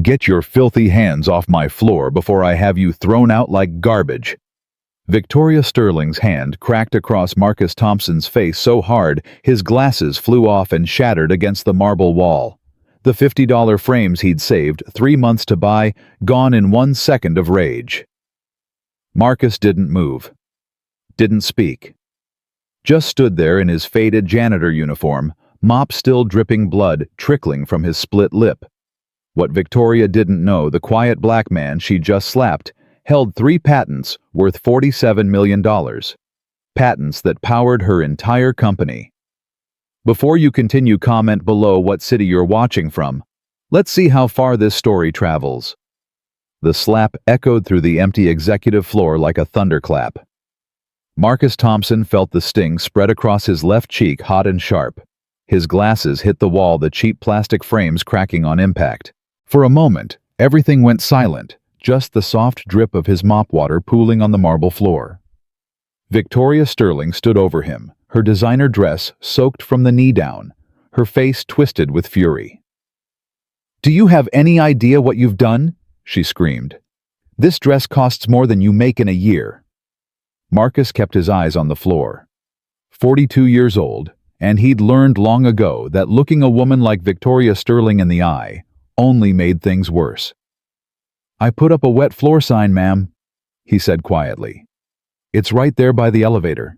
Get your filthy hands off my floor before I have you thrown out like garbage. Victoria Sterling's hand cracked across Marcus Thompson's face so hard his glasses flew off and shattered against the marble wall. The $50 frames he'd saved 3 months to buy, gone in 1 second of rage. Marcus didn't move. Didn't speak. Just stood there in his faded janitor uniform, mop still dripping blood trickling from his split lip. What Victoria didn't know, the quiet black man she just slapped held 3 patents worth $47 million. Patents that powered her entire company. Before you continue, comment below what city you're watching from. Let's see how far this story travels. The slap echoed through the empty executive floor like a thunderclap. Marcus Thompson felt the sting spread across his left cheek, hot and sharp. His glasses hit the wall, the cheap plastic frames cracking on impact. For a moment, everything went silent, just the soft drip of his mop water pooling on the marble floor. Victoria Sterling stood over him, her designer dress soaked from the knee down, her face twisted with fury. "Do you have any idea what you've done?" she screamed. "This dress costs more than you make in a year." Marcus kept his eyes on the floor. 42 years old, and he'd learned long ago that looking a woman like Victoria Sterling in the eye only made things worse. "I put up a wet floor sign, ma'am," he said quietly. "It's right there by the elevator."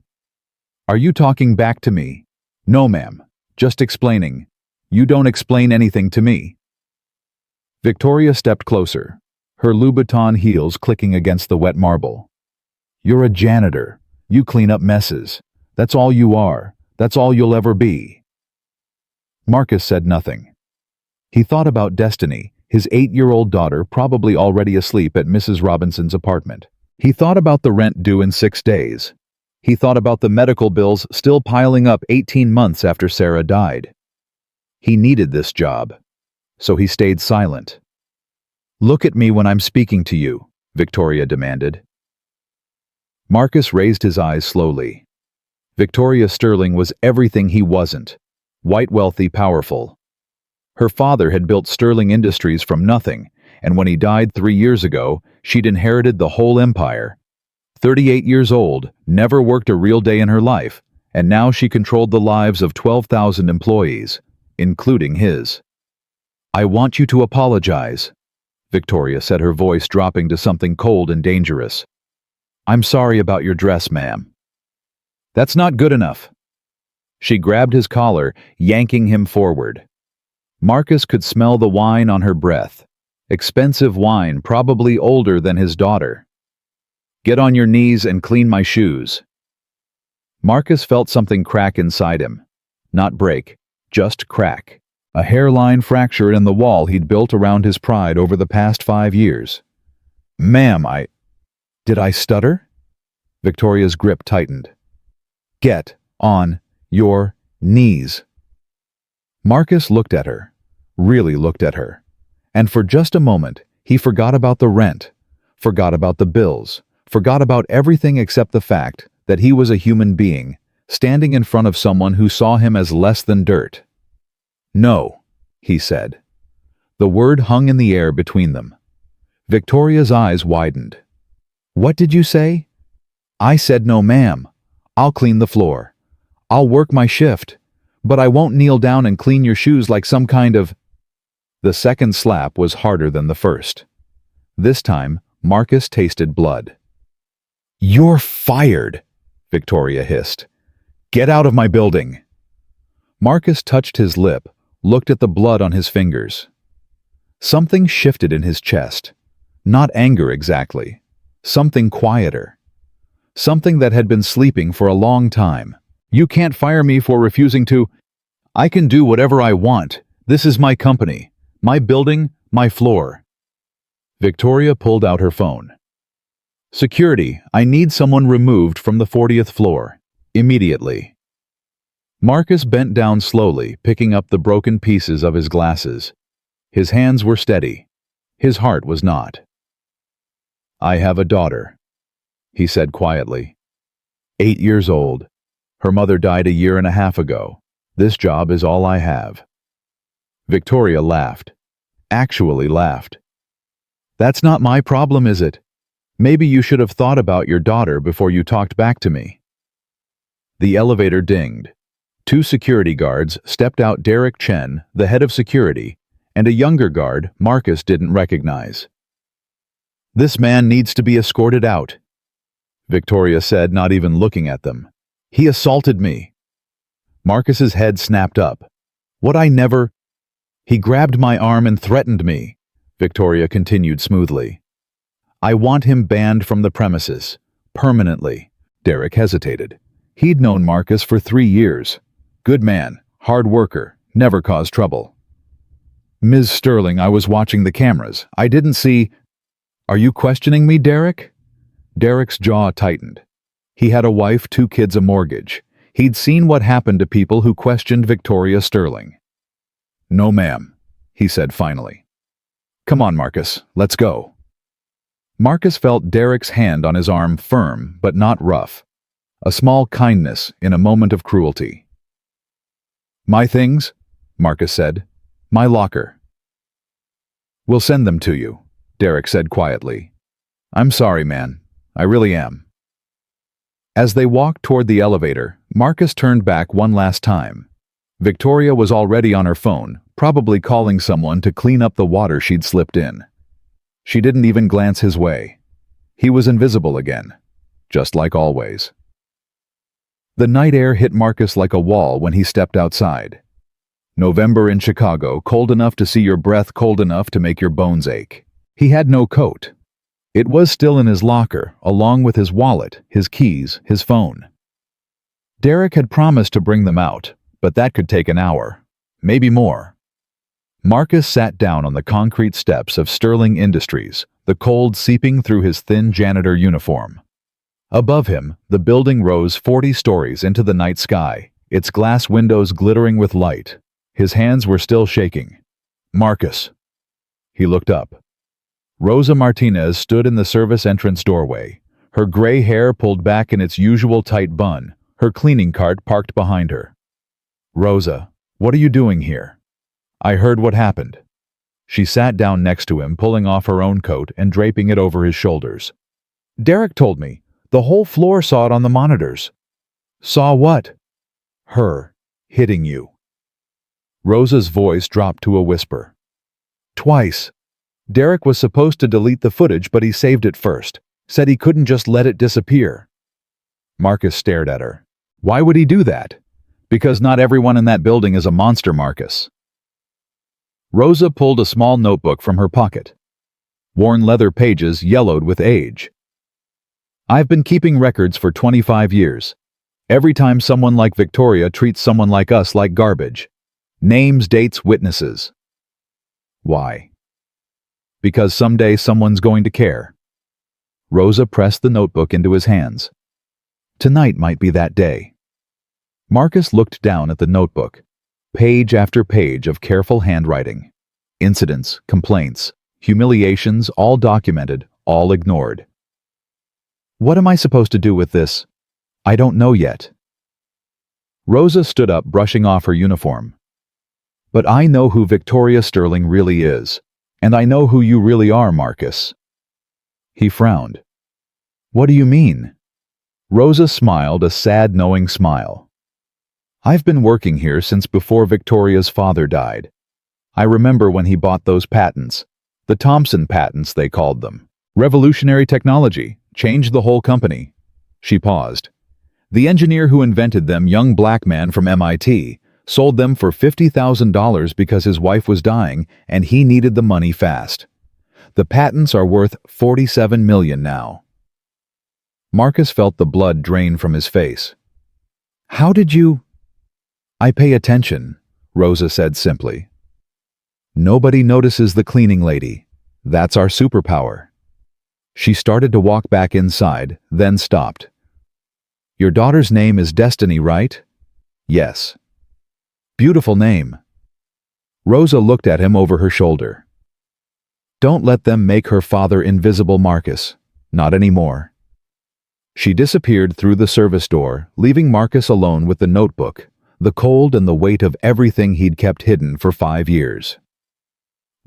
"Are you talking back to me?" "No, ma'am. Just explaining." "You don't explain anything to me." Victoria stepped closer, her Louboutin heels clicking against the wet marble. "You're a janitor. You clean up messes. That's all you are. That's all you'll ever be." Marcus said nothing. He thought about Destiny, his 8-year-old daughter probably already asleep at Mrs. Robinson's apartment. He thought about the rent due in 6 days. He thought about the medical bills still piling up 18 months after Sarah died. He needed this job, so he stayed silent. "Look at me when I'm speaking to you," Victoria demanded. Marcus raised his eyes slowly. Victoria Sterling was everything he wasn't. White, wealthy, powerful. Her father had built Sterling Industries from nothing, and when he died 3 years ago, she'd inherited the whole empire. 38 years old, never worked a real day in her life, and now she controlled the lives of 12,000 employees, including his. "I want you to apologize," Victoria said, her voice dropping to something cold and dangerous. "I'm sorry about your dress, ma'am." "That's not good enough." She grabbed his collar, yanking him forward. Marcus could smell the wine on her breath. Expensive wine, probably older than his daughter. "Get on your knees and clean my shoes." Marcus felt something crack inside him. Not break, just crack. A hairline fracture in the wall he'd built around his pride over the past 5 years. "Ma'am, Did I stutter?" Victoria's grip tightened. "Get on your knees." Marcus looked at her, really looked at her, and for just a moment he forgot about the rent, forgot about the bills, forgot about everything except the fact that he was a human being, standing in front of someone who saw him as less than dirt. "No," he said. The word hung in the air between them. Victoria's eyes widened. "What did you say?" "I said no, ma'am. I'll clean the floor. I'll work my shift. But I won't kneel down and clean your shoes like some kind of—" The second slap was harder than the first. This time, Marcus tasted blood. "You're fired," Victoria hissed. "Get out of my building." Marcus touched his lip, looked at the blood on his fingers. Something shifted in his chest. Not anger exactly. Something quieter. Something that had been sleeping for a long time. "You can't fire me for refusing to—" "I can do whatever I want. This is my company. My building, my floor." Victoria pulled out her phone. "Security, I need someone removed from the 40th floor. Immediately." Marcus bent down slowly, picking up the broken pieces of his glasses. His hands were steady. His heart was not. "I have a daughter," he said quietly. 8 years old. Her mother died a year and a half ago. This job is all I have." Victoria laughed. actually laughed. "That's not my problem, is it? Maybe you should have thought about your daughter before you talked back to me." The elevator dinged. Two security guards stepped out. Derek Chen, the head of security, and a younger guard Marcus didn't recognize. "This man needs to be escorted out," Victoria said, not even looking at them. "He assaulted me." Marcus's head snapped up. "What I never—" "He grabbed my arm and threatened me," Victoria continued smoothly. "I want him banned from the premises. Permanently." Derek hesitated. He'd known Marcus for 3 years. Good man, hard worker, never caused trouble. "Ms. Sterling, I was watching the cameras. I didn't see—" "Are you questioning me, Derek?" Derek's jaw tightened. He had a wife, 2 kids, a mortgage. He'd seen what happened to people who questioned Victoria Sterling. "No, ma'am," he said finally. "Come on, Marcus, let's go." Marcus felt Derek's hand on his arm, firm but not rough. A small kindness in a moment of cruelty. "My things," Marcus said. "My locker." "We'll send them to you," Derek said quietly. "I'm sorry, man. I really am." As they walked toward the elevator, Marcus turned back one last time. Victoria was already on her phone, probably calling someone to clean up the water she'd slipped in. She didn't even glance his way. He was invisible again, just like always. The night air hit Marcus like a wall when he stepped outside. November in Chicago, cold enough to see your breath, cold enough to make your bones ache. He had no coat. It was still in his locker, along with his wallet, his keys, his phone. Derek had promised to bring them out, but that could take an hour, maybe more. Marcus sat down on the concrete steps of Sterling Industries, the cold seeping through his thin janitor uniform. Above him, the building rose 40 stories into the night sky, its glass windows glittering with light. His hands were still shaking. "Marcus." He looked up. Rosa Martinez stood in the service entrance doorway, her gray hair pulled back in its usual tight bun, her cleaning cart parked behind her. "Rosa, what are you doing here?" "I heard what happened." She sat down next to him, pulling off her own coat and draping it over his shoulders. "Derek told me. The whole floor saw it on the monitors." "Saw what?" "Her hitting you." Rosa's voice dropped to a whisper. "Twice. Derek was supposed to delete the footage, but he saved it first. Said he couldn't just let it disappear." Marcus stared at her. "Why would he do that?" "Because not everyone in that building is a monster, Marcus." Rosa pulled a small notebook from her pocket. Worn leather pages yellowed with age. "I've been keeping records for 25 years. Every time someone like Victoria treats someone like us like garbage. Names, dates, witnesses." "Why?" "Because someday someone's going to care." Rosa pressed the notebook into his hands. Tonight might be that day. Marcus looked down at the notebook. Page after page of careful handwriting. Incidents, complaints, humiliations, all documented, all ignored. "What am I supposed to do with this?" "I don't know yet." Rosa stood up, brushing off her uniform. "But I know who Victoria Sterling really is. And I know who you really are, Marcus." He frowned. "What do you mean?" Rosa smiled, a sad, knowing smile. "I've been working here since before Victoria's father died. I remember when he bought those patents. The Thompson patents, they called them. Revolutionary technology. Changed the whole company." She paused. "The engineer who invented them, young black man from MIT, sold them for $50,000 because his wife was dying and he needed the money fast. The patents are worth $47 million now." Marcus felt the blood drain from his face. "How did you—" "I pay attention," Rosa said simply. "Nobody notices the cleaning lady. That's our superpower." She started to walk back inside, then stopped. "Your daughter's name is Destiny, right?" "Yes." "Beautiful name." Rosa looked at him over her shoulder. "Don't let them make her father invisible, Marcus. Not anymore." She disappeared through the service door, leaving Marcus alone with the notebook, the cold and the weight of everything he'd kept hidden for 5 years.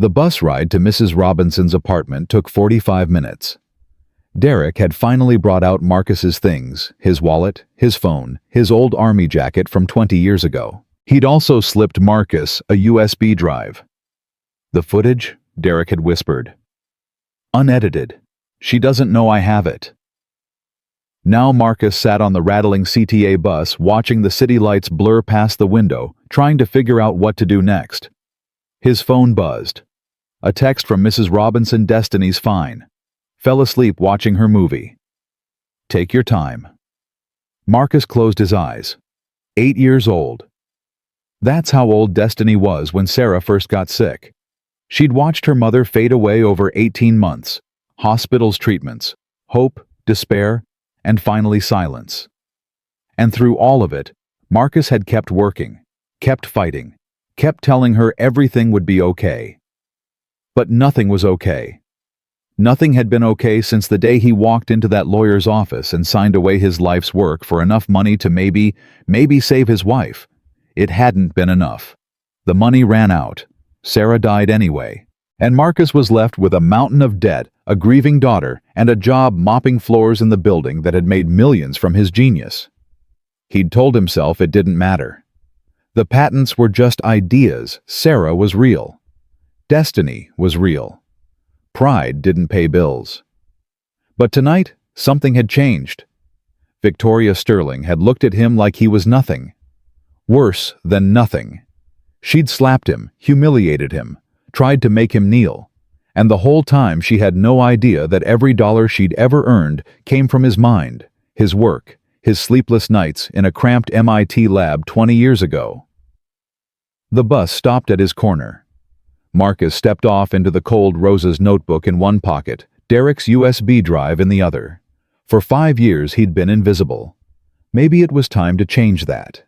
The bus ride to Mrs. Robinson's apartment took 45 minutes. Derek had finally brought out Marcus's things, his wallet, his phone, his old army jacket from 20 years ago. He'd also slipped Marcus a USB drive. "The footage?" Derek had whispered. "Unedited. She doesn't know I have it." Now Marcus sat on the rattling CTA bus watching the city lights blur past the window, trying to figure out what to do next. His phone buzzed. A text from Mrs. Robinson. "Destiny's fine. Fell asleep watching her movie. Take your time." Marcus closed his eyes. 8 years old. That's how old Destiny was when Sarah first got sick. She'd watched her mother fade away over 18 months, hospitals, treatments, hope, despair, and finally silence. And through all of it, Marcus had kept working, kept fighting, kept telling her everything would be okay. But nothing was okay. Nothing had been okay since the day he walked into that lawyer's office and signed away his life's work for enough money to maybe save his wife. It hadn't been enough. The money ran out. Sarah died anyway. And Marcus was left with a mountain of debt, a grieving daughter, and a job mopping floors in the building that had made millions from his genius. He'd told himself it didn't matter. The patents were just ideas. Sarah was real. Destiny was real. Pride didn't pay bills. But tonight, something had changed. Victoria Sterling had looked at him like he was nothing. Worse than nothing. She'd slapped him, humiliated him, tried to make him kneel. And the whole time she had no idea that every dollar she'd ever earned came from his mind, his work, his sleepless nights in a cramped MIT lab 20 years ago. The bus stopped at his corner. Marcus stepped off into the cold. Rosa's notebook in one pocket, Derek's USB drive in the other. For 5 years he'd been invisible. Maybe it was time to change that.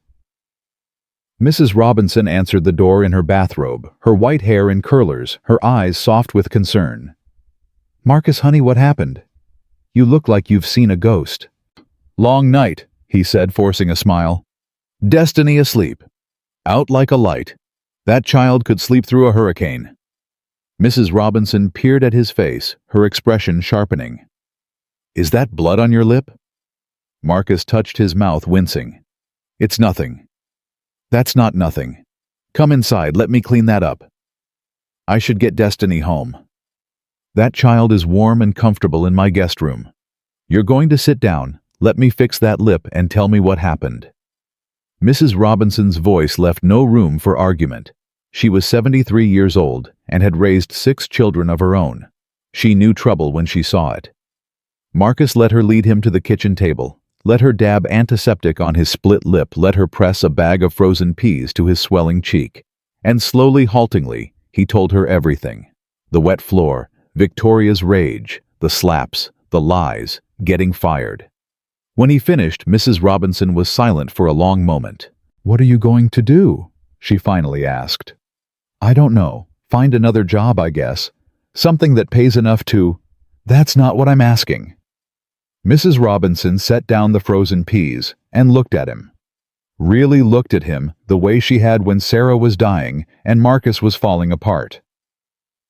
Mrs. Robinson answered the door in her bathrobe, her white hair in curlers, her eyes soft with concern. "Marcus, honey, what happened? You look like you've seen a ghost." "Long night," he said, forcing a smile. "Destiny asleep. Out like a light. That child could sleep through a hurricane." Mrs. Robinson peered at his face, her expression sharpening. "Is that blood on your lip?" Marcus touched his mouth, wincing. "It's nothing." "That's not nothing. Come inside, let me clean that up. I should get Destiny home. That child is warm and comfortable in my guest room. You're going to sit down, let me fix that lip and tell me what happened." Mrs. Robinson's voice left no room for argument. She was 73 years old and had raised 6 children of her own. She knew trouble when she saw it. Marcus let her lead him to the kitchen table. Let her dab antiseptic on his split lip, let her press a bag of frozen peas to his swelling cheek. And slowly, haltingly, he told her everything. The wet floor, Victoria's rage, the slaps, the lies, getting fired. When he finished, Mrs. Robinson was silent for a long moment. "What are you going to do?" she finally asked. "I don't know. Find another job, I guess. Something that pays enough to—" "That's not what I'm asking." Mrs. Robinson set down the frozen peas and looked at him. Really looked at him the way she had when Sarah was dying and Marcus was falling apart.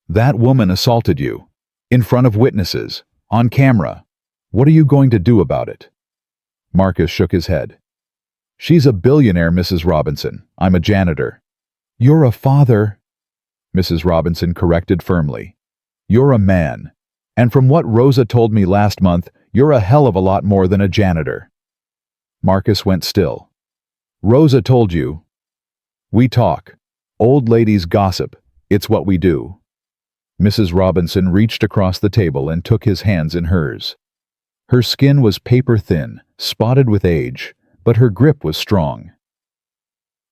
"That woman assaulted you. In front of witnesses. On camera. What are you going to do about it?" Marcus shook his head. "She's a billionaire, Mrs. Robinson. I'm a janitor." "You're a father," Mrs. Robinson corrected firmly. "You're a man. And from what Rosa told me last month, you're a hell of a lot more than a janitor." Marcus went still. "Rosa told you." "We talk. Old ladies gossip. It's what we do." Mrs. Robinson reached across the table and took his hands in hers. Her skin was paper thin, spotted with age, but her grip was strong.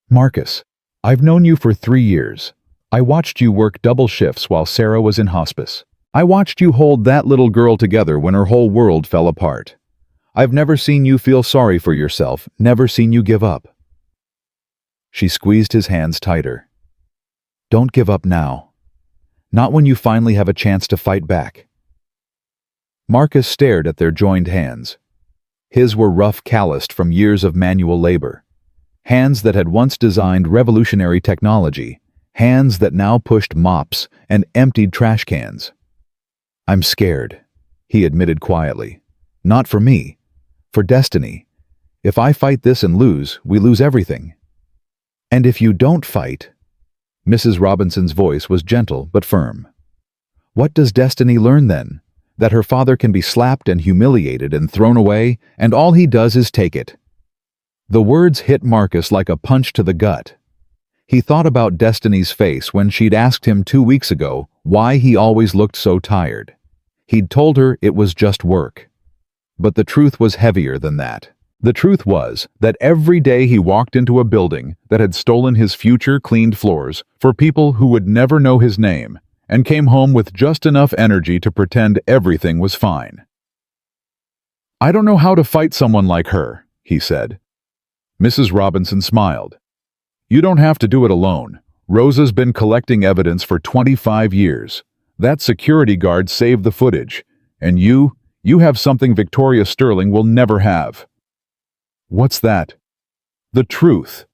"Marcus, I've known you for 3 years. I watched you work double shifts while Sarah was in hospice. I watched you hold that little girl together when her whole world fell apart. I've never seen you feel sorry for yourself, never seen you give up." She squeezed his hands tighter. "Don't give up now. Not when you finally have a chance to fight back." Marcus stared at their joined hands. His were rough, calloused from years of manual labor. Hands that had once designed revolutionary technology. hands that now pushed mops and emptied trash cans. "I'm scared," he admitted quietly. "Not for me, for Destiny. If I fight this and lose, we lose everything." "And if you don't fight?" Mrs. Robinson's voice was gentle but firm. "What does Destiny learn then? That her father can be slapped and humiliated and thrown away, and all he does is take it." The words hit Marcus like a punch to the gut. He thought about Destiny's face when she'd asked him 2 weeks ago why he always looked so tired. He'd told her it was just work. But the truth was heavier than that. The truth was that every day he walked into a building that had stolen his future cleaned floors for people who would never know his name, and came home with just enough energy to pretend everything was fine. "I don't know how to fight someone like her," he said. Mrs. Robinson smiled. "You don't have to do it alone. Rosa's been collecting evidence for 25 years. That security guard saved the footage. And you have something Victoria Sterling will never have." "What's that?" "The truth."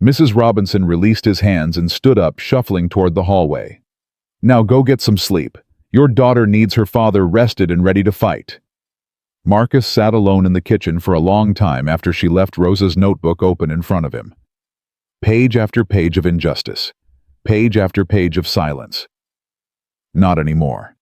Mrs. Robinson released his hands and stood up, shuffling toward the hallway. "Now go get some sleep. Your daughter needs her father rested and ready to fight." Marcus sat alone in the kitchen for a long time after she left Rosa's notebook open in front of him. Page after page of injustice. Page after page of silence. Not anymore.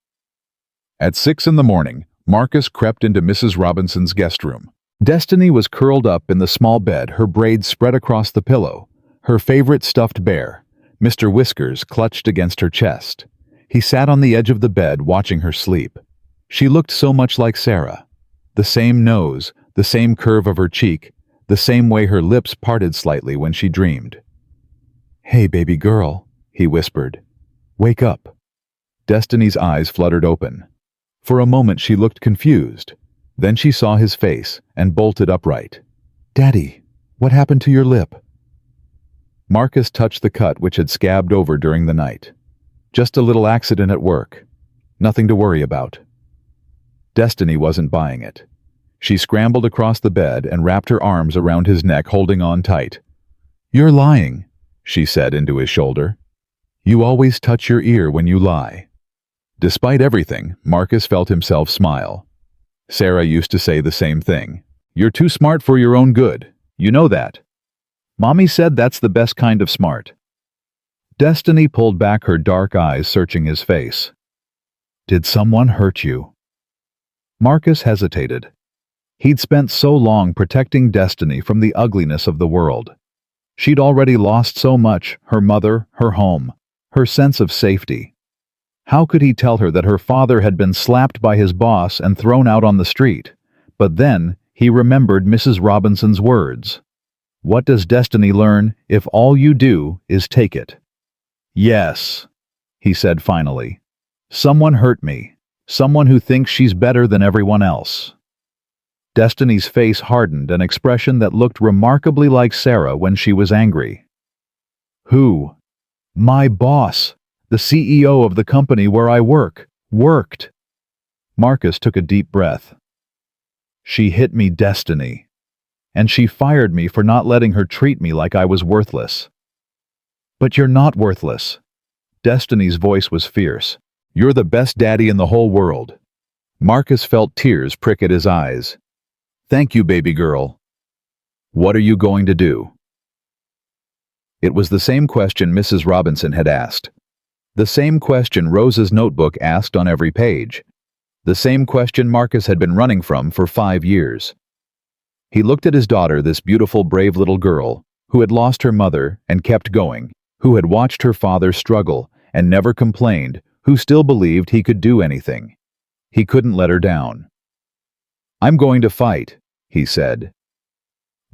At 6 in the morning, Marcus crept into Mrs. Robinson's guest room. Destiny was curled up in the small bed, her braids spread across the pillow. Her favorite stuffed bear, Mr. Whiskers, clutched against her chest. He sat on the edge of the bed watching her sleep. She looked so much like Sarah. The same nose, the same curve of her cheek, the same way her lips parted slightly when she dreamed. "Hey, baby girl," he whispered. "Wake up." Destiny's eyes fluttered open. For a moment she looked confused. Then she saw his face and bolted upright. "Daddy, what happened to your lip?" Marcus touched the cut which had scabbed over during the night. "Just a little accident at work. Nothing to worry about." Destiny wasn't buying it. She scrambled across the bed and wrapped her arms around his neck, holding on tight. "You're lying," she said into his shoulder. "You always touch your ear when you lie." Despite everything, Marcus felt himself smile. Sarah used to say the same thing. "You're too smart for your own good. You know that." Mommy said that's the best kind of smart. Destiny pulled back her dark eyes, searching his face. "Did someone hurt you?" Marcus hesitated. He'd spent so long protecting Destiny from the ugliness of the world. She'd already lost so much: her mother, her home, her sense of safety. How could he tell her that her father had been slapped by his boss and thrown out on the street? But then he remembered Mrs. Robinson's words. "What does Destiny learn if all you do is take it?" "Yes," he said finally. "Someone hurt me. Someone who thinks she's better than everyone else." Destiny's face hardened, an expression that looked remarkably like Sarah when she was angry. "Who?" "My boss. The CEO of the company where I worked." Marcus took a deep breath. "She hit me, Destiny. And she fired me for not letting her treat me like I was worthless." "But you're not worthless." Destiny's voice was fierce. "You're the best daddy in the whole world." Marcus felt tears prick at his eyes. "Thank you, baby girl." "What are you going to do?" It was the same question Mrs. Robinson had asked. The same question Rosa's notebook asked on every page. The same question Marcus had been running from for 5 years. He looked at his daughter, this beautiful, brave little girl, who had lost her mother and kept going, who had watched her father struggle and never complained, who still believed he could do anything. He couldn't let her down. "I'm going to fight," he said.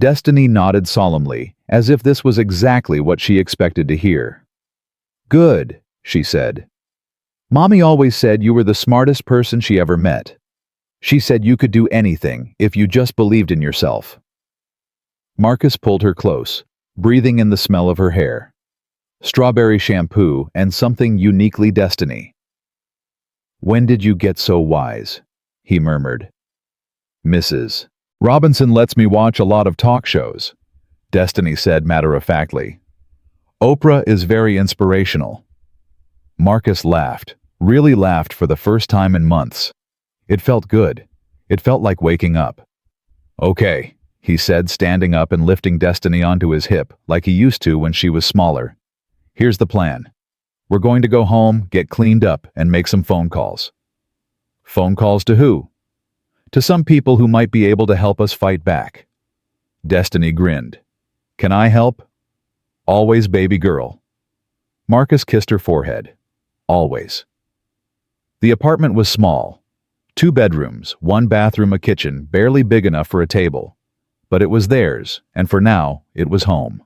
Destiny nodded solemnly, as if this was exactly what she expected to hear. "Good," she said. "Mommy always said you were the smartest person she ever met. She said you could do anything if you just believed in yourself." Marcus pulled her close, breathing in the smell of her hair. Strawberry shampoo and something uniquely Destiny. "When did you get so wise?" he murmured. "Mrs. Robinson lets me watch a lot of talk shows," Destiny said matter-of-factly. Oprah is very inspirational. Marcus laughed, really laughed for the first time in months. It felt good. It felt like waking up. Okay, he said, standing up and lifting Destiny onto his hip like he used to when she was smaller. Here's the plan. We're going to go home, get cleaned up, and make some phone calls. Phone calls to who? To some people who might be able to help us fight back. Destiny grinned. Can I help? Always, baby girl. Marcus kissed her forehead. Always. The apartment was small. 2 bedrooms, 1 bathroom, a kitchen, barely big enough for a table. But it was theirs, and for now, it was home.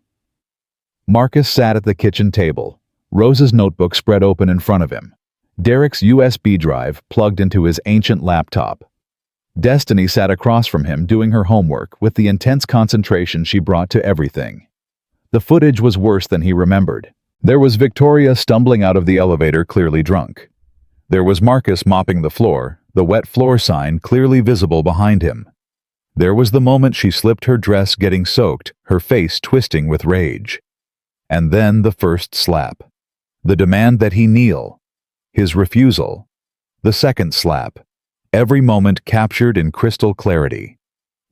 Marcus sat at the kitchen table, Rose's notebook spread open in front of him, Derek's USB drive plugged into his ancient laptop. Destiny sat across from him doing her homework with the intense concentration she brought to everything. The footage was worse than he remembered. There was Victoria stumbling out of the elevator, clearly drunk. There was Marcus mopping the floor, the wet floor sign clearly visible behind him. There was the moment she slipped her dress, getting soaked, her face twisting with rage. And then the first slap. The demand that he kneel. His refusal. The second slap. Every moment captured in crystal clarity.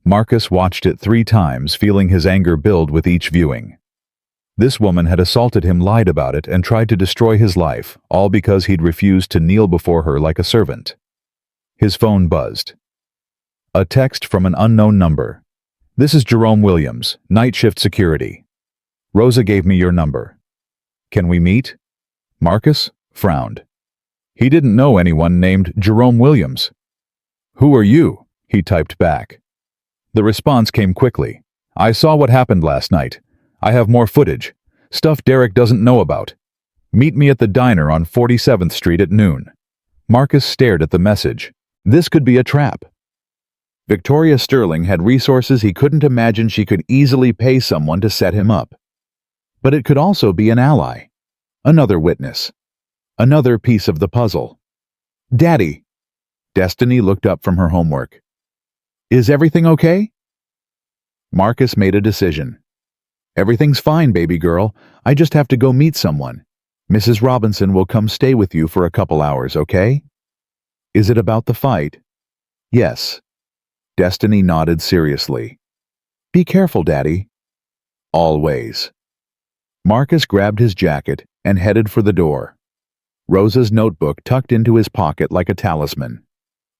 Marcus watched it 3 times, feeling his anger build with each viewing. This woman had assaulted him, lied about it, and tried to destroy his life, all because he'd refused to kneel before her like a servant. His phone buzzed. A text from an unknown number. This is Jerome Williams, night shift security. Rosa gave me your number. Can we meet? Marcus frowned. He didn't know anyone named Jerome Williams. Who are you? He typed back. The response came quickly. I saw what happened last night. I have more footage. Stuff Derek doesn't know about. Meet me at the diner on 47th Street at noon. Marcus stared at the message. This could be a trap. Victoria Sterling had resources he couldn't imagine. She could easily pay someone to set him up. But it could also be an ally. Another witness. Another piece of the puzzle. Daddy. Destiny looked up from her homework. Is everything okay? Marcus made a decision. Everything's fine, baby girl. I just have to go meet someone. Mrs. Robinson will come stay with you for a couple hours, okay? Is it about the fight? Yes. Destiny nodded seriously. Be careful, Daddy. Always. Marcus grabbed his jacket and headed for the door. Rosa's notebook tucked into his pocket like a talisman.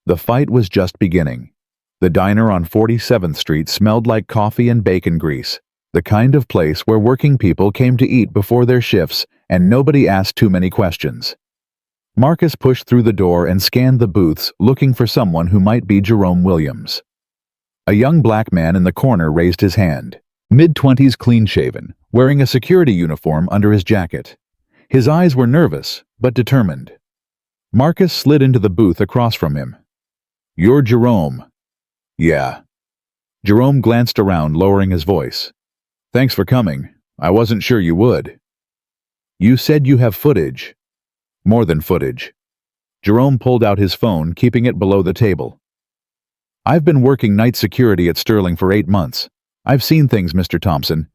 The fight was just beginning. The diner on 47th Street smelled like coffee and bacon grease, the kind of place where working people came to eat before their shifts and nobody asked too many questions. Marcus pushed through the door and scanned the booths, looking for someone who might be Jerome Williams. A young black man in the corner raised his hand, mid-20s, clean-shaven, wearing a security uniform under his jacket. His eyes were nervous, but determined. Marcus slid into the booth across from him. You're Jerome. Yeah. Jerome glanced around, lowering his voice. Thanks for coming. I wasn't sure you would. You said you have footage. More than footage. Jerome pulled out his phone, keeping it below the table. I've been working night security at Sterling for 8 months. I've seen things, Mr. Thompson.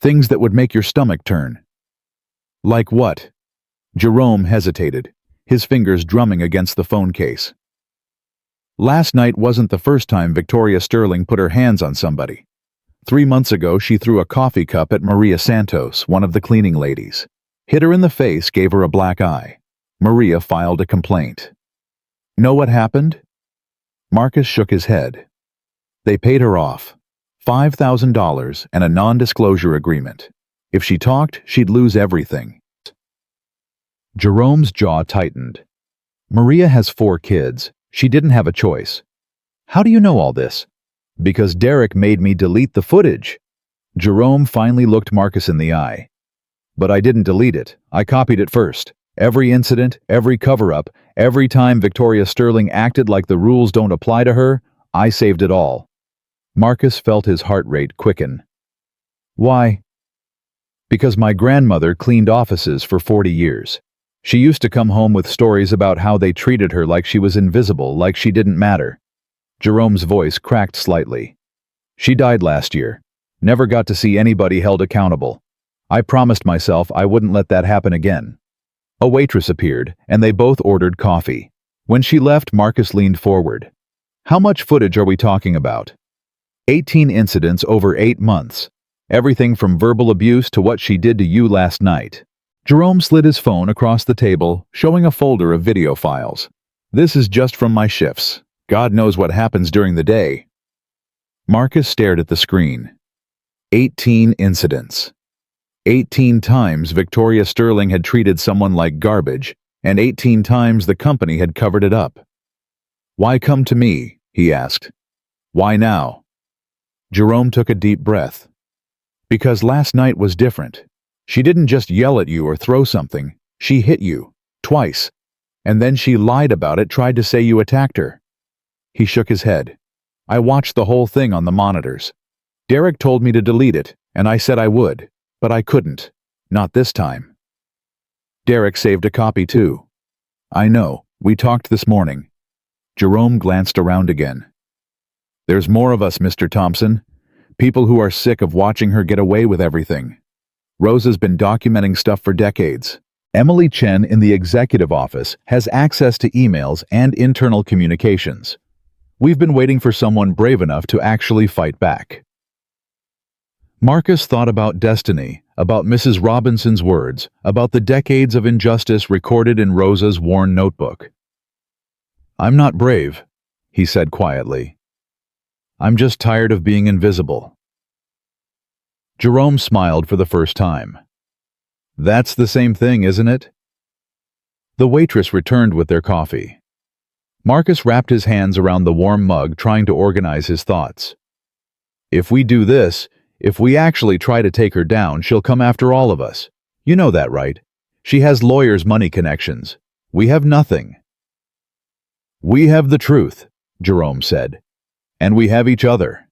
Things that would make your stomach turn. Like what? Jerome hesitated, his fingers drumming against the phone case. Last night wasn't the first time Victoria Sterling put her hands on somebody. 3 months ago, she threw a coffee cup at Maria Santos, one of the cleaning ladies. Hit her in the face, gave her a black eye. Maria filed a complaint. Know what happened? Marcus shook his head. They paid her off. $5,000 and a non-disclosure agreement. If she talked, she'd lose everything. Jerome's jaw tightened. Maria has 4 kids. She didn't have a choice. How do you know all this? Because Derek made me delete the footage. Jerome finally looked Marcus in the eye. But I didn't delete it. I copied it first. Every incident, every cover-up, every time Victoria Sterling acted like the rules don't apply to her, I saved it all. Marcus felt his heart rate quicken. Why? Because my grandmother cleaned offices for 40 years. She used to come home with stories about how they treated her like she was invisible, like she didn't matter. Jerome's voice cracked slightly. She died last year. Never got to see anybody held accountable. I promised myself I wouldn't let that happen again. A waitress appeared, and they both ordered coffee. When she left, Marcus leaned forward. How much footage are we talking about? 18 incidents over 8 months. Everything from verbal abuse to what she did to you last night. Jerome slid his phone across the table, showing a folder of video files. This is just from my shifts. God knows what happens during the day. Marcus stared at the screen. 18 incidents. 18 times Victoria Sterling had treated someone like garbage, and 18 times the company had covered it up. Why come to me? He asked. Why now? Jerome took a deep breath. Because last night was different. She didn't just yell at you or throw something. She hit you. Twice. And then she lied about it, tried to say you attacked her. He shook his head. I watched the whole thing on the monitors. Derek told me to delete it, and I said I would, but I couldn't. Not this time. Derek saved a copy too. I know. We talked this morning. Jerome glanced around again. There's more of us, Mr. Thompson. People who are sick of watching her get away with everything. Rosa's been documenting stuff for decades. Emily Chen in the executive office has access to emails and internal communications. We've been waiting for someone brave enough to actually fight back. Marcus thought about destiny, about Mrs. Robinson's words, about the decades of injustice recorded in Rosa's worn notebook. I'm not brave, he said quietly. I'm just tired of being invisible. Jerome smiled for the first time. That's the same thing, isn't it? The waitress returned with their coffee. Marcus wrapped his hands around the warm mug, trying to organize his thoughts. If we do this, if we actually try to take her down, she'll come after all of us. You know that, right? She has lawyers' money connections. We have nothing. We have the truth, Jerome said. And we have each other.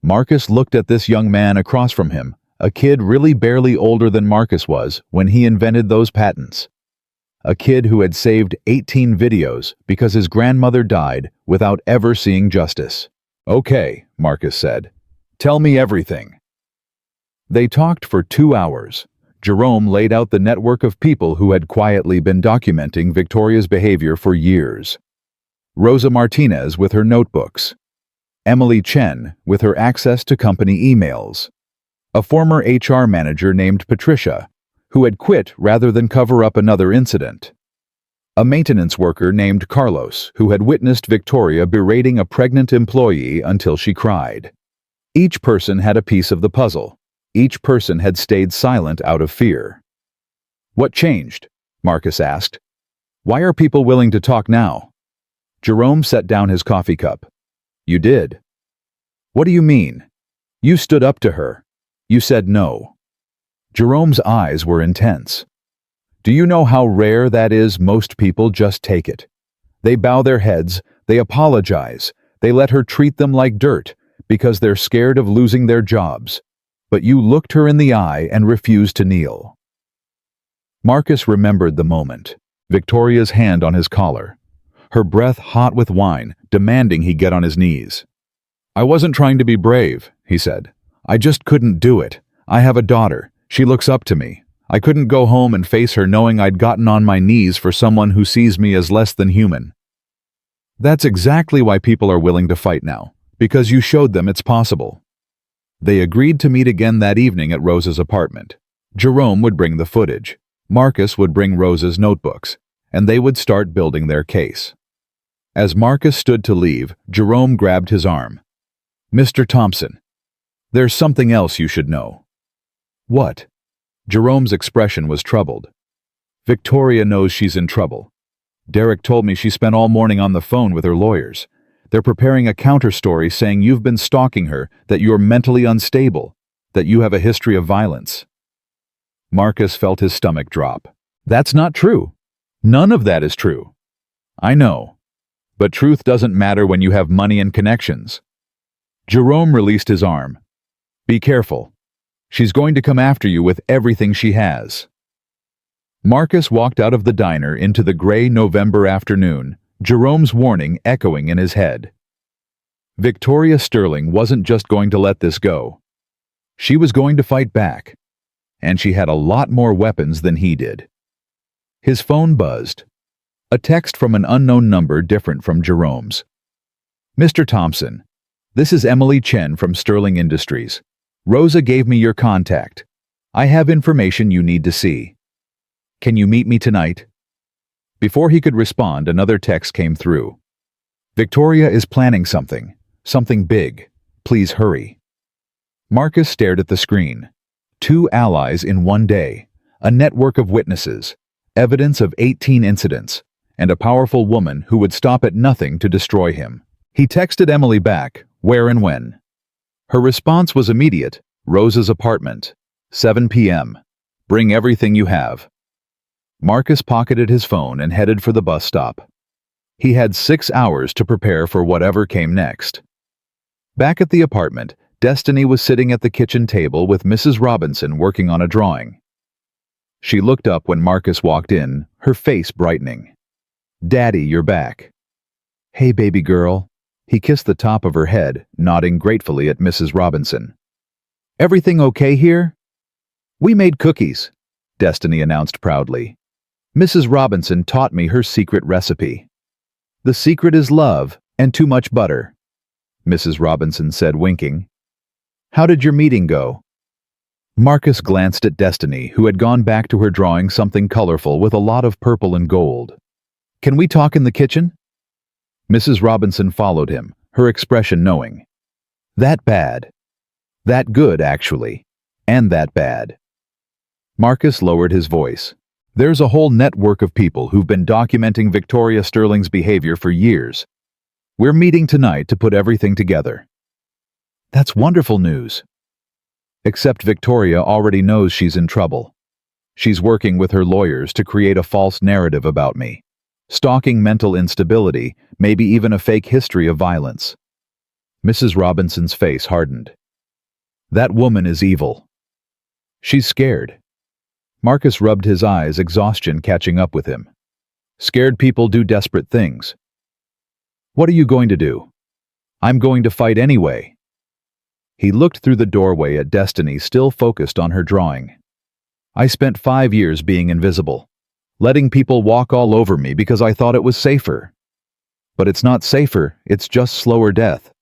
Marcus looked at this young man across from him, a kid really barely older than Marcus was when he invented those patents. A kid who had saved 18 videos because his grandmother died without ever seeing justice. Okay, Marcus said. Tell me everything. They talked for 2 hours. Jerome laid out the network of people who had quietly been documenting Victoria's behavior for years. Rosa Martinez with her notebooks. Emily Chen with her access to company emails. A former HR manager named Patricia, who had quit rather than cover up another incident. A maintenance worker named Carlos, who had witnessed Victoria berating a pregnant employee until she cried. Each person had a piece of the puzzle. Each person had stayed silent out of fear. What changed? Marcus asked. Why are people willing to talk now? Jerome set down his coffee cup. You did. What do you mean? You stood up to her. You said no. Jerome's eyes were intense. Do you know how rare that is? Most people just take it. They bow their heads, they apologize, they let her treat them like dirt because they're scared of losing their jobs. But you looked her in the eye and refused to kneel. Marcus remembered the moment. Victoria's hand on his collar. Her breath hot with wine, demanding he get on his knees. I wasn't trying to be brave, he said. I just couldn't do it. I have a daughter. She looks up to me. I couldn't go home and face her knowing I'd gotten on my knees for someone who sees me as less than human. That's exactly why people are willing to fight now, because you showed them it's possible. They agreed to meet again that evening at Rosa's apartment. Jerome would bring the footage. Marcus would bring Rosa's notebooks, and they would start building their case. As Marcus stood to leave, Jerome grabbed his arm. Mr. Thompson, there's something else you should know. What? Jerome's expression was troubled. Victoria knows she's in trouble. Derek told me she spent all morning on the phone with her lawyers. They're preparing a counter-story saying you've been stalking her, that you're mentally unstable, that you have a history of violence. Marcus felt his stomach drop. That's not true. None of that is true. I know. But truth doesn't matter when you have money and connections. Jerome released his arm. Be careful. She's going to come after you with everything she has. Marcus walked out of the diner into the gray November afternoon, Jerome's warning echoing in his head. Victoria Sterling wasn't just going to let this go. She was going to fight back. and she had a lot more weapons than he did. His phone buzzed. A text from an unknown number different from Jerome's. "Mr. Thompson, this is Emily Chen from Sterling Industries. Rosa gave me your contact. I have information you need to see. Can you meet me tonight?" Before he could respond, another text came through. "Victoria is planning something big. Please hurry." Marcus stared at the screen. 2 allies in one day, a network of witnesses, evidence of 18 incidents, and a powerful woman who would stop at nothing to destroy him. He texted Emily back, where and when. Her response was immediate. "Rosa's apartment, 7 p.m. Bring everything you have." Marcus pocketed his phone and headed for the bus stop. He had 6 hours to prepare for whatever came next. Back at the apartment, Destiny was sitting at the kitchen table with Mrs. Robinson working on a drawing. She looked up when Marcus walked in, her face brightening. "Daddy, you're back." "Hey, baby girl." He kissed the top of her head, nodding gratefully at Mrs. Robinson. "Everything okay here?" "We made cookies," Destiny announced proudly. "Mrs. Robinson taught me her secret recipe. The secret is love and too much butter," Mrs. Robinson said, winking. "How did your meeting go?" Marcus glanced at Destiny, who had gone back to her drawing something colorful with a lot of purple and gold. "Can we talk in the kitchen?" Mrs. Robinson followed him, her expression knowing. "That bad?" "That good, actually. And that bad." Marcus lowered his voice. "There's a whole network of people who've been documenting Victoria Sterling's behavior for years. We're meeting tonight to put everything together." "That's wonderful news." "Except Victoria already knows she's in trouble. She's working with her lawyers to create a false narrative about me, stalking mental instability, maybe even a fake history of violence." Mrs. Robinson's face hardened. "That woman is evil. She's scared." Marcus rubbed his eyes, exhaustion catching up with him. "Scared people do desperate things." "What are you going to do?" "I'm going to fight anyway." He looked through the doorway at Destiny, still focused on her drawing. "I spent 5 years being invisible, letting people walk all over me because I thought it was safer. But it's not safer, it's just slower death.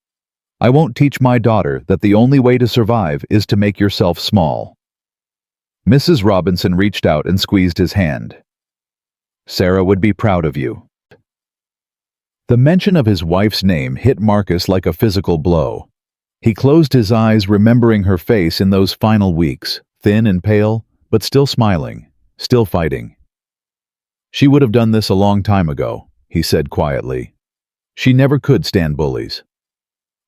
I won't teach my daughter that the only way to survive is to make yourself small." Mrs. Robinson reached out and squeezed his hand. "Sarah would be proud of you." The mention of his wife's name hit Marcus like a physical blow. He closed his eyes, remembering her face in those final weeks, thin and pale, but still smiling, still fighting. "She would have done this a long time ago," he said quietly. "She never could stand bullies."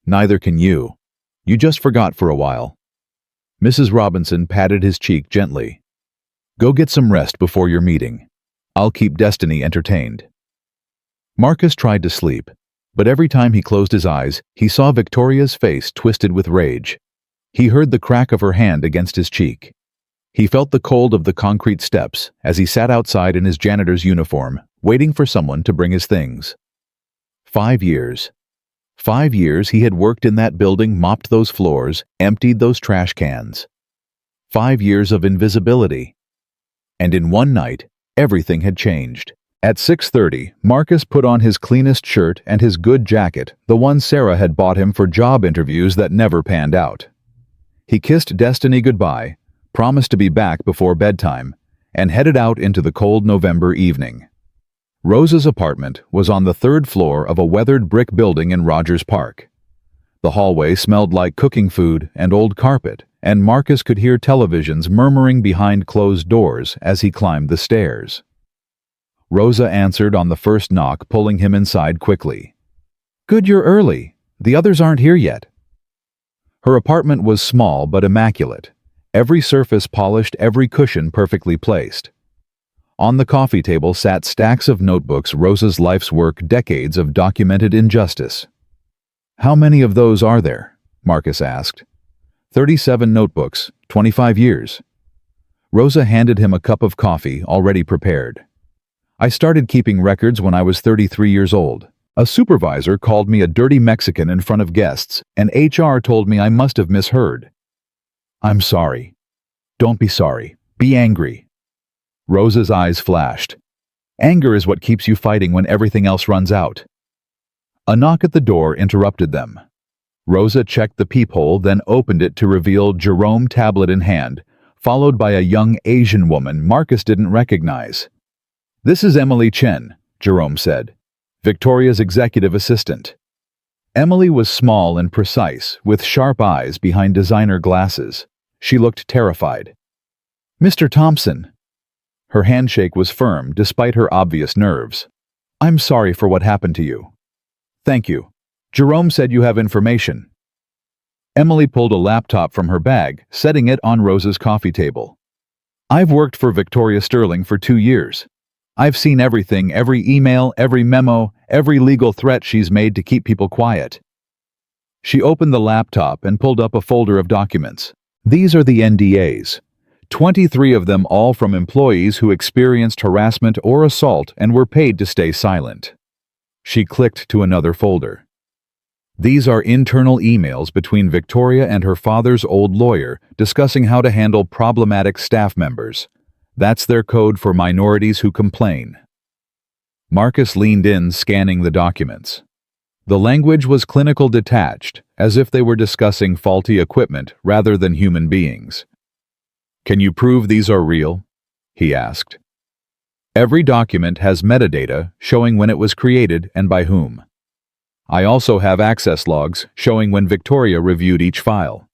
"Neither can you. You just forgot for a while." Mrs. Robinson patted his cheek gently. "Go get some rest before your meeting. I'll keep Destiny entertained." Marcus tried to sleep, but every time he closed his eyes, he saw Victoria's face twisted with rage. He heard the crack of her hand against his cheek. He felt the cold of the concrete steps as he sat outside in his janitor's uniform, waiting for someone to bring his things. 5 years. 5 years he had worked in that building, mopped those floors, emptied those trash cans. 5 years of invisibility. And in one night, everything had changed. At 6:30, Marcus put on his cleanest shirt and his good jacket, the one Sarah had bought him for job interviews that never panned out. He kissed Destiny goodbye, promised to be back before bedtime, and headed out into the cold November evening. Rosa's apartment was on the 3rd floor of a weathered brick building in Rogers Park. The hallway smelled like cooking food and old carpet, and Marcus could hear televisions murmuring behind closed doors as he climbed the stairs. Rosa answered on the first knock, pulling him inside quickly. "Good, you're early. The others aren't here yet." Her apartment was small but immaculate, every surface polished, every cushion perfectly placed. On the coffee table sat stacks of notebooks, Rosa's life's work, decades of documented injustice. "How many of those are there?" Marcus asked. 37 notebooks, 25 years. Rosa handed him a cup of coffee already prepared. "I started keeping records when I was 33 years old. A supervisor called me a dirty Mexican in front of guests, and HR told me I must have misheard." "I'm sorry." Don't be sorry. Be angry. Rosa's eyes flashed. Anger is what keeps you fighting when everything else runs out. A knock at the door interrupted them. Rosa checked the peephole, then opened it to reveal Jerome, tablet in hand, followed by a young Asian woman Marcus didn't recognize. "This is Emily Chen," Jerome said, "Victoria's executive assistant." Emily was small and precise, with sharp eyes behind designer glasses. She looked terrified. "Mr. Thompson." Her handshake was firm despite her obvious nerves. "I'm sorry for what happened to you." "Thank you. Jerome said you have information." Emily pulled a laptop from her bag, setting it on Rosa's coffee table. "I've worked for Victoria Sterling for 2 years. I've seen everything, every email, every memo, every legal threat she's made to keep people quiet." She opened the laptop and pulled up a folder of documents. "These are the NDAs. 23 of them, all from employees who experienced harassment or assault and were paid to stay silent." She clicked to another folder. "These are internal emails between Victoria and her father's old lawyer discussing how to handle problematic staff members. That's their code for minorities who complain." Marcus leaned in, scanning the documents. The language was clinical detached, as if they were discussing faulty equipment rather than human beings. "Can you prove these are real?" he asked. "Every document has metadata showing when it was created and by whom. I also have access logs showing when Victoria reviewed each file."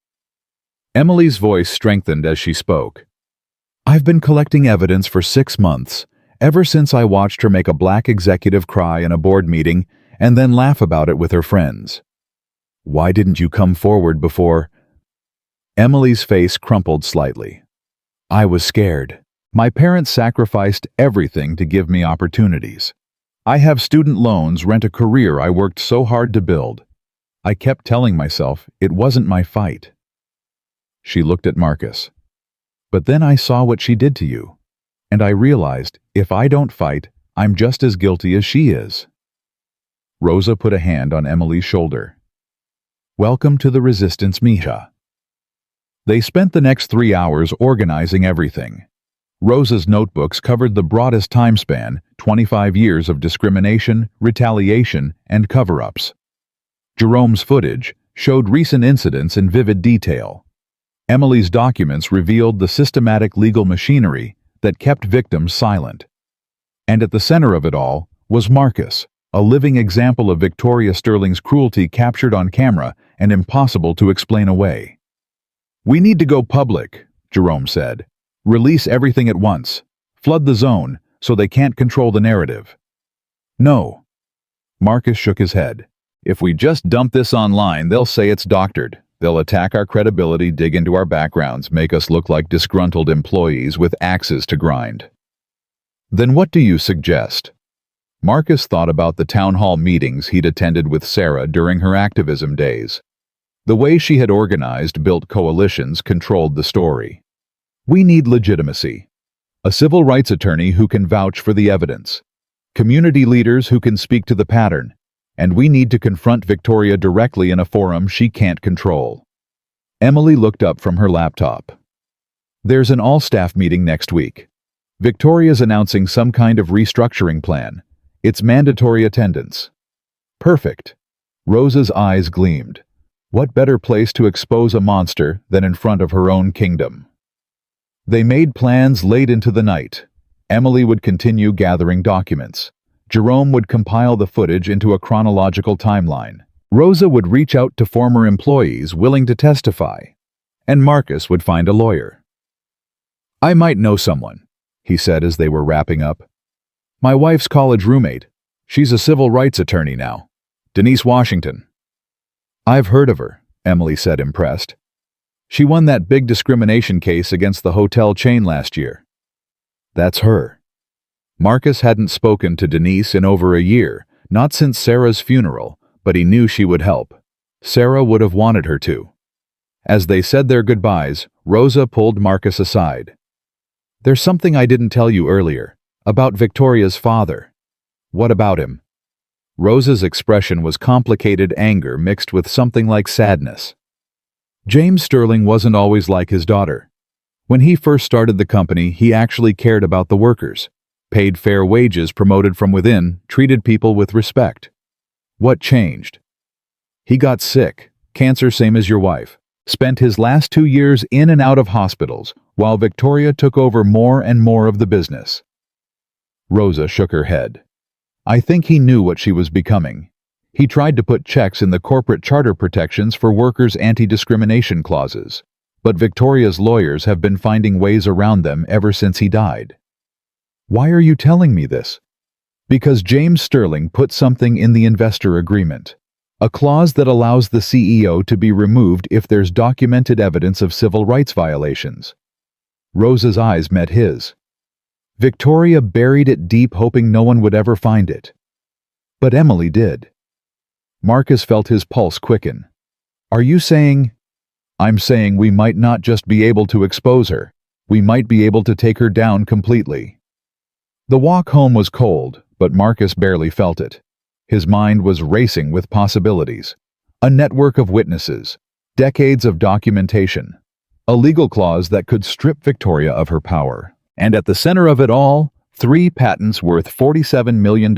Emily's voice strengthened as she spoke. "I've been collecting evidence for 6 months, ever since I watched her make a black executive cry in a board meeting and then laugh about it with her friends." "Why didn't you come forward before?" Emily's face crumpled slightly. "I was scared. My parents sacrificed everything to give me opportunities. I have student loans, rent a career I worked so hard to build. I kept telling myself it wasn't my fight." She looked at Marcus. "But then I saw what she did to you, and I realized if I don't fight, I'm just as guilty as she is." Rosa put a hand on Emily's shoulder. "Welcome to the resistance, Misha." They spent the next 3 hours organizing everything. Rosa's notebooks covered the broadest time span, 25 years of discrimination, retaliation, and cover-ups. Jerome's footage showed recent incidents in vivid detail. Emily's documents revealed the systematic legal machinery that kept victims silent. And at the center of it all was Marcus, a living example of Victoria Sterling's cruelty captured on camera and impossible to explain away. "We need to go public," Jerome said. "Release everything at once. Flood the zone so they can't control the narrative." "No." Marcus shook his head. "If we just dump this online, they'll say it's doctored. They'll attack our credibility, dig into our backgrounds, make us look like disgruntled employees with axes to grind." "Then what do you suggest?" Marcus thought about the town hall meetings he'd attended with Sarah during her activism days. The way she had organized, built coalitions, controlled the story. "We need legitimacy. A civil rights attorney who can vouch for the evidence. Community leaders who can speak to the pattern. And we need to confront Victoria directly in a forum she can't control." Emily looked up from her laptop. "There's an all-staff meeting next week. Victoria's announcing some kind of restructuring plan. It's mandatory attendance." "Perfect." Rosa's eyes gleamed. What better place to expose a monster than in front of her own kingdom? They made plans late into the night. Emily would continue gathering documents. Jerome would compile the footage into a chronological timeline. Rosa would reach out to former employees willing to testify. And Marcus would find a lawyer. "I might know someone," he said as they were wrapping up. "My wife's college roommate. She's a civil rights attorney now. Denise Washington." "I've heard of her," Emily said, impressed. "She won that big discrimination case against the hotel chain last year." "That's her." Marcus hadn't spoken to Denise in over a year, not since Sarah's funeral, but he knew she would help. Sarah would have wanted her to. As they said their goodbyes, Rosa pulled Marcus aside. "There's something I didn't tell you earlier, about Victoria's father." "What about him?" Rosa's expression was complicated anger mixed with something like sadness. "James Sterling wasn't always like his daughter. When he first started the company, he actually cared about the workers, paid fair wages, promoted from within, treated people with respect. What changed? He got sick, cancer same as your wife, spent his last 2 years in and out of hospitals, while Victoria took over more and more of the business. Rosa shook her head. I think he knew what she was becoming. He tried to put checks in the corporate charter protections for workers' anti-discrimination clauses, but Victoria's lawyers have been finding ways around them ever since he died. Why are you telling me this? Because James Sterling put something in the investor agreement, a clause that allows the CEO to be removed if there's documented evidence of civil rights violations. Rosa's eyes met his. Victoria buried it deep, hoping no one would ever find it. But Emily did. Marcus felt his pulse quicken. Are you saying? I'm saying we might not just be able to expose her, we might be able to take her down completely. The walk home was cold, but Marcus barely felt it. His mind was racing with possibilities. A network of witnesses, decades of documentation, a legal clause that could strip Victoria of her power, and at the center of it all, 3 patents worth $47 million.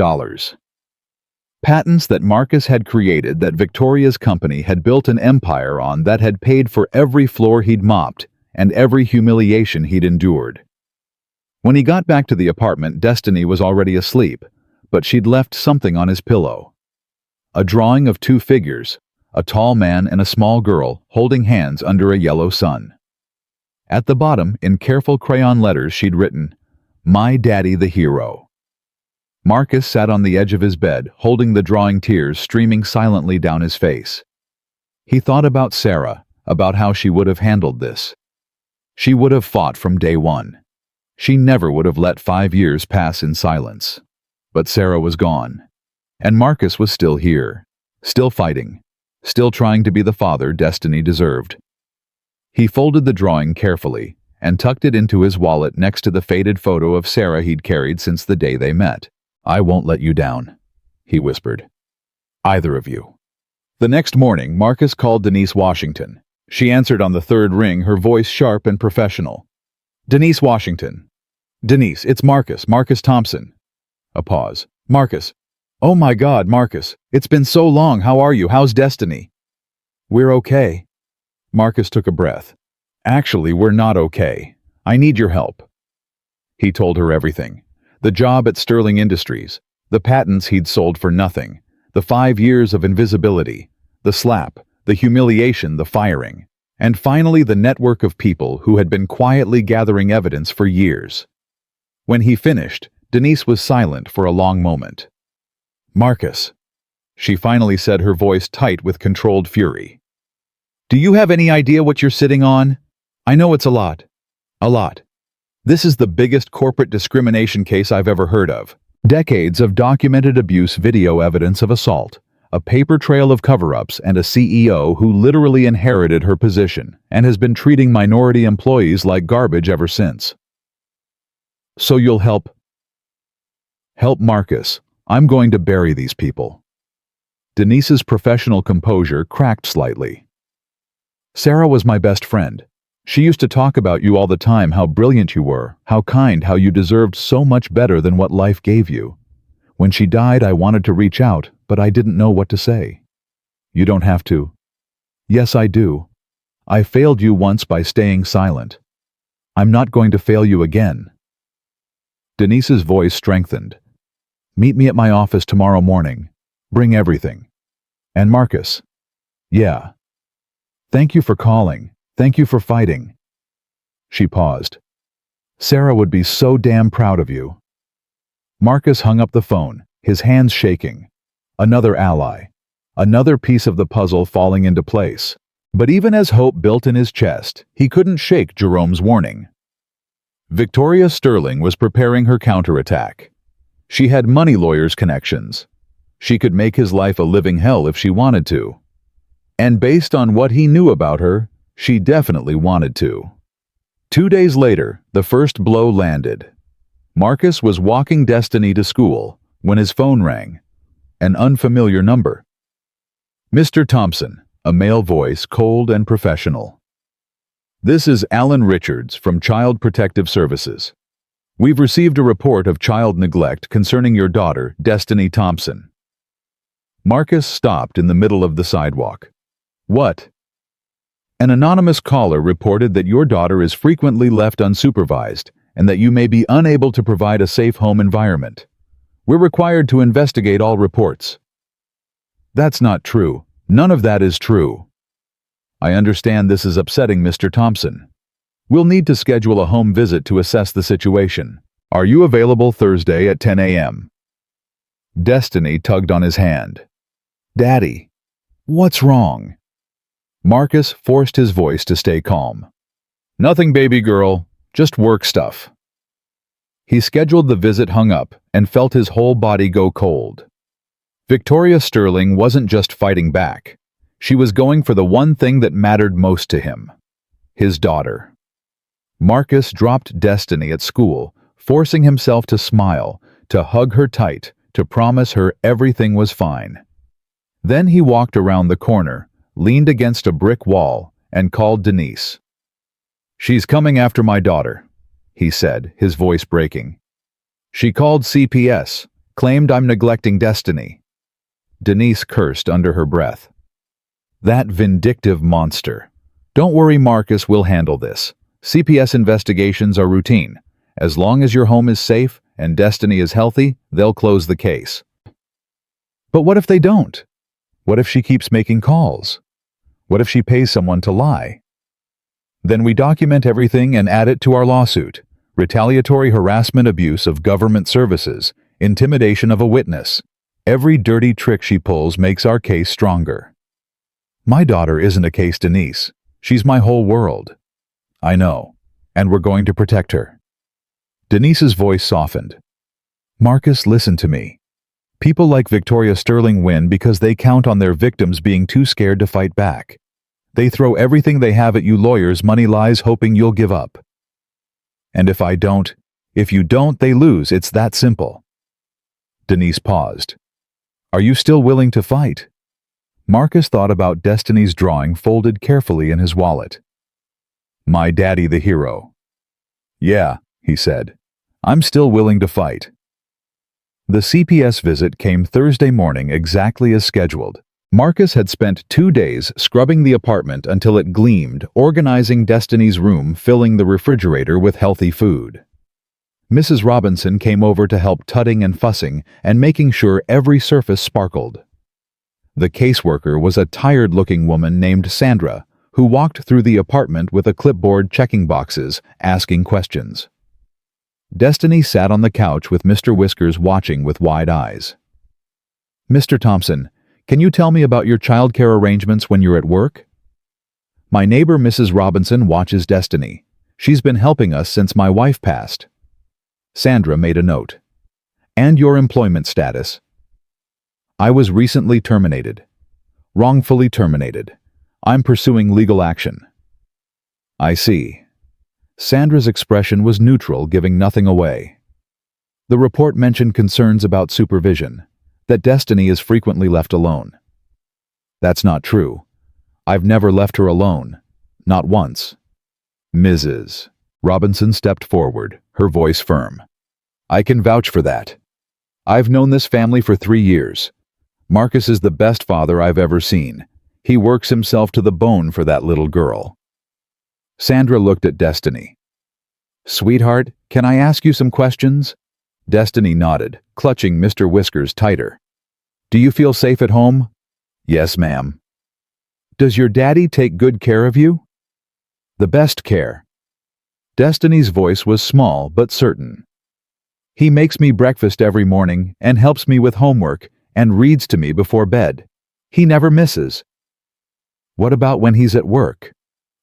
Patents that Marcus had created, that Victoria's company had built an empire on, that had paid for every floor he'd mopped and every humiliation he'd endured. When he got back to the apartment, Destiny was already asleep, but she'd left something on his pillow. A drawing of 2 figures, a tall man and a small girl, holding hands under a yellow sun. At the bottom, in careful crayon letters, she'd written, "My Daddy the Hero." Marcus sat on the edge of his bed, holding the drawing, tears streaming silently down his face. He thought about Sarah, about how she would have handled this. She would have fought from day one. She never would have let 5 years pass in silence. But Sarah was gone, and Marcus was still here, still fighting, still trying to be the father Destiny deserved. He folded the drawing carefully and tucked it into his wallet next to the faded photo of Sarah he'd carried since the day they met. I won't let you down, he whispered. Either of you. The next morning, Marcus called Denise Washington. She answered on the 3rd ring, her voice sharp and professional. Denise Washington. Denise, it's Marcus Thompson. A pause. Marcus. Oh my God, Marcus. It's been so long. How are you? How's Destiny? We're okay. Marcus took a breath. Actually, we're not okay. I need your help. He told her everything. The job at Sterling Industries, the patents he'd sold for nothing, the 5 years of invisibility, the slap, the humiliation, the firing, and finally the network of people who had been quietly gathering evidence for years. When he finished, Denise was silent for a long moment. Marcus, she finally said, her voice tight with controlled fury. Do you have any idea what you're sitting on? I know it's a lot. A lot. This is the biggest corporate discrimination case I've ever heard of. Decades of documented abuse, video evidence of assault, a paper trail of cover-ups, and a CEO who literally inherited her position and has been treating minority employees like garbage ever since. So you'll help? Help Marcus. I'm going to bury these people. Denise's professional composure cracked slightly. Sarah was my best friend. She used to talk about you all the time, how brilliant you were, how kind, how you deserved so much better than what life gave you. When she died, I wanted to reach out, but I didn't know what to say. You don't have to. Yes, I do. I failed you once by staying silent. I'm not going to fail you again. Denise's voice strengthened. Meet me at my office tomorrow morning. Bring everything. And Marcus. Yeah. Thank you for calling. Thank you for fighting. She paused. Sarah would be so damn proud of you. Marcus hung up the phone, his hands shaking. Another ally. Another piece of the puzzle falling into place. But even as hope built in his chest, he couldn't shake Jerome's warning. Victoria Sterling was preparing her counterattack. She had money lawyers' connections. She could make his life a living hell if she wanted to. And based on what he knew about her, she definitely wanted to. 2 days later, the first blow landed. Marcus was walking Destiny to school when his phone rang. An unfamiliar number. Mr. Thompson, a male voice, cold and professional. This is Alan Richards from Child Protective Services. We've received a report of child neglect concerning your daughter, Destiny Thompson. Marcus stopped in the middle of the sidewalk. What? An anonymous caller reported that your daughter is frequently left unsupervised and that you may be unable to provide a safe home environment. We're required to investigate all reports. That's not true. None of that is true. I understand this is upsetting Mr. Thompson. We'll need to schedule a home visit to assess the situation. Are you available Thursday at 10 a.m.? Destiny tugged on his hand. Daddy, what's wrong? Marcus forced his voice to stay calm. Nothing, baby girl, just work stuff. He scheduled the visit, hung up, and felt his whole body go cold. Victoria Sterling wasn't just fighting back. She was going for the one thing that mattered most to him: his daughter. Marcus dropped Destiny at school, forcing himself to smile, to hug her tight, to promise her everything was fine. Then he walked around the corner, leaned against a brick wall, and called Denise. She's coming after my daughter, he said, his voice breaking. She called CPS, claimed I'm neglecting Destiny. Denise cursed under her breath. That vindictive monster. Don't worry, Marcus, we'll handle this. CPS investigations are routine. As long as your home is safe and Destiny is healthy, they'll close the case. But what if they don't? What if she keeps making calls? What if she pays someone to lie? Then we document everything and add it to our lawsuit. Retaliatory harassment, abuse of government services, intimidation of a witness. Every dirty trick she pulls makes our case stronger. My daughter isn't a case, Denise. She's my whole world. I know, and we're going to protect her. Denise's voice softened. Marcus, listen to me. People like Victoria Sterling win because they count on their victims being too scared to fight back. They throw everything they have at you lawyers, money, lies, hoping you'll give up. And if you don't, they lose. It's that simple. Denise paused. Are you still willing to fight? Marcus thought about Destiny's drawing folded carefully in his wallet. My daddy the hero. Yeah, he said. I'm still willing to fight. The CPS visit came Thursday morning exactly as scheduled. Marcus had spent 2 days scrubbing the apartment until it gleamed, organizing Destiny's room, filling the refrigerator with healthy food. Mrs. Robinson came over to help tutting and fussing and making sure every surface sparkled. The caseworker was a tired-looking woman named Sandra, who walked through the apartment with a clipboard checking boxes, asking questions. Destiny sat on the couch with Mr. Whiskers watching with wide eyes. Mr. Thompson, can you tell me about your childcare arrangements when you're at work? My neighbor Mrs. Robinson watches Destiny. She's been helping us since my wife passed. Sandra made a note. And your employment status? I was recently terminated. Wrongfully terminated. I'm pursuing legal action. I see. Sandra's expression was neutral, giving nothing away. The report mentioned concerns about supervision, that Destiny is frequently left alone. That's not true. I've never left her alone. Not once. Mrs. Robinson stepped forward, her voice firm. I can vouch for that. I've known this family for 3 years. Marcus is the best father I've ever seen. He works himself to the bone for that little girl. Sandra looked at Destiny. Sweetheart, can I ask you some questions? Destiny nodded, clutching Mr. Whiskers tighter. Do you feel safe at home? Yes, ma'am. Does your daddy take good care of you? The best care. Destiny's voice was small but certain. He makes me breakfast every morning and helps me with homework and reads to me before bed. He never misses. What about when he's at work?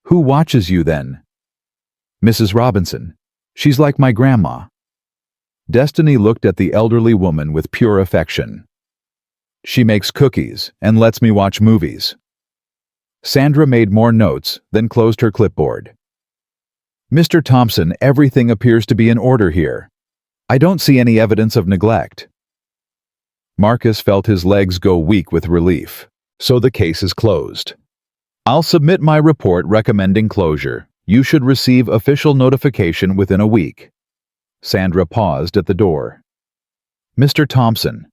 Who watches you then? Mrs. Robinson. She's like my grandma. Destiny looked at the elderly woman with pure affection. She makes cookies and lets me watch movies. Sandra made more notes, then closed her clipboard. Mr. Thompson, everything appears to be in order here. I don't see any evidence of neglect. Marcus felt his legs go weak with relief. So the case is closed. I'll submit my report recommending closure. You should receive official notification within a week. Sandra paused at the door. Mr. Thompson.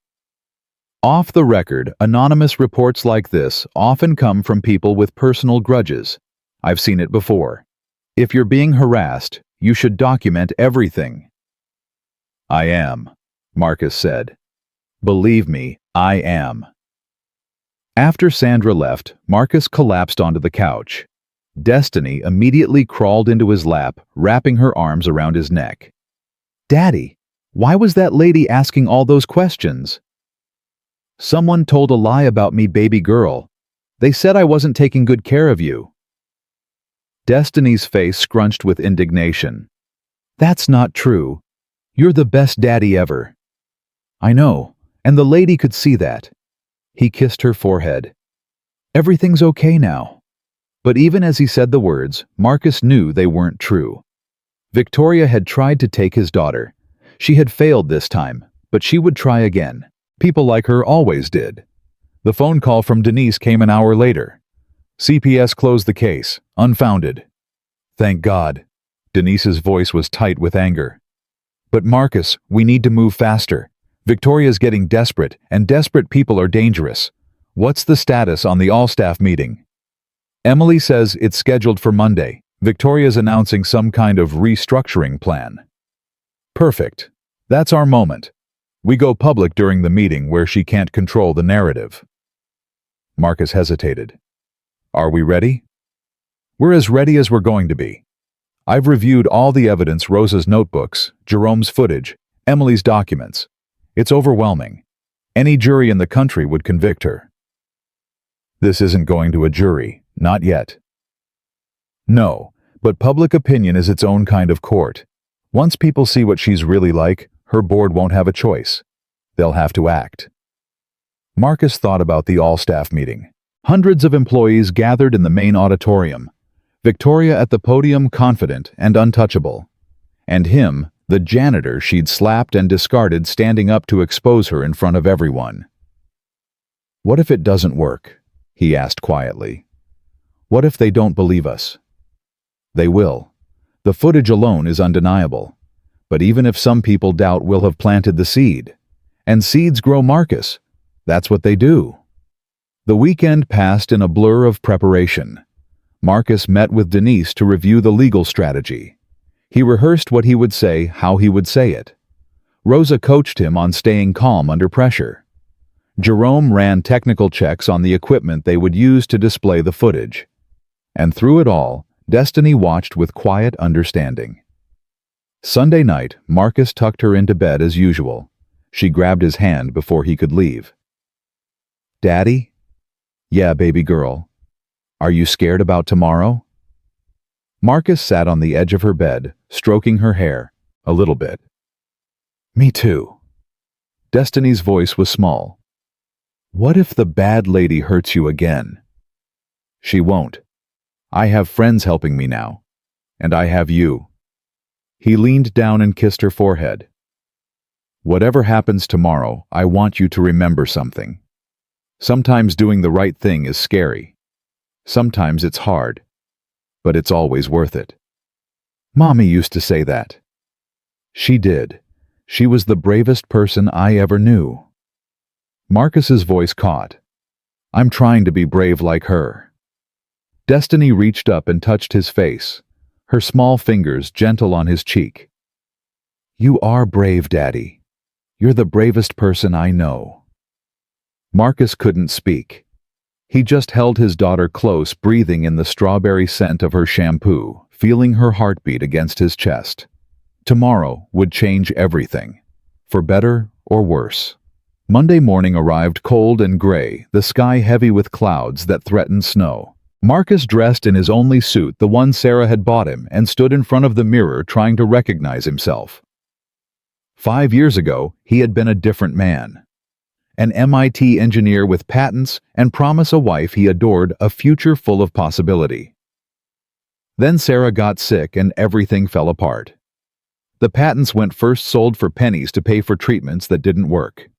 Off the record, anonymous reports like this often come from people with personal grudges. I've seen it before. If you're being harassed, you should document everything. I am, Marcus said. Believe me, I am. After Sandra left, Marcus collapsed onto the couch. Destiny immediately crawled into his lap, wrapping her arms around his neck. Daddy, why was that lady asking all those questions? Someone told a lie about me, baby girl. They said I wasn't taking good care of you. Destiny's face scrunched with indignation. That's not true. You're the best daddy ever. I know, and the lady could see that. He kissed her forehead. Everything's okay now. But even as he said the words, Marcus knew they weren't true. Victoria had tried to take his daughter. She had failed this time, but she would try again. People like her always did. The phone call from Denise came an hour later. CPS closed the case, unfounded. Thank God. Denise's voice was tight with anger. But Marcus, we need to move faster. Victoria's getting desperate, and desperate people are dangerous. What's the status on the all-staff meeting? Emily says it's scheduled for Monday. Victoria's announcing some kind of restructuring plan. Perfect. That's our moment. We go public during the meeting where she can't control the narrative. Marcus hesitated. Are we ready? We're as ready as we're going to be. I've reviewed all the evidence, Rosa's notebooks, Jerome's footage, Emily's documents. It's overwhelming. Any jury in the country would convict her. This isn't going to a jury, not yet. No, but public opinion is its own kind of court. Once people see what she's really like, her board won't have a choice. They'll have to act. Marcus thought about the all-staff meeting. Hundreds of employees gathered in the main auditorium. Victoria at the podium, confident and untouchable. And him, the janitor she'd slapped and discarded, standing up to expose her in front of everyone. What if it doesn't work? He asked quietly. What if they don't believe us? They will. The footage alone is undeniable. But even if some people doubt, we'll have planted the seed. And seeds grow, Marcus. That's what they do. The weekend passed in a blur of preparation. Marcus met with Denise to review the legal strategy. He rehearsed what he would say, how he would say it. Rosa coached him on staying calm under pressure. Jerome ran technical checks on the equipment they would use to display the footage. And through it all, Destiny watched with quiet understanding. Sunday night, Marcus tucked her into bed as usual. She grabbed his hand before he could leave. Daddy? Yeah, baby girl. Are you scared about tomorrow? Marcus sat on the edge of her bed, stroking her hair, a little bit. Me too. Destiny's voice was small. What if the bad lady hurts you again? She won't. I have friends helping me now. And I have you. He leaned down and kissed her forehead. Whatever happens tomorrow, I want you to remember something. Sometimes doing the right thing is scary. Sometimes it's hard. But it's always worth it. Mommy used to say that. She did. She was the bravest person I ever knew. Marcus's voice caught. I'm trying to be brave like her. Destiny reached up and touched his face, her small fingers gentle on his cheek. You are brave, Daddy. You're the bravest person I know. Marcus couldn't speak. He just held his daughter close, breathing in the strawberry scent of her shampoo, feeling her heartbeat against his chest. Tomorrow would change everything, for better or worse. Monday morning arrived cold and gray, the sky heavy with clouds that threatened snow. Marcus dressed in his only suit, the one Sarah had bought him, and stood in front of the mirror trying to recognize himself. 5 years ago, he had been a different man. An MIT engineer with patents and promise a wife he adored, a future full of possibility. Then Sarah got sick and everything fell apart. The patents went first sold for pennies to pay for treatments that didn't work.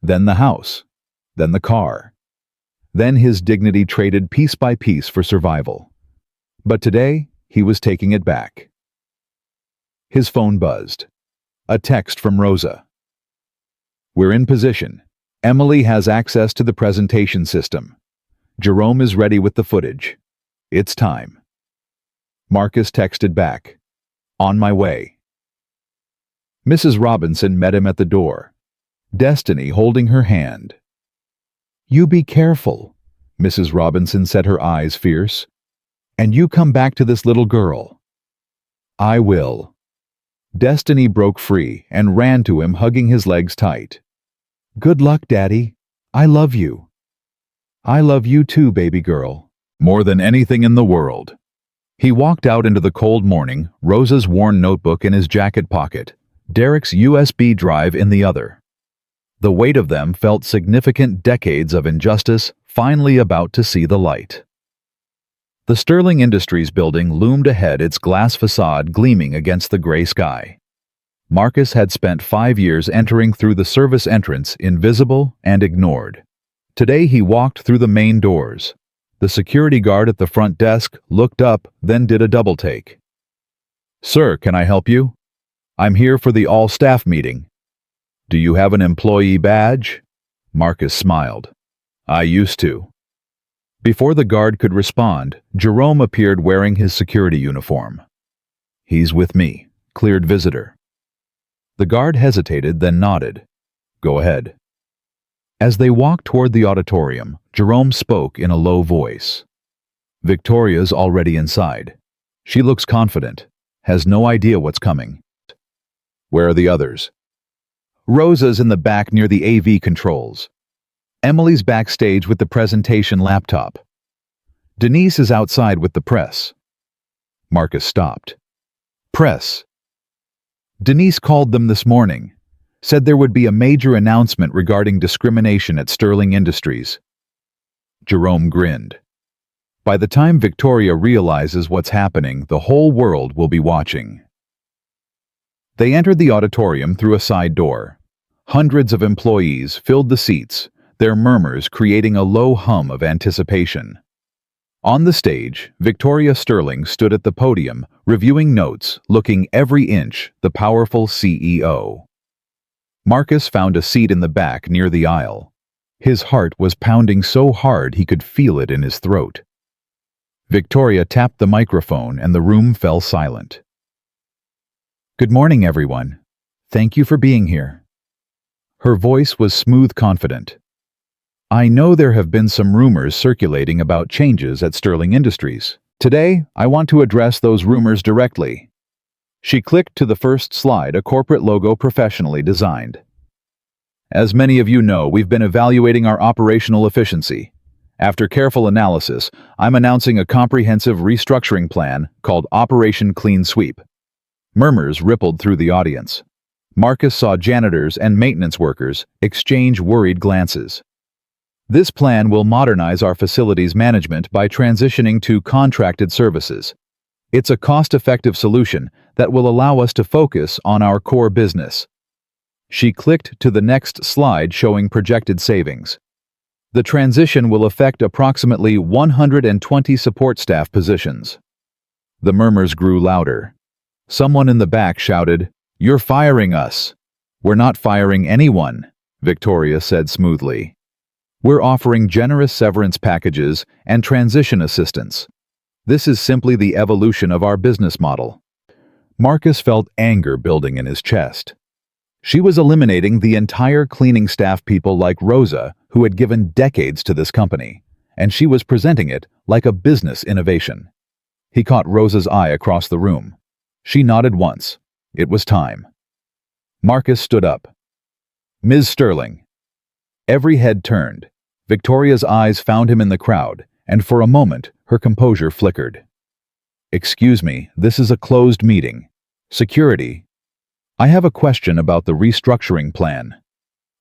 Then the house. Then the car. Then his dignity traded piece by piece for survival. But today, he was taking it back. His phone buzzed. A text from Rosa. "We're in position. Emily has access to the presentation system. Jerome is ready with the footage. It's time." Marcus texted back, "On my way." Mrs. Robinson met him at the door, Destiny holding her hand. "You be careful," Mrs. Robinson said, her eyes fierce. "And you come back to this little girl." "I will." Destiny broke free and ran to him, hugging his legs tight. "Good luck, Daddy. I love you." "I love you too, baby girl. More than anything in the world." He walked out into the cold morning, Rosa's worn notebook in his jacket pocket, Derek's USB drive in the other. The weight of them felt significant, decades of injustice finally about to see the light. The Sterling Industries building loomed ahead, its glass facade gleaming against the gray sky. Marcus had spent 5 years entering through the service entrance, invisible and ignored. Today he walked through the main doors. The security guard at the front desk looked up, then did a double take. "Sir, can I help you? I'm here for the all-staff meeting." "Do you have an employee badge?" Marcus smiled. "I used to." Before the guard could respond, Jerome appeared wearing his security uniform. "He's with me," cleared visitor. The guard hesitated, then nodded. "Go ahead." As they walked toward the auditorium, Jerome spoke in a low voice. "Victoria's already inside. She looks confident, has no idea what's coming." "Where are the others?" "Rosa's in the back near the AV controls. Emily's backstage with the presentation laptop. Denise is outside with the press." Marcus stopped. "Press?" "Denise called them this morning. Said there would be a major announcement regarding discrimination at Sterling Industries." Jerome grinned. "By the time Victoria realizes what's happening, the whole world will be watching." They entered the auditorium through a side door. Hundreds of employees filled the seats, their murmurs creating a low hum of anticipation. On the stage, Victoria Sterling stood at the podium, reviewing notes, looking every inch the powerful CEO. Marcus found a seat in the back near the aisle. His heart was pounding so hard he could feel it in his throat. Victoria tapped the microphone and the room fell silent. "Good morning, everyone. Thank you for being here." Her voice was smooth, confident. "I know there have been some rumors circulating about changes at Sterling Industries. Today, I want to address those rumors directly." She clicked to the first slide, a corporate logo professionally designed. "As many of you know, we've been evaluating our operational efficiency. After careful analysis, I'm announcing a comprehensive restructuring plan called Operation Clean Sweep." Murmurs rippled through the audience. Marcus saw janitors and maintenance workers exchange worried glances. "This plan will modernize our facilities management by transitioning to contracted services. It's a cost-effective solution that will allow us to focus on our core business." She clicked to the next slide showing projected savings. "The transition will affect approximately 120 support staff positions." The murmurs grew louder. Someone in the back shouted, "You're firing us." "We're not firing anyone," Victoria said smoothly. "We're offering generous severance packages and transition assistance. This is simply the evolution of our business model." Marcus felt anger building in his chest. She was eliminating the entire cleaning staff, people like Rosa, who had given decades to this company, and she was presenting it like a business innovation. He caught Rosa's eye across the room. She nodded once. It was time. Marcus stood up. "Ms. Sterling." Every head turned. Victoria's eyes found him in the crowd, and for a moment, her composure flickered. "Excuse me, this is a closed meeting. Security. I have a question about the restructuring plan."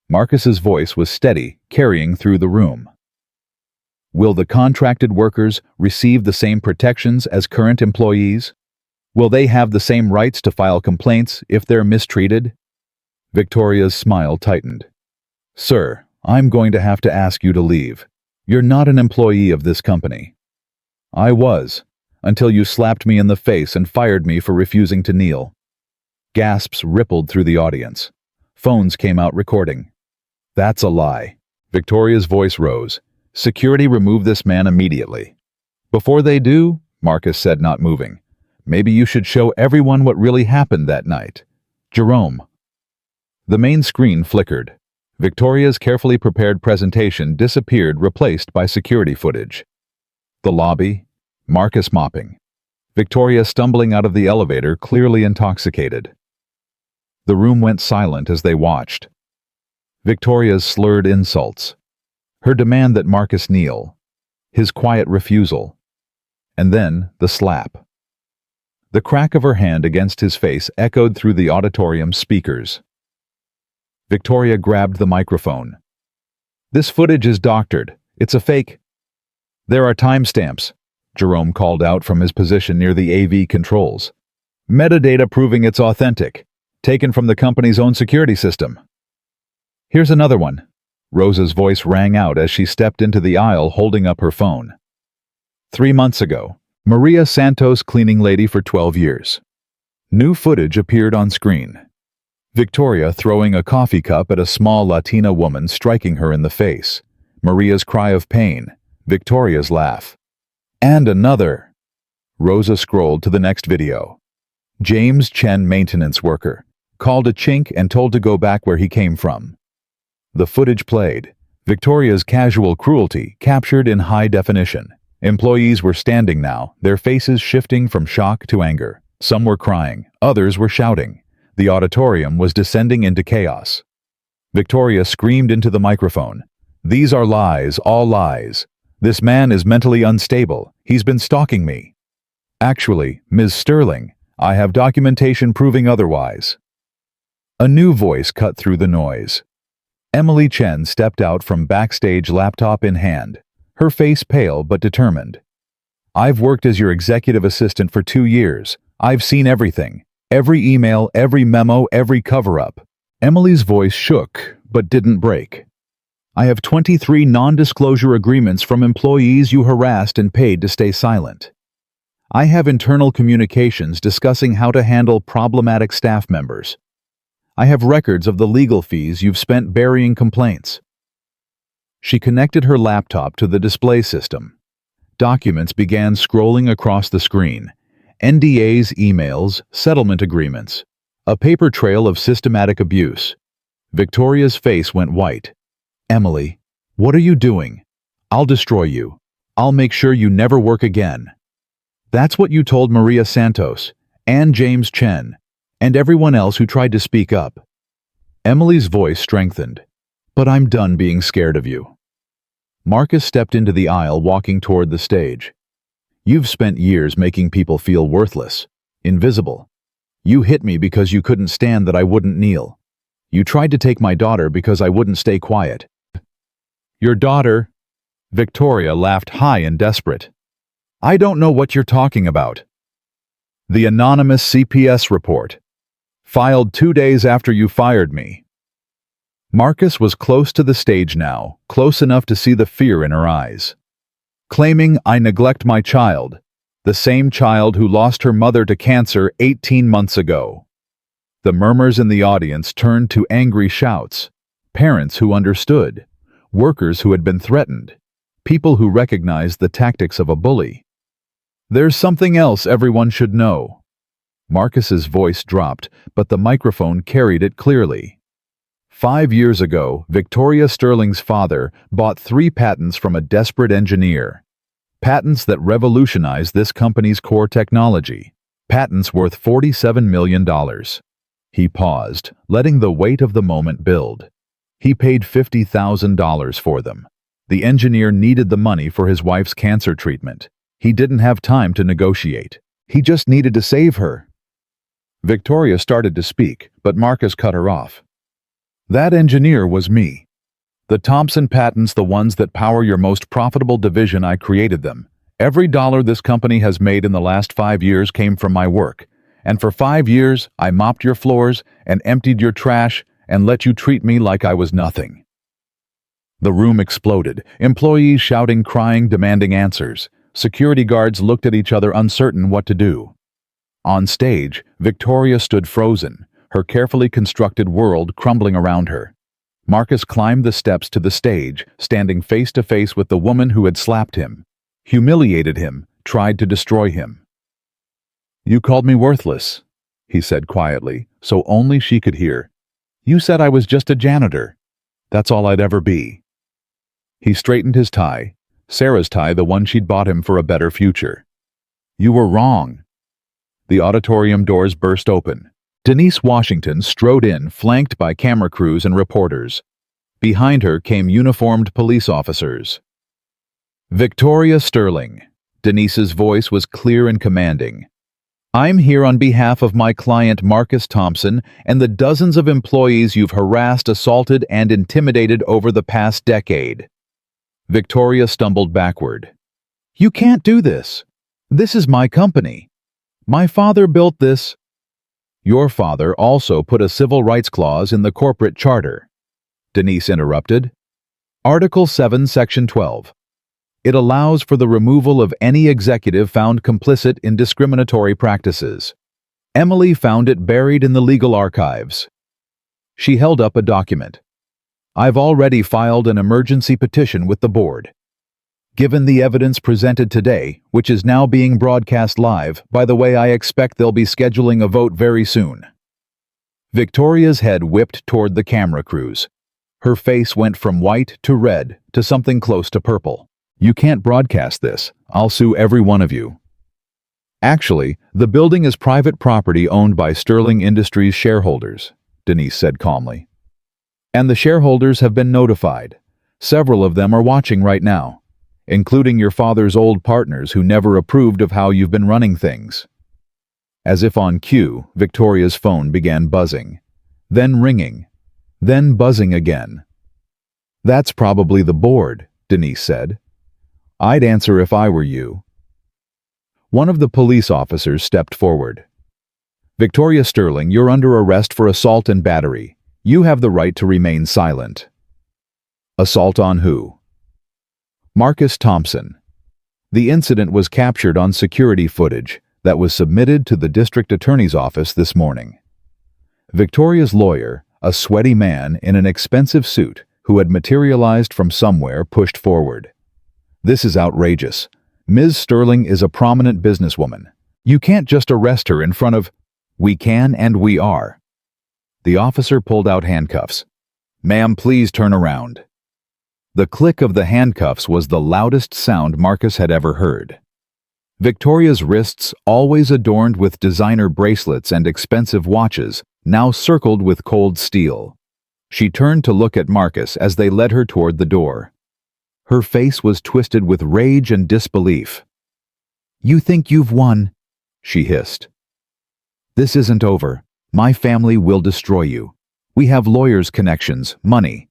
Marcus's voice was steady, carrying through the room. "Will the contracted workers receive the same protections as current employees? Will they have the same rights to file complaints if they're mistreated?" Victoria's smile tightened. "Sir, I'm going to have to ask you to leave. You're not an employee of this company." "I was. until you slapped me in the face and fired me for refusing to kneel." Gasps rippled through the audience. Phones came out recording. "That's a lie." Victoria's voice rose. "Security remove this man immediately." "Before they do," Marcus said, not moving, "maybe you should show everyone what really happened that night. Jerome." The main screen flickered. Victoria's carefully prepared presentation disappeared, replaced by security footage. The lobby, Marcus mopping. Victoria stumbling out of the elevator, clearly intoxicated. The room went silent as they watched. Victoria's slurred insults. Her demand that Marcus kneel. His quiet refusal. And then the slap. The crack of her hand against his face echoed through the auditorium's speakers. Victoria grabbed the microphone. "This footage is doctored. It's a fake." "There are timestamps," Jerome called out from his position near the AV controls. "Metadata proving it's authentic, taken from the company's own security system." "Here's another one." Rosa's voice rang out as she stepped into the aisle holding up her phone. 3 months ago, Maria Santos cleaning lady for 12 years. New footage appeared on screen. Victoria throwing a coffee cup at a small Latina woman, striking her in the face. Maria's cry of pain. Victoria's laugh. "And another." Rosa scrolled to the next video. James Chen, maintenance worker, called a chink and told to go back where he came from. The footage played. Victoria's casual cruelty captured in high definition. Employees were standing now, their faces shifting from shock to anger. Some were crying, others were shouting. The auditorium was descending into chaos. Victoria screamed into the microphone. "These are lies, all lies. This man is mentally unstable. He's been stalking me. Actually, Ms. Sterling, I have documentation proving otherwise." A new voice cut through the noise. Emily Chen stepped out from backstage, laptop in hand, her face pale but determined. "I've worked as your executive assistant for 2 years. I've seen everything. Every email, every memo, every cover-up." Emily's voice shook but didn't break. "I have 23 non-disclosure agreements from employees you harassed and paid to stay silent. I have internal communications discussing how to handle problematic staff members. I have records of the legal fees you've spent burying complaints." She connected her laptop to the display system. Documents began scrolling across the screen. NDAs, emails, settlement agreements. A paper trail of systematic abuse. Victoria's face went white. "Emily, what are you doing? I'll destroy you. I'll make sure you never work again." That's what you told Maria Santos, and James Chen, and everyone else who tried to speak up. Emily's voice strengthened. "But I'm done being scared of you." Marcus stepped into the aisle, walking toward the stage. "You've spent years making people feel worthless, invisible. You hit me because you couldn't stand that I wouldn't kneel. You tried to take my daughter because I wouldn't stay quiet." "Your daughter?" Victoria laughed high and desperate. "I don't know what you're talking about." "The anonymous CPS report. Filed 2 days after you fired me." Marcus was close to the stage now, close enough to see the fear in her eyes. "Claiming I neglect my child, the same child who lost her mother to cancer 18 months ago." The murmurs in the audience turned to angry shouts. Parents who understood, workers who had been threatened, people who recognized the tactics of a bully. "There's something else everyone should know." Marcus's voice dropped, but the microphone carried it clearly. 5 years ago, Victoria Sterling's father bought 3 patents from a desperate engineer. Patents that revolutionized this company's core technology. Patents worth $47 million. He paused, letting the weight of the moment build. He paid $50,000 for them. The engineer needed the money for his wife's cancer treatment. He didn't have time to negotiate. He just needed to save her. Victoria started to speak, but Marcus cut her off. "That engineer was me. The Thompson patents, the ones that power your most profitable division, I created them. Every dollar this company has made in the last 5 years came from my work. And for 5 years, I mopped your floors and emptied your trash and let you treat me like I was nothing." The room exploded, employees shouting, crying, demanding answers. security guards looked at each other uncertain what to do. On stage, Victoria stood frozen, her carefully constructed world crumbling around her. Marcus climbed the steps to the stage, standing face to face with the woman who had slapped him, humiliated him, tried to destroy him. "You called me worthless," he said quietly, so only she could hear. "You said I was just a janitor. That's all I'd ever be." He straightened his tie, Sarah's tie, the one she'd bought him for a better future. "You were wrong." The auditorium doors burst open. Denise Washington strode in, flanked by camera crews and reporters. Behind her came uniformed police officers. "Victoria Sterling." Denise's voice was clear and commanding. "I'm here on behalf of my client Marcus Thompson and the dozens of employees you've harassed, assaulted, and intimidated over the past decade." Victoria stumbled backward. "You can't do this. This is my company. My father built this." "Your father also put a civil rights clause in the corporate charter," Denise interrupted. "Article 7, Section 12. It allows for the removal of any executive found complicit in discriminatory practices. Emily found it buried in the legal archives." She held up a document. "I've already filed an emergency petition with the board. Given the evidence presented today, which is now being broadcast live, by the way, I expect they'll be scheduling a vote very soon." Victoria's head whipped toward the camera crews. Her face went from white to red to something close to purple. "You can't broadcast this. I'll sue every one of you." "Actually, the building is private property owned by Sterling Industries shareholders," Denise said calmly. "And the shareholders have been notified. Several of them are watching right now, including your father's old partners who never approved of how you've been running things." As if on cue, Victoria's phone began buzzing, then ringing, then buzzing again. "That's probably the board," Denise said. "I'd answer if I were you." One of the police officers stepped forward. "Victoria Sterling, you're under arrest for assault and battery. You have the right to remain silent." "Assault on who?" "Marcus Thompson. The incident was captured on security footage that was submitted to the district attorney's office this morning." Victoria's lawyer, a sweaty man in an expensive suit who had materialized from somewhere, pushed forward. "This is outrageous. Ms. Sterling is a prominent businesswoman. You can't just arrest her in front of—" "We can and we are." The officer pulled out handcuffs. "Ma'am, please turn around." The click of the handcuffs was the loudest sound Marcus had ever heard. Victoria's wrists, always adorned with designer bracelets and expensive watches, now circled with cold steel. She turned to look at Marcus as they led her toward the door. Her face was twisted with rage and disbelief. "You think you've won?" she hissed. "This isn't over. My family will destroy you. We have lawyers' connections, money."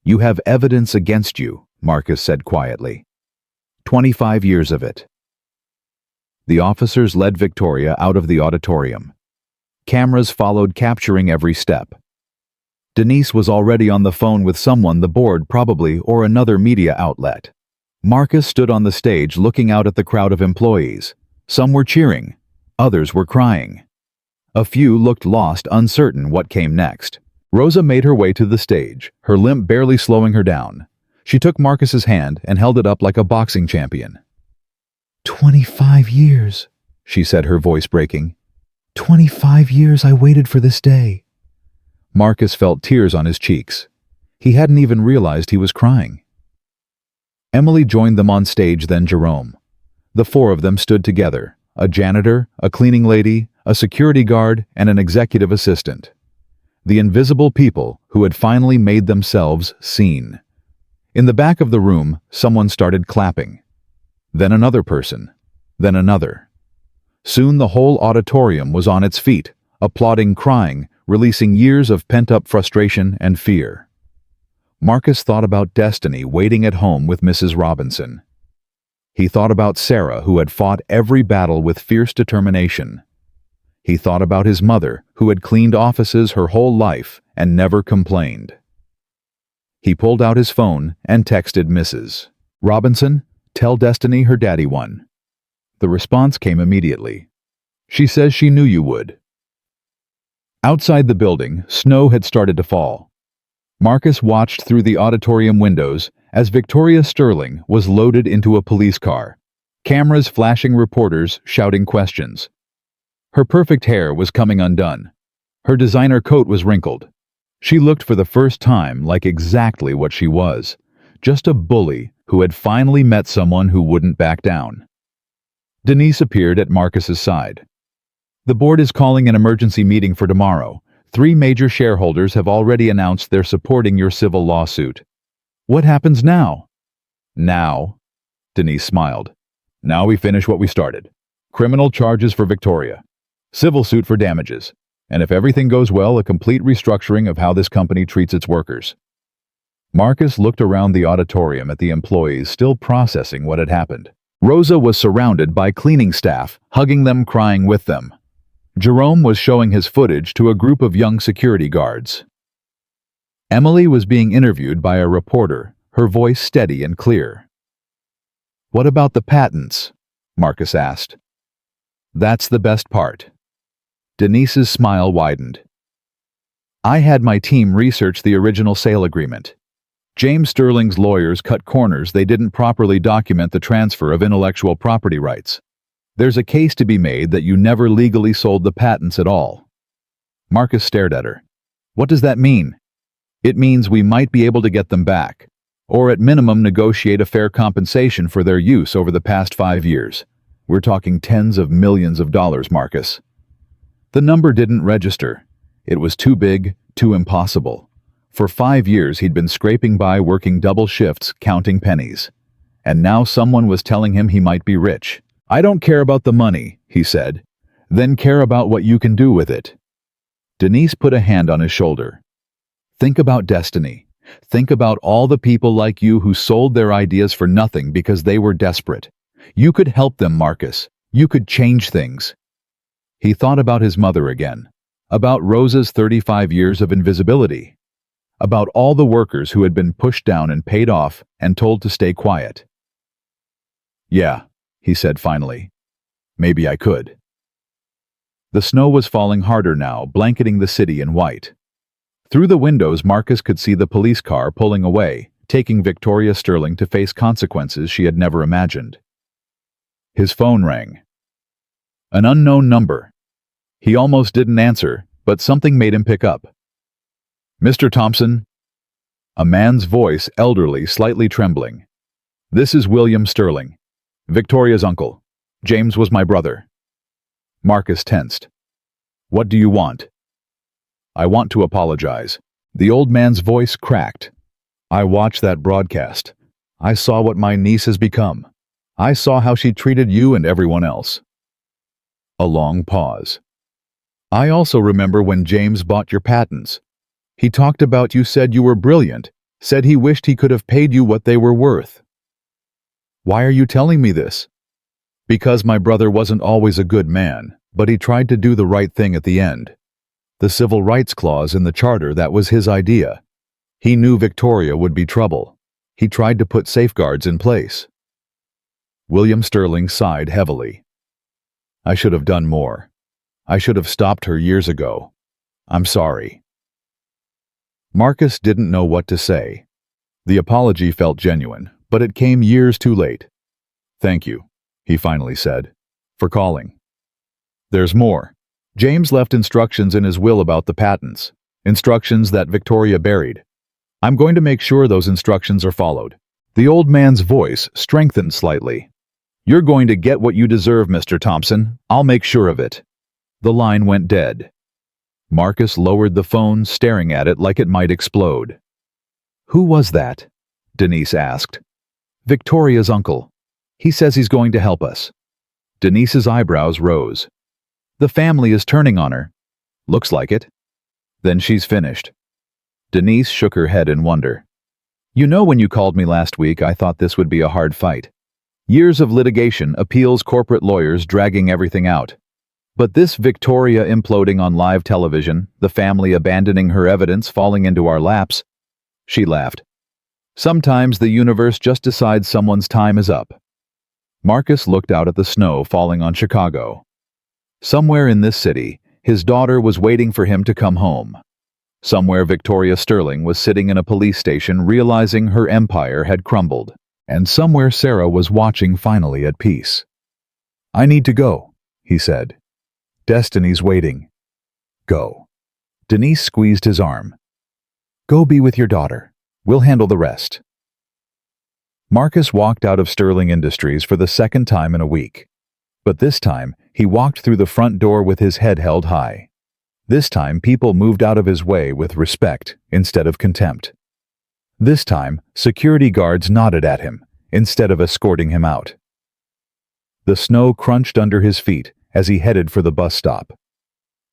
"You have evidence against you," Marcus said quietly. 25 years of it." The officers led Victoria out of the auditorium. Cameras followed, capturing every step. Denise was already on the phone with someone, the board probably, or another media outlet. Marcus stood on the stage looking out at the crowd of employees. Some were cheering, others were crying. A few looked lost, uncertain what came next. Rosa made her way to the stage, her limp barely slowing her down. She took Marcus's hand and held it up like a boxing champion. 25 years, she said, her voice breaking. 25 years I waited for this day. Marcus felt tears on his cheeks. He hadn't even realized he was crying. Emily joined them on stage, then Jerome. The four of them stood together, a janitor, a cleaning lady, a security guard, and an executive assistant. The invisible people who had finally made themselves seen. In the back of the room, someone started clapping. Then another person. Then another. Soon the whole auditorium was on its feet, applauding, crying, releasing years of pent-up frustration and fear. Marcus thought about Destiny waiting at home with Mrs. Robinson. He thought about Sarah, who had fought every battle with fierce determination. He thought about his mother, who had cleaned offices her whole life and never complained. He pulled out his phone and texted Mrs. Robinson, Tell Destiny her daddy won. The response came immediately. She says she knew you would. Outside the building, snow had started to fall. Marcus watched through the auditorium windows as Victoria Sterling was loaded into a police car, cameras flashing, reporters shouting questions. Her perfect hair was coming undone. Her designer coat was wrinkled. She looked for the first time like exactly what she was, just a bully who had finally met someone who wouldn't back down. Denise appeared at Marcus's side. The board is calling an emergency meeting for tomorrow. 3 major shareholders have already announced they're supporting your civil lawsuit. What happens now? Now, Denise smiled. Now we finish what we started. Criminal charges for Victoria. Civil suit for damages. And if everything goes well, a complete restructuring of how this company treats its workers. Marcus looked around the auditorium at the employees still processing what had happened. Rosa was surrounded by cleaning staff, hugging them, crying with them. Jerome was showing his footage to a group of young security guards. Emily was being interviewed by a reporter, her voice steady and clear. What about the patents? Marcus asked. That's the best part. Denise's smile widened. I had my team research the original sale agreement. James Sterling's lawyers cut corners. They didn't properly document the transfer of intellectual property rights. There's a case to be made that you never legally sold the patents at all. Marcus stared at her. What does that mean? It means we might be able to get them back, or at minimum negotiate a fair compensation for their use over the past 5 years. We're talking tens of millions of dollars, Marcus. The number didn't register. It was too big, too impossible. For 5 years he'd been scraping by, working double shifts, counting pennies. And now someone was telling him he might be rich. I don't care about the money, he said. Then care about what you can do with it. Denise put a hand on his shoulder. Think about Destiny. Think about all the people like you who sold their ideas for nothing because they were desperate. You could help them, Marcus. You could change things. He thought about his mother again, about Rosa's 35 years of invisibility, about all the workers who had been pushed down and paid off and told to stay quiet. Yeah, he said finally. Maybe I could. The snow was falling harder now, blanketing the city in white. Through the windows, Marcus could see the police car pulling away, taking Victoria Sterling to face consequences she had never imagined. His phone rang. An unknown number. He almost didn't answer, but something made him pick up. Mr. Thompson? A man's voice, elderly, slightly trembling. This is William Sterling, Victoria's uncle. James was my brother. Marcus tensed. What do you want? I want to apologize. The old man's voice cracked. I watched that broadcast. I saw what my niece has become. I saw how she treated you and everyone else. A long pause. I also remember when James bought your patents. He talked about you, said you were brilliant, said he wished he could have paid you what they were worth. Why are you telling me this? Because my brother wasn't always a good man, but he tried to do the right thing at the end. The civil rights clause in the charter, that was his idea. He knew Victoria would be trouble. He tried to put safeguards in place. William Sterling sighed heavily. I should have done more. I should have stopped her years ago. I'm sorry. Marcus didn't know what to say. The apology felt genuine, but it came years too late. Thank you, he finally said, for calling. There's more. James left instructions in his will about the patents, instructions that Victoria buried. I'm going to make sure those instructions are followed. The old man's voice strengthened slightly. You're going to get what you deserve, Mr. Thompson. I'll make sure of it. The line went dead. Marcus lowered the phone, staring at it like it might explode. Who was that? Denise asked. Victoria's uncle. He says he's going to help us. Denise's eyebrows rose. The family is turning on her. Looks like it. Then she's finished. Denise shook her head in wonder. You know, when you called me last week, I thought this would be a hard fight. Years of litigation, appeals, corporate lawyers dragging everything out. But this Victoria imploding on live television, the family abandoning her evidence, falling into our laps. She laughed. Sometimes the universe just decides someone's time is up. Marcus looked out at the snow falling on Chicago. Somewhere in this city, his daughter was waiting for him to come home. Somewhere Victoria Sterling was sitting in a police station realizing her empire had crumbled. And somewhere Sarah was watching finally at peace. "I need to go," he said. "Destiny's waiting." "Go." Denise squeezed his arm. "Go be with your daughter. We'll handle the rest." Marcus walked out of Sterling Industries for the second time in a week. But this time, he walked through the front door with his head held high. This time, people moved out of his way with respect instead of contempt. This time, security guards nodded at him instead of escorting him out. The snow crunched under his feet as he headed for the bus stop.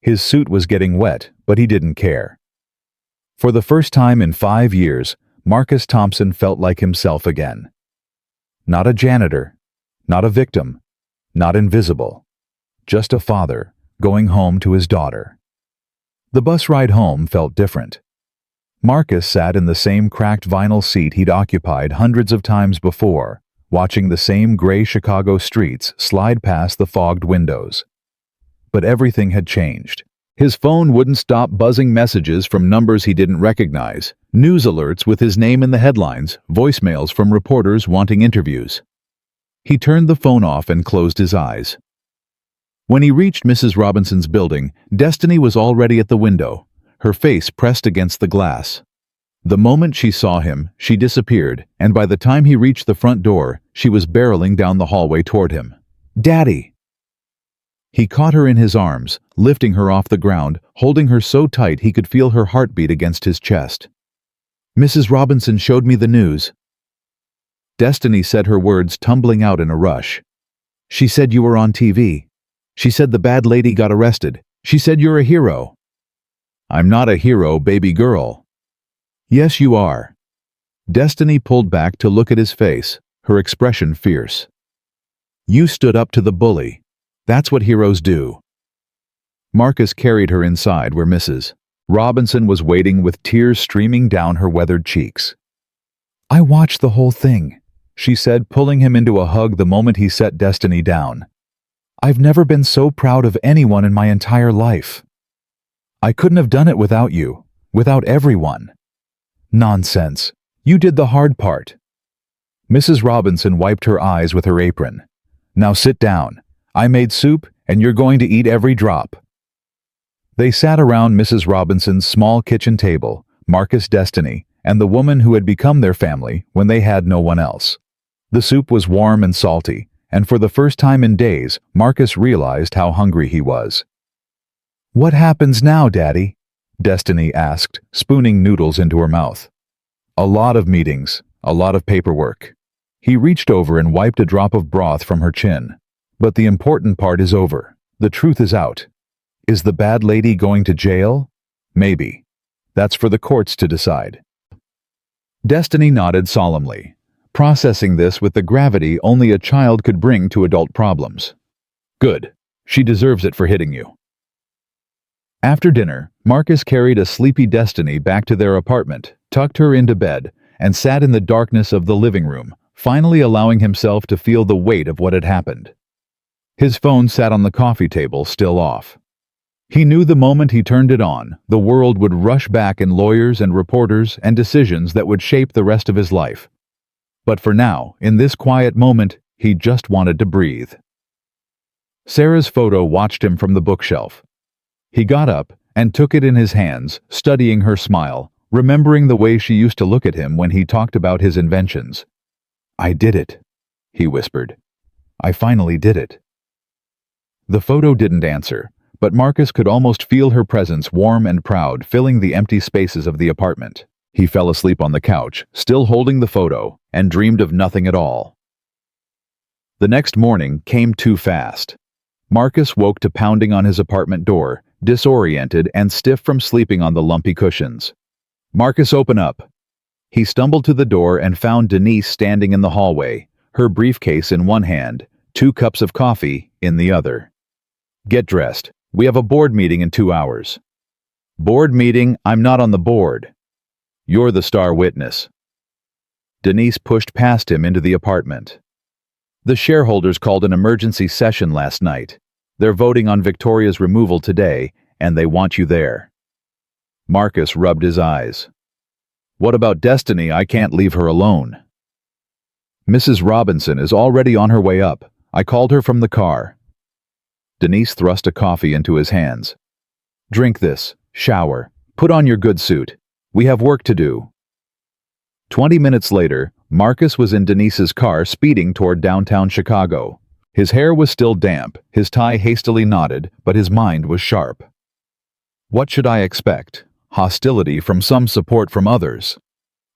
His suit was getting wet, but he didn't care. For the first time in 5 years, Marcus Thompson felt like himself again. Not a janitor, not a victim, not invisible. Just a father going home to his daughter. The bus ride home felt different. Marcus sat in the same cracked vinyl seat he'd occupied hundreds of times before, watching the same gray Chicago streets slide past the fogged windows. But everything had changed. His phone wouldn't stop buzzing messages from numbers he didn't recognize, news alerts with his name in the headlines, voicemails from reporters wanting interviews. He turned the phone off and closed his eyes. When he reached Mrs. Robinson's building, Destiny was already at the window, her face pressed against the glass. The moment she saw him, she disappeared, and by the time he reached the front door, she was barreling down the hallway toward him. "Daddy!" He caught her in his arms, lifting her off the ground, holding her so tight he could feel her heartbeat against his chest. "Mrs. Robinson showed me the news." Destiny said her words tumbling out in a rush. "She said you were on TV. She said the bad lady got arrested. She said you're a hero." "I'm not a hero, baby girl." "Yes, you are." Destiny pulled back to look at his face, her expression fierce. "You stood up to the bully. That's what heroes do." Marcus carried her inside where Mrs. Robinson was waiting with tears streaming down her weathered cheeks. "I watched the whole thing," she said, pulling him into a hug the moment he set Destiny down. "I've never been so proud of anyone in my entire life. I couldn't have done it without you, without everyone." "Nonsense. You did the hard part." Mrs. Robinson wiped her eyes with her apron. "Now sit down. I made soup, and you're going to eat every drop." They sat around Mrs. Robinson's small kitchen table, Marcus, Destiny, and the woman who had become their family when they had no one else. The soup was warm and salty, and for the first time in days, Marcus realized how hungry he was. "What happens now, Daddy?" Destiny asked, spooning noodles into her mouth. "A lot of meetings, a lot of paperwork." He reached over and wiped a drop of broth from her chin. "But the important part is over. The truth is out. Is the bad lady going to jail? Maybe. That's for the courts to decide." Destiny nodded solemnly, processing this with the gravity only a child could bring to adult problems. "Good. She deserves it for hitting you." After dinner, Marcus carried a sleepy Destiny back to their apartment, tucked her into bed, and sat in the darkness of the living room, finally allowing himself to feel the weight of what had happened. His phone sat on the coffee table, still off. He knew the moment he turned it on, the world would rush back in lawyers and reporters and decisions that would shape the rest of his life. But for now, in this quiet moment, he just wanted to breathe. Sarah's photo watched him from the bookshelf. He got up and took it in his hands, studying her smile, remembering the way she used to look at him when he talked about his inventions. "I did it," he whispered. "I finally did it." The photo didn't answer, but Marcus could almost feel her presence, warm and proud, filling the empty spaces of the apartment. He fell asleep on the couch, still holding the photo, and dreamed of nothing at all. The next morning came too fast. Marcus woke to pounding on his apartment door, disoriented and stiff from sleeping on the lumpy cushions. "Marcus, open up." He stumbled to the door and found Denise standing in the hallway, her briefcase in one hand, 2 cups of coffee in the other. "Get dressed. We have a board meeting in 2 hours." "Board meeting? I'm not on the board." "You're the star witness." Denise pushed past him into the apartment. The shareholders called an emergency session last night. They're voting on Victoria's removal today, and they want you there. Marcus rubbed his eyes. What about Destiny? I can't leave her alone. Mrs. Robinson is already on her way up. I called her from the car. Denise thrust a coffee into his hands. Drink this, shower, put on your good suit. We have work to do. 20 minutes later, Marcus was in Denise's car speeding toward downtown Chicago. His hair was still damp, his tie hastily knotted, but his mind was sharp. What should I expect? Hostility from some, support from others.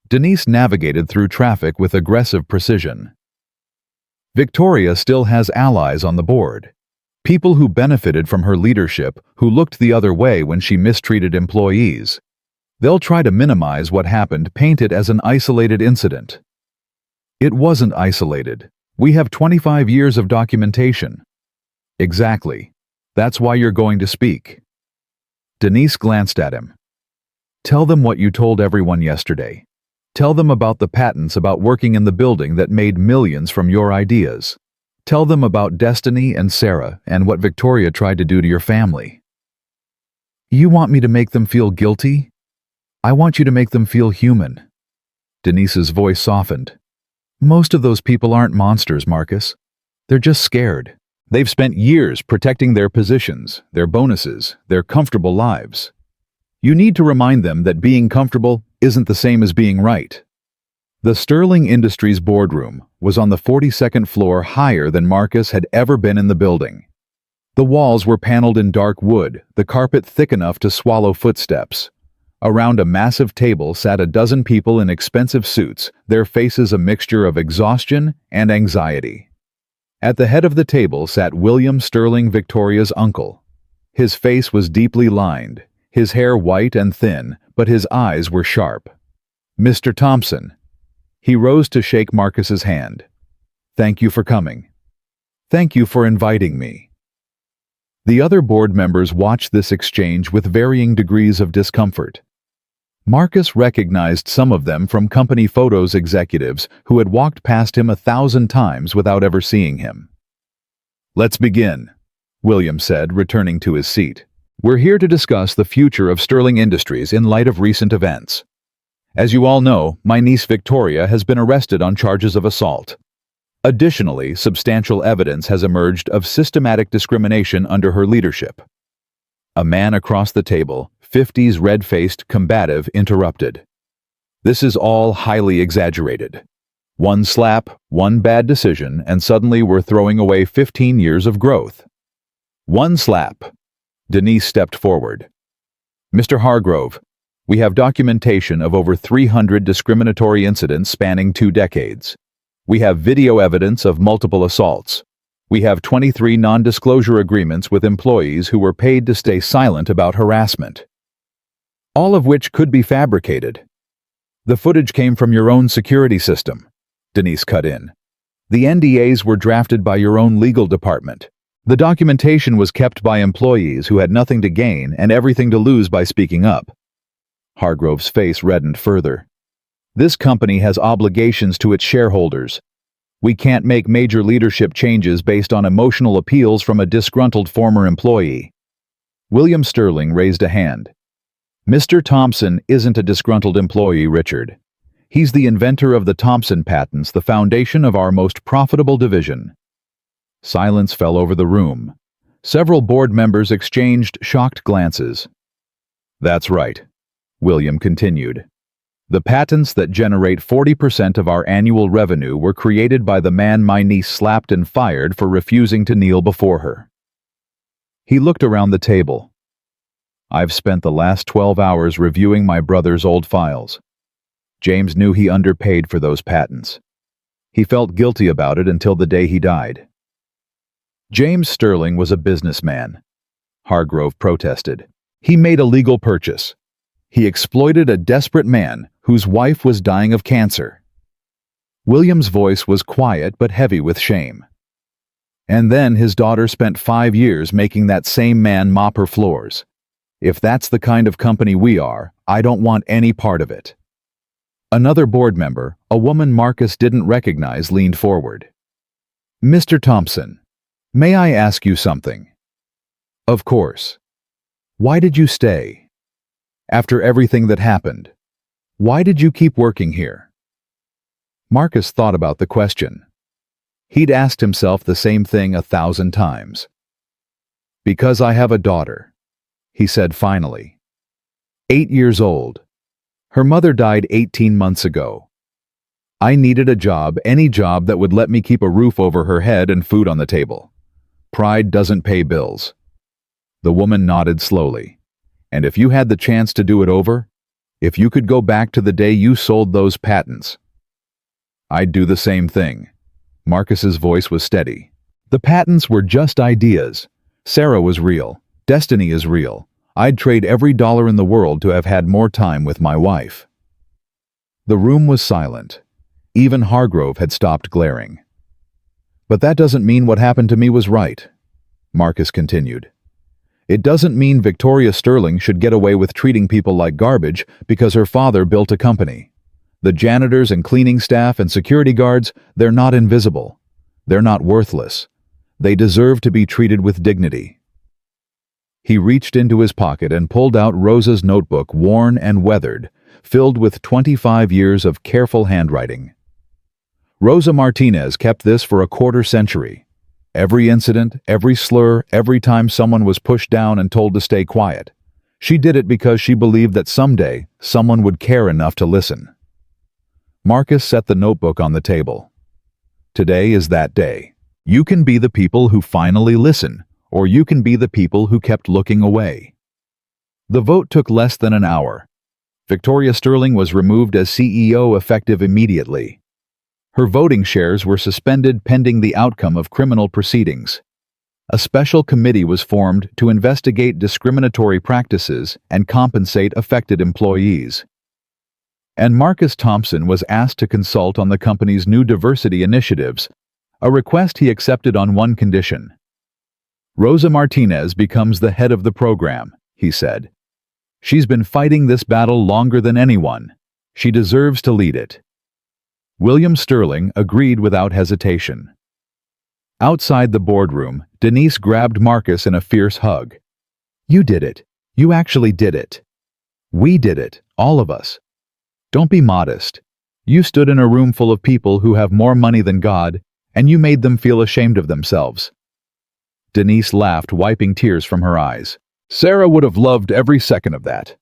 Denise navigated through traffic with aggressive precision. Victoria still has allies on the board. People who benefited from her leadership, who looked the other way when she mistreated employees. They'll try to minimize what happened, paint it as an isolated incident. It wasn't isolated. We have 25 years of documentation. Exactly. That's why you're going to speak. Denise glanced at him. Tell them what you told everyone yesterday. Tell them about the patents about working in the building that made millions from your ideas. Tell them about Destiny and Sarah and what Victoria tried to do to your family. You want me to make them feel guilty? I want you to make them feel human. Denise's voice softened. Most of those people aren't monsters, Marcus. They're just scared. They've spent years protecting their positions, their bonuses, their comfortable lives. You need to remind them that being comfortable isn't the same as being right. The Sterling Industries boardroom was on the 42nd floor, higher than Marcus had ever been in the building. The walls were paneled in dark wood, the carpet thick enough to swallow footsteps. Around a massive table sat a dozen people in expensive suits, their faces a mixture of exhaustion and anxiety. At the head of the table sat William Sterling, Victoria's uncle. His face was deeply lined, his hair white and thin, but his eyes were sharp. Mr. Thompson. He rose to shake Marcus's hand. Thank you for coming. Thank you for inviting me. The other board members watched this exchange with varying degrees of discomfort. Marcus recognized some of them from company photos, executives who had walked past him 1,000 times without ever seeing him. Let's begin, William said, returning to his seat. We're here to discuss the future of Sterling Industries in light of recent events. As you all know, my niece Victoria has been arrested on charges of assault. Additionally, substantial evidence has emerged of systematic discrimination under her leadership. A man across the table, 50s red-faced, combative, interrupted. This is all highly exaggerated. One slap, one bad decision, and suddenly we're throwing away 15 years of growth. One slap. Denise stepped forward. Mr. Hargrove, we have documentation of over 300 discriminatory incidents spanning 2 decades. We have video evidence of multiple assaults. We have 23 non-disclosure agreements with employees who were paid to stay silent about harassment. All of which could be fabricated. The footage came from your own security system, Denise cut in. The NDAs were drafted by your own legal department. The documentation was kept by employees who had nothing to gain and everything to lose by speaking up. Hargrove's face reddened further. This company has obligations to its shareholders. We can't make major leadership changes based on emotional appeals from a disgruntled former employee. William Sterling raised a hand. Mr. Thompson isn't a disgruntled employee, Richard. He's the inventor of the Thompson patents, the foundation of our most profitable division. Silence fell over the room. Several board members exchanged shocked glances. That's right, William continued. The patents that generate 40% of our annual revenue were created by the man my niece slapped and fired for refusing to kneel before her. He looked around the table. I've spent the last 12 hours reviewing my brother's old files. James knew he underpaid for those patents. He felt guilty about it until the day he died. James Sterling was a businessman, Hargrove protested. He made a legal purchase. He exploited a desperate man whose wife was dying of cancer. William's voice was quiet but heavy with shame. And then his daughter spent 5 years making that same man mop her floors. If that's the kind of company we are, I don't want any part of it. Another board member, a woman Marcus didn't recognize, leaned forward. Mr. Thompson, may I ask you something? Of course. Why did you stay? After everything that happened, why did you keep working here? Marcus thought about the question. He'd asked himself the same thing 1,000 times. Because I have a daughter, he said finally. 8 years old. Her mother died 18 months ago. I needed a job, any job that would let me keep a roof over her head and food on the table. Pride doesn't pay bills. The woman nodded slowly. And if you had the chance to do it over, if you could go back to the day you sold those patents, I'd do the same thing. Marcus's voice was steady. The patents were just ideas. Sarah was real. Destiny is real. I'd trade every dollar in the world to have had more time with my wife. The room was silent. Even Hargrove had stopped glaring. But that doesn't mean what happened to me was right, Marcus continued. It doesn't mean Victoria Sterling should get away with treating people like garbage because her father built a company. The janitors and cleaning staff and security guards, they're not invisible. They're not worthless. They deserve to be treated with dignity. He reached into his pocket and pulled out Rosa's notebook, worn and weathered, filled with 25 years of careful handwriting. Rosa Martinez kept this for a quarter century. Every incident, every slur, every time someone was pushed down and told to stay quiet. She did it because she believed that someday someone would care enough to listen. Marcus set the notebook on the table. Today is that day. You can be the people who finally listen, or you can be the people who kept looking away. The vote took less than an hour. Victoria Sterling was removed as CEO effective immediately. Her voting shares were suspended pending the outcome of criminal proceedings. A special committee was formed to investigate discriminatory practices and compensate affected employees. And Marcus Thompson was asked to consult on the company's new diversity initiatives, a request he accepted on one condition. Rosa Martinez becomes the head of the program, he said. She's been fighting this battle longer than anyone. She deserves to lead it. William Sterling agreed without hesitation. Outside the boardroom, Denise grabbed Marcus in a fierce hug. You did it. You actually did it. We did it, all of us. Don't be modest. You stood in a room full of people who have more money than God, and you made them feel ashamed of themselves. Denise laughed, wiping tears from her eyes. Sarah would have loved every second of that.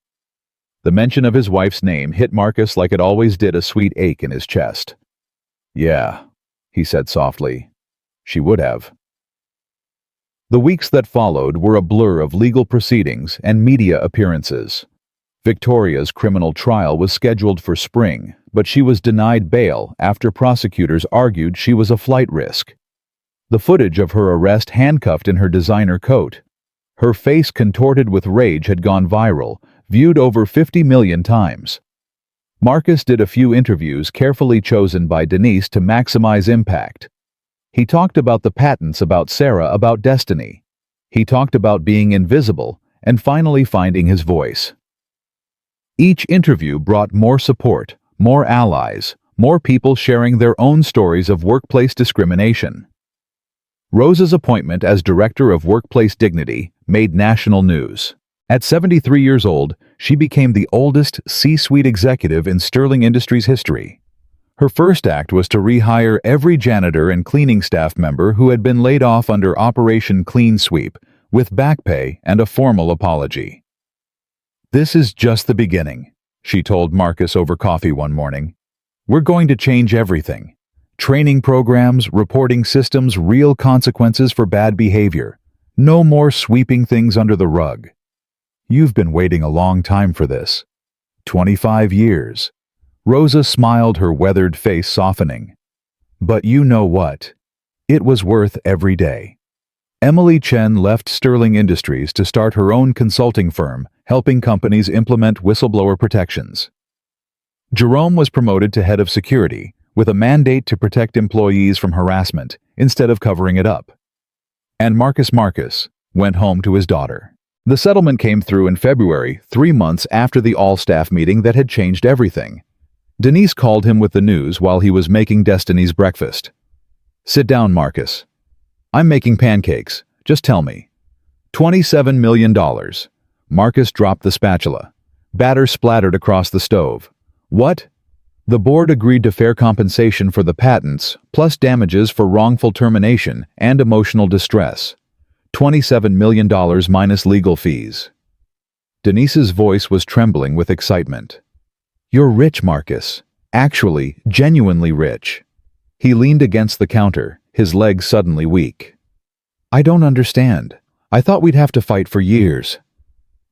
The mention of his wife's name hit Marcus like it always did, a sweet ache in his chest. Yeah, he said softly. She would have. The weeks that followed were a blur of legal proceedings and media appearances. Victoria's criminal trial was scheduled for spring, but she was denied bail after prosecutors argued she was a flight risk. The footage of her arrest handcuffed in her designer coat, her face contorted with rage, had gone viral, viewed over 50 million times. Marcus did a few interviews carefully chosen by Denise to maximize impact. He talked about the patents, about Sarah, about destiny. He talked about being invisible and finally finding his voice. Each interview brought more support, more allies, more people sharing their own stories of workplace discrimination. Rosa's appointment as Director of Workplace Dignity made national news. At 73 years old, she became the oldest C-suite executive in Sterling Industries history. Her first act was to rehire every janitor and cleaning staff member who had been laid off under Operation Clean Sweep, with back pay and a formal apology. This is just the beginning, she told Marcus over coffee one morning. We're going to change everything. Training programs, reporting systems, real consequences for bad behavior. No more sweeping things under the rug. You've been waiting a long time for this. 25 years. Rosa smiled, her weathered face softening. But you know what? It was worth every day. Emily Chen left Sterling Industries to start her own consulting firm, helping companies implement whistleblower protections. Jerome was promoted to head of security, with a mandate to protect employees from harassment instead of covering it up. And Marcus went home to his daughter. The settlement came through in February, 3 months after the all-staff meeting that had changed everything. Denise called him with the news while he was making Destiny's breakfast. Sit down, Marcus. I'm making pancakes. Just tell me. $27 million. Marcus dropped the spatula. Batter splattered across the stove. What? The board agreed to fair compensation for the patents, plus damages for wrongful termination and emotional distress. $27 million minus legal fees. Denise's voice was trembling with excitement. You're rich, Marcus. Actually, genuinely rich. He leaned against the counter, his legs suddenly weak. I don't understand. I thought we'd have to fight for years.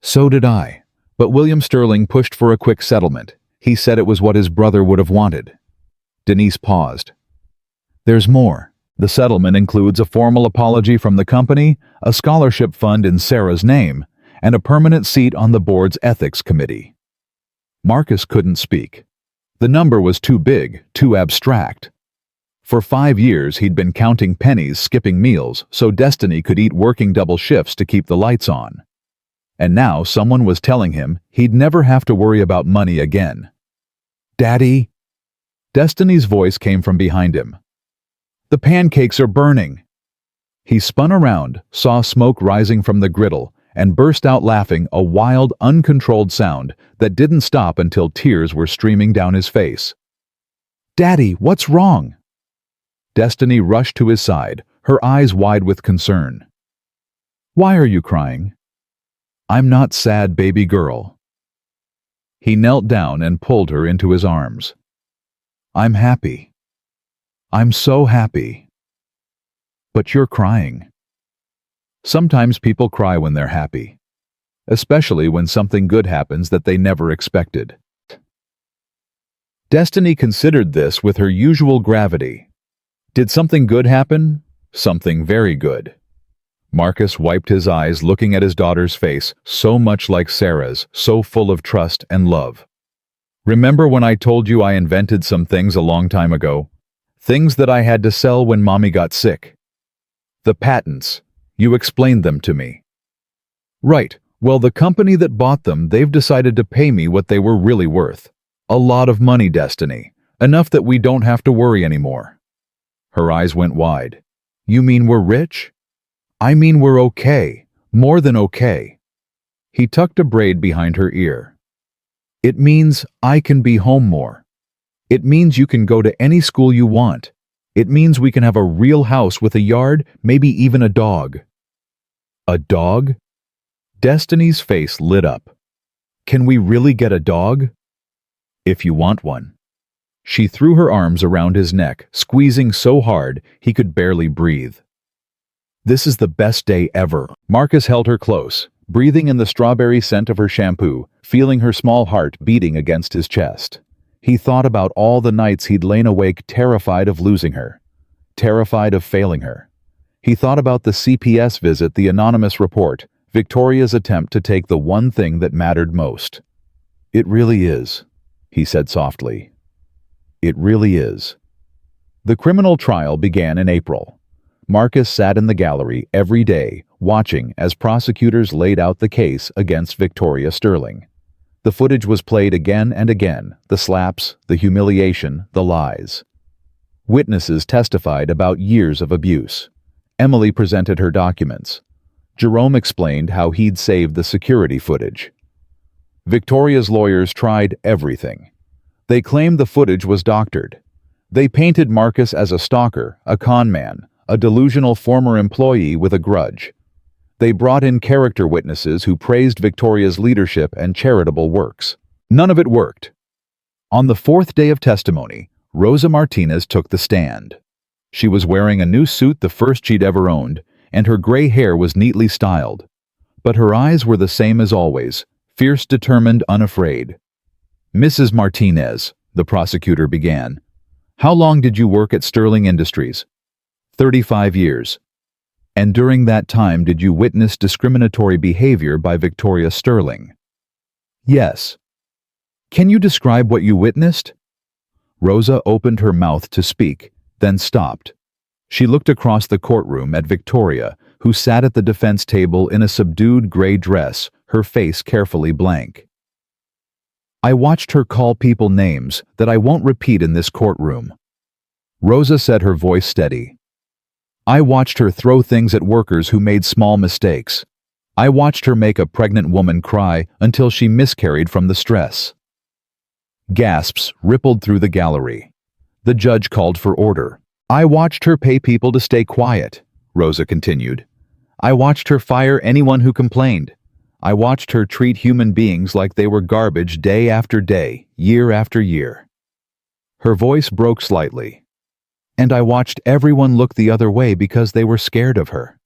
So did I. But William Sterling pushed for a quick settlement. He said it was what his brother would have wanted. Denise paused. There's more. The settlement includes a formal apology from the company, a scholarship fund in Sarah's name, and a permanent seat on the board's ethics committee. Marcus couldn't speak. The number was too big, too abstract. For 5 years he'd been counting pennies, skipping meals, so Destiny could eat working double shifts to keep the lights on. And now someone was telling him he'd never have to worry about money again. Daddy? Destiny's voice came from behind him. The pancakes are burning. He spun around, saw smoke rising from the griddle, and burst out laughing, a wild, uncontrolled sound that didn't stop until tears were streaming down his face. Daddy, what's wrong? Destiny rushed to his side, her eyes wide with concern. Why are you crying? I'm not sad, baby girl. He knelt down and pulled her into his arms. I'm happy. I'm so happy. But you're crying. Sometimes people cry when they're happy, especially when something good happens that they never expected. Destiny considered this with her usual gravity. Did something good happen? Something very good. Marcus wiped his eyes, looking at his daughter's face, so much like Sarah's, so full of trust and love. Remember when I told you I invented some things a long time ago? Things that I had to sell when Mommy got sick. The patents. You explained them to me. Right. Well, the company that bought them, they've decided to pay me what they were really worth. A lot of money, Destiny. Enough that we don't have to worry anymore. Her eyes went wide. You mean we're rich? I mean we're okay. More than okay. He tucked a braid behind her ear. It means I can be home more. It means you can go to any school you want. It means we can have a real house with a yard, maybe even a dog. A dog? Destiny's face lit up. Can we really get a dog? If you want one. She threw her arms around his neck, squeezing so hard he could barely breathe. This is the best day ever. Marcus held her close, breathing in the strawberry scent of her shampoo, feeling her small heart beating against his chest. He thought about all the nights he'd lain awake terrified of losing her, terrified of failing her. He thought about the CPS visit, the anonymous report, Victoria's attempt to take the one thing that mattered most. It really is, he said softly. It really is. The criminal trial began in April. Marcus sat in the gallery every day, watching as prosecutors laid out the case against Victoria Sterling. The footage was played again and again, the slaps, the humiliation, the lies. Witnesses testified about years of abuse. Emily presented her documents. Jerome explained how he'd saved the security footage. Victoria's lawyers tried everything. They claimed the footage was doctored. They painted Marcus as a stalker, a con man, a delusional former employee with a grudge. They brought in character witnesses who praised Victoria's leadership and charitable works. None of it worked. On the 4th day of testimony, Rosa Martinez took the stand. She was wearing a new suit, the first she'd ever owned, and her gray hair was neatly styled. But her eyes were the same as always, fierce, determined, unafraid. Mrs. Martinez, the prosecutor began, how long did you work at Sterling Industries? 35 years. And during that time did you witness discriminatory behavior by Victoria Sterling? Yes. Can you describe what you witnessed? Rosa opened her mouth to speak, then stopped. She looked across the courtroom at Victoria, who sat at the defense table in a subdued gray dress, her face carefully blank. I watched her call people names that I won't repeat in this courtroom. Rosa said, her voice steady. I watched her throw things at workers who made small mistakes. I watched her make a pregnant woman cry until she miscarried from the stress. Gasps rippled through the gallery. The judge called for order. I watched her pay people to stay quiet, Rosa continued. I watched her fire anyone who complained. I watched her treat human beings like they were garbage day after day, year after year. Her voice broke slightly. And I watched everyone look the other way because they were scared of her.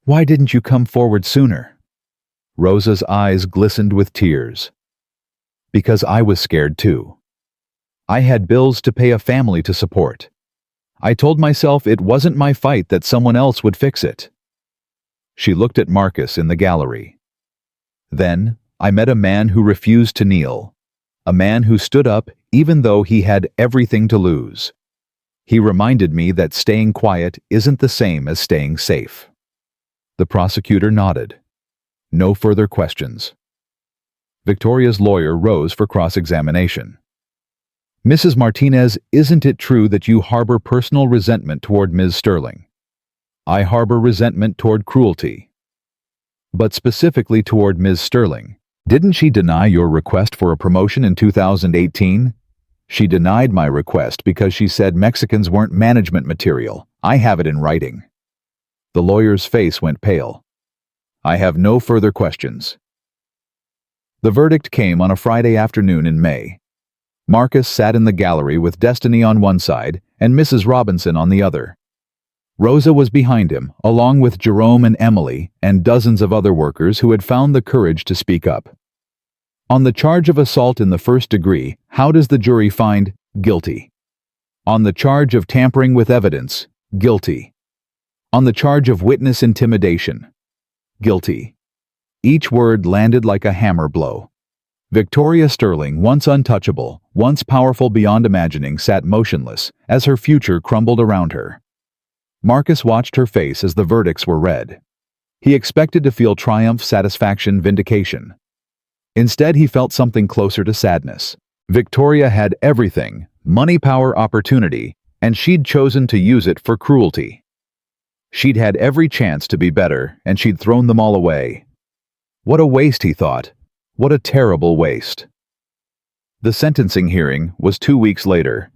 Why didn't you come forward sooner? Rosa's eyes glistened with tears. Because I was scared too. I had bills to pay, a family to support. I told myself it wasn't my fight, that someone else would fix it. She looked at Marcus in the gallery. Then, I met a man who refused to kneel. A man who stood up even though he had everything to lose. He reminded me that staying quiet isn't the same as staying safe. The prosecutor nodded. No further questions. Victoria's lawyer rose for cross-examination. Mrs. Martinez, isn't it true that you harbor personal resentment toward Ms. Sterling? I harbor resentment toward cruelty. But specifically toward Ms. Sterling. Didn't she deny your request for a promotion in 2018? She denied my request because she said Mexicans weren't management material. I have it in writing. The lawyer's face went pale. I have no further questions. The verdict came on a Friday afternoon in May. Marcus sat in the gallery with Destiny on one side and Mrs. Robinson on the other. Rosa was behind him, along with Jerome and Emily and dozens of other workers who had found the courage to speak up. On the charge of assault in the first degree, how does the jury find guilty? On the charge of tampering with evidence, guilty. On the charge of witness intimidation, guilty. Each word landed like a hammer blow. Victoria Sterling, once untouchable, once powerful beyond imagining, sat motionless as her future crumbled around her. Marcus watched her face as the verdicts were read. He expected to feel triumph, satisfaction, vindication. Instead, he felt something closer to sadness. Victoria had everything, money, power, opportunity, and she'd chosen to use it for cruelty. She'd had every chance to be better, and she'd thrown them all away. What a waste, he thought. What a terrible waste. The sentencing hearing was 2 weeks later.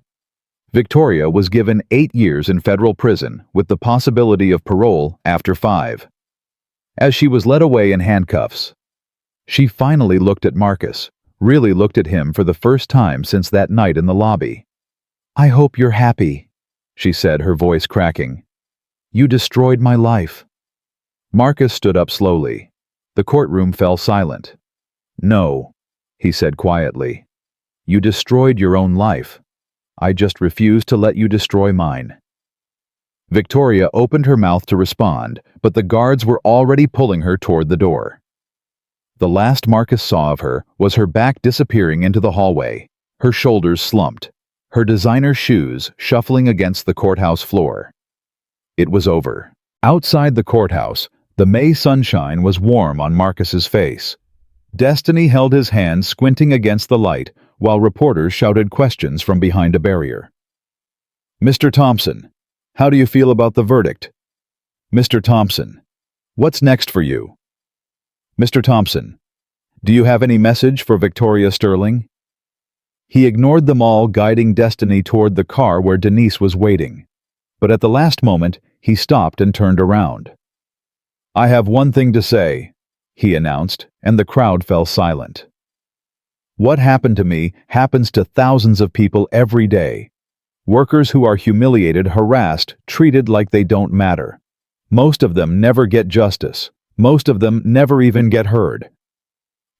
Victoria was given 8 years in federal prison with the possibility of parole after 5. As she was led away in handcuffs, she finally looked at Marcus, really looked at him for the first time since that night in the lobby. I hope you're happy, she said, her voice cracking. You destroyed my life. Marcus stood up slowly. The courtroom fell silent. No, he said quietly. You destroyed your own life. I just refuse to let you destroy mine. Victoria opened her mouth to respond, but the guards were already pulling her toward the door. The last Marcus saw of her was her back disappearing into the hallway, her shoulders slumped, her designer shoes shuffling against the courthouse floor. It was over. Outside the courthouse, the May sunshine was warm on Marcus's face. Destiny held his hand squinting against the light while reporters shouted questions from behind a barrier. Mr. Thompson, how do you feel about the verdict? Mr. Thompson, what's next for you? Mr. Thompson, do you have any message for Victoria Sterling? He ignored them all, guiding Destiny toward the car where Denise was waiting. But at the last moment, he stopped and turned around. I have one thing to say, he announced, and the crowd fell silent. What happened to me happens to thousands of people every day. Workers who are humiliated, harassed, treated like they don't matter. Most of them never get justice. Most of them never even get heard.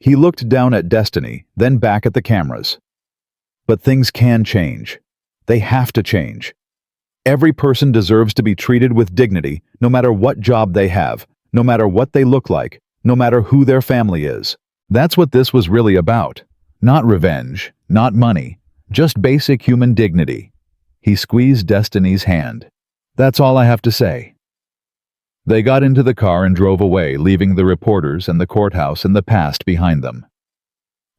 He looked down at Destiny, then back at the cameras. But things can change. They have to change. Every person deserves to be treated with dignity, no matter what job they have, no matter what they look like, no matter who their family is. That's what this was really about. Not revenge, not money, just basic human dignity. He squeezed Destiny's hand. That's all I have to say. They got into the car and drove away, leaving the reporters and the courthouse in the past behind them.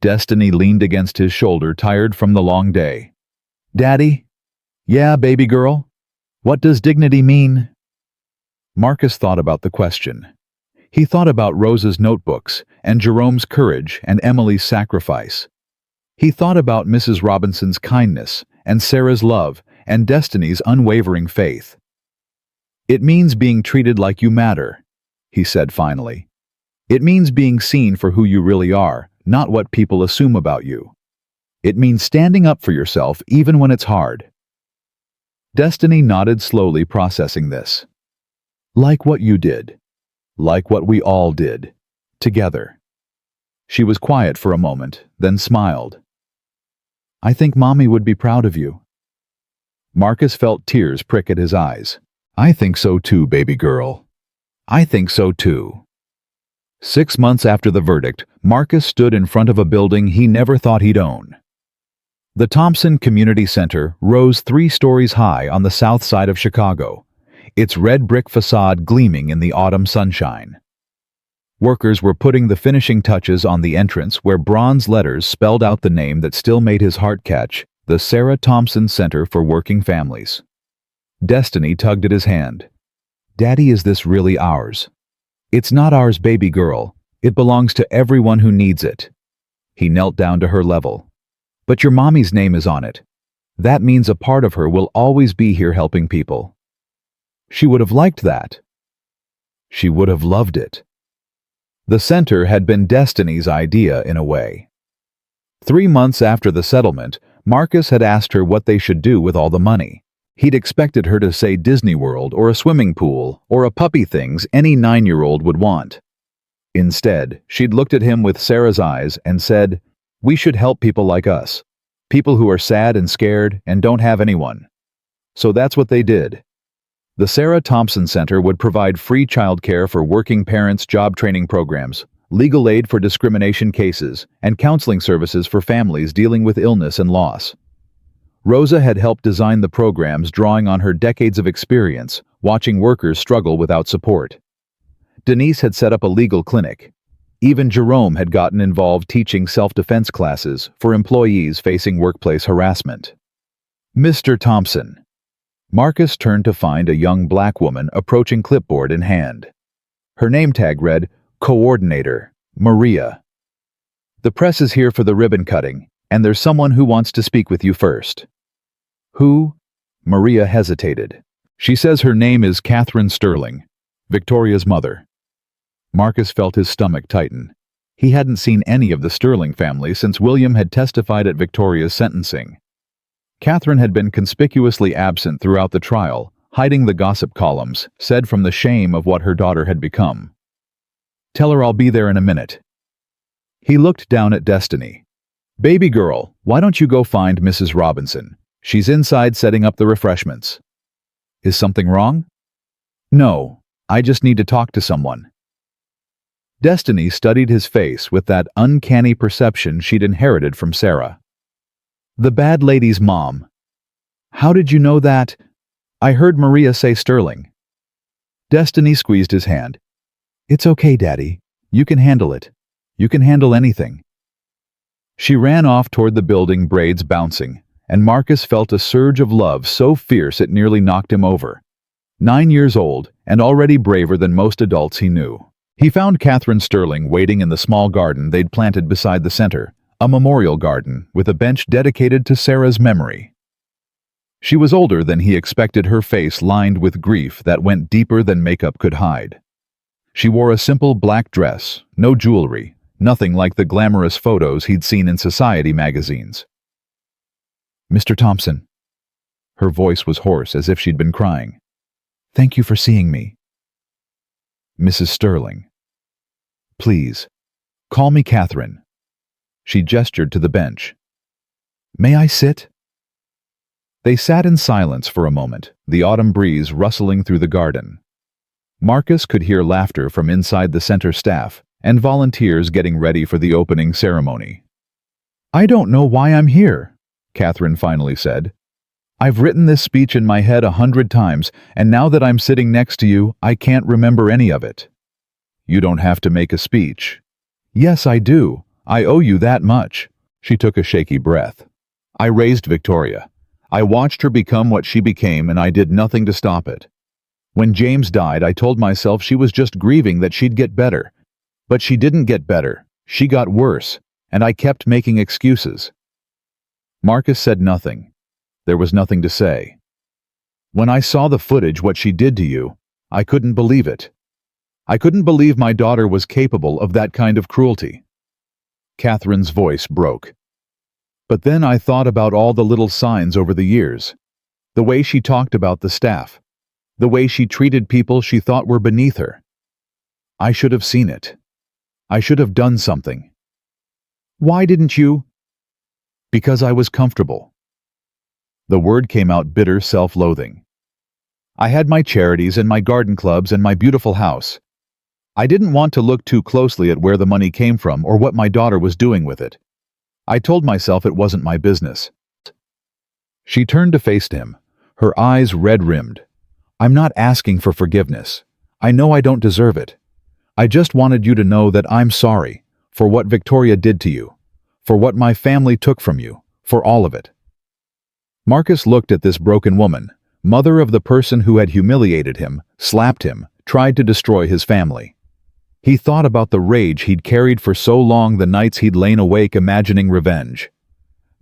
Destiny leaned against his shoulder, tired from the long day. Daddy? Yeah, baby girl? What does dignity mean? Marcus thought about the question. He thought about Rosa's notebooks, and Jerome's courage, and Emily's sacrifice. He thought about Mrs. Robinson's kindness, and Sarah's love, and Destiny's unwavering faith. "It means being treated like you matter," he said finally. "It means being seen for who you really are, not what people assume about you. It means standing up for yourself even when it's hard." Destiny nodded slowly, processing this. "Like what you did. Like what we all did. Together." She was quiet for a moment, then smiled. "I think Mommy would be proud of you." Marcus felt tears prick at his eyes. "I think so too, baby girl. I think so too." 6 months after the verdict, Marcus stood in front of a building he never thought he'd own. The Thompson Community Center rose 3 stories high on the south side of Chicago, its red brick facade gleaming in the autumn sunshine. Workers were putting the finishing touches on the entrance where bronze letters spelled out the name that still made his heart catch, the Sarah Thompson Center for Working Families. Destiny tugged at his hand. "Daddy, is this really ours?" "It's not ours, baby girl. It belongs to everyone who needs it." He knelt down to her level. "But your mommy's name is on it. That means a part of her will always be here helping people." She would have liked that. She would have loved it. The center had been Destiny's idea in a way. 3 months after the settlement, Marcus had asked her what they should do with all the money. He'd expected her to say Disney World or a swimming pool or a puppy, things any 9-year-old would want. Instead, she'd looked at him with Sarah's eyes and said, "We should help people like us. People who are sad and scared and don't have anyone." So that's what they did. The Sarah Thompson Center would provide free childcare for working parents, job training programs, legal aid for discrimination cases, and counseling services for families dealing with illness and loss. Rosa had helped design the programs, drawing on her decades of experience, watching workers struggle without support. Denise had set up a legal clinic. Even Jerome had gotten involved teaching self-defense classes for employees facing workplace harassment. "Mr. Thompson." Marcus turned to find a young black woman approaching, clipboard in hand. Her name tag read, "Coordinator, Maria." "The press is here for the ribbon cutting, and there's someone who wants to speak with you first." "Who?" Maria hesitated. "She says her name is Catherine Sterling, Victoria's mother." Marcus felt his stomach tighten. He hadn't seen any of the Sterling family since William had testified at Victoria's sentencing. Catherine had been conspicuously absent throughout the trial, hiding the gossip columns, said from the shame of what her daughter had become. "Tell her I'll be there in a minute." He looked down at Destiny. "Baby girl, why don't you go find Mrs. Robinson? She's inside setting up the refreshments." "Is something wrong?" "No, I just need to talk to someone." Destiny studied his face with that uncanny perception she'd inherited from Sarah. "The bad lady's mom." "How did you know that?" "I heard Maria say Sterling." Destiny squeezed his hand. "It's okay, Daddy. You can handle it. You can handle anything." She ran off toward the building, braids bouncing, and Marcus felt a surge of love so fierce it nearly knocked him over. 9 years old, and already braver than most adults he knew. He found Catherine Sterling waiting in the small garden they'd planted beside the center, a memorial garden with a bench dedicated to Sarah's memory. She was older than he expected, her face lined with grief that went deeper than makeup could hide. She wore a simple black dress, no jewelry, nothing like the glamorous photos he'd seen in society magazines. "Mr. Thompson." Her voice was hoarse, as if she'd been crying. "Thank you for seeing me." "Mrs. Sterling." "Please, call me Catherine." She gestured to the bench. "May I sit?" They sat in silence for a moment, the autumn breeze rustling through the garden. Marcus could hear laughter from inside the center staff and volunteers getting ready for the opening ceremony. "I don't know why I'm here," Catherine finally said. "I've written this speech in my head 100 times, and now that I'm sitting next to you, I can't remember any of it." "You don't have to make a speech." "Yes, I do. I owe you that much." She took a shaky breath. "I raised Victoria. I watched her become what she became, and I did nothing to stop it. When James died, I told myself she was just grieving that she'd get better. But she didn't get better. She got worse, and I kept making excuses. Marcus said nothing. There was nothing to say. When I saw the footage, what she did to you, I couldn't believe it. I couldn't believe my daughter was capable of that kind of cruelty. Catherine's voice broke. But then I thought about all the little signs over the years. The way she talked about the staff. The way she treated people she thought were beneath her. I should have seen it. I should have done something. Why didn't you? Because I was comfortable. The word came out bitter self-loathing. I had my charities and my garden clubs and my beautiful house. I didn't want to look too closely at where the money came from or what my daughter was doing with it. I told myself it wasn't my business. She turned to face him, her eyes red-rimmed. I'm not asking for forgiveness. I know I don't deserve it. I just wanted you to know that I'm sorry for what Victoria did to you, for what my family took from you, for all of it. Marcus looked at this broken woman, mother of the person who had humiliated him, slapped him, tried to destroy his family. He thought about the rage he'd carried for so long, the nights he'd lain awake imagining revenge.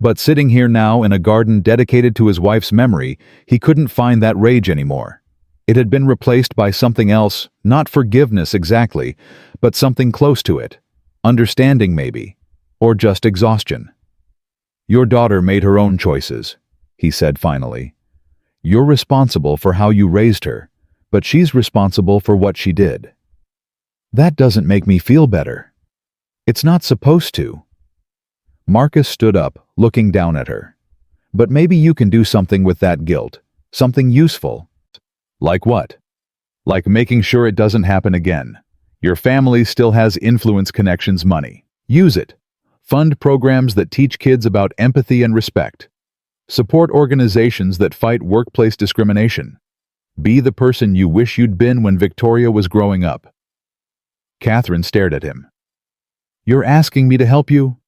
But sitting here now in a garden dedicated to his wife's memory, he couldn't find that rage anymore. It had been replaced by something else, not forgiveness exactly, but something close to it. Understanding maybe, or just exhaustion. Your daughter made her own choices, he said finally. You're responsible for how you raised her, but she's responsible for what she did. That doesn't make me feel better. It's not supposed to. Marcus stood up, looking down at her. But maybe you can do something with that guilt, something useful. Like what? Like making sure it doesn't happen again. Your family still has influence, connections, money. Use it. Fund programs that teach kids about empathy and respect. Support organizations that fight workplace discrimination. Be the person you wish you'd been when Victoria was growing up. Catherine stared at him. You're asking me to help you?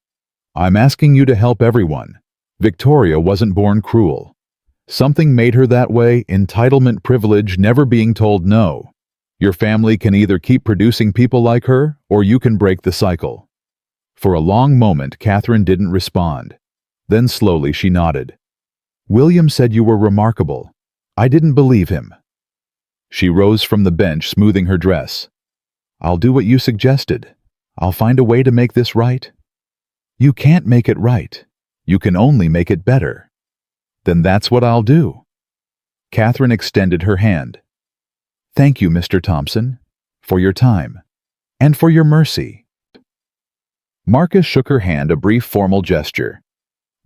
I'm asking you to help everyone. Victoria wasn't born cruel. Something made her that way, entitlement, privilege, never being told no. Your family can either keep producing people like her, or you can break the cycle. For a long moment, Catherine didn't respond. Then slowly she nodded. William said you were remarkable. I didn't believe him. She rose from the bench, smoothing her dress. I'll do what you suggested. I'll find a way to make this right. You can't make it right. You can only make it better. Then that's what I'll do. Catherine extended her hand. Thank you, Mr. Thompson, for your time, and for your mercy. Marcus shook her hand, a brief formal gesture.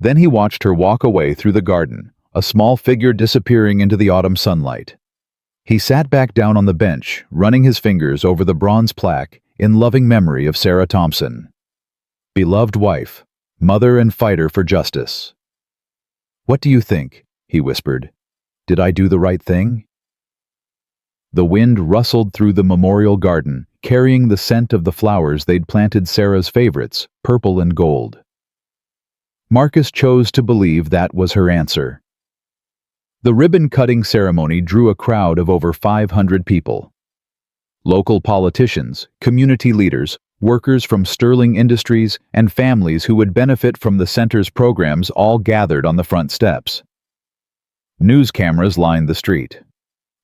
Then he watched her walk away through the garden, a small figure disappearing into the autumn sunlight. He sat back down on the bench, running his fingers over the bronze plaque in loving memory of Sarah Thompson. Beloved wife, mother and fighter for justice. What do you think? He whispered. Did I do the right thing? The wind rustled through the memorial garden, carrying the scent of the flowers they'd planted, Sarah's favorites, purple and gold. Marcus chose to believe that was her answer. The ribbon-cutting ceremony drew a crowd of over 500 people. Local politicians, community leaders, workers from Sterling Industries, and families who would benefit from the center's programs all gathered on the front steps. News cameras lined the street.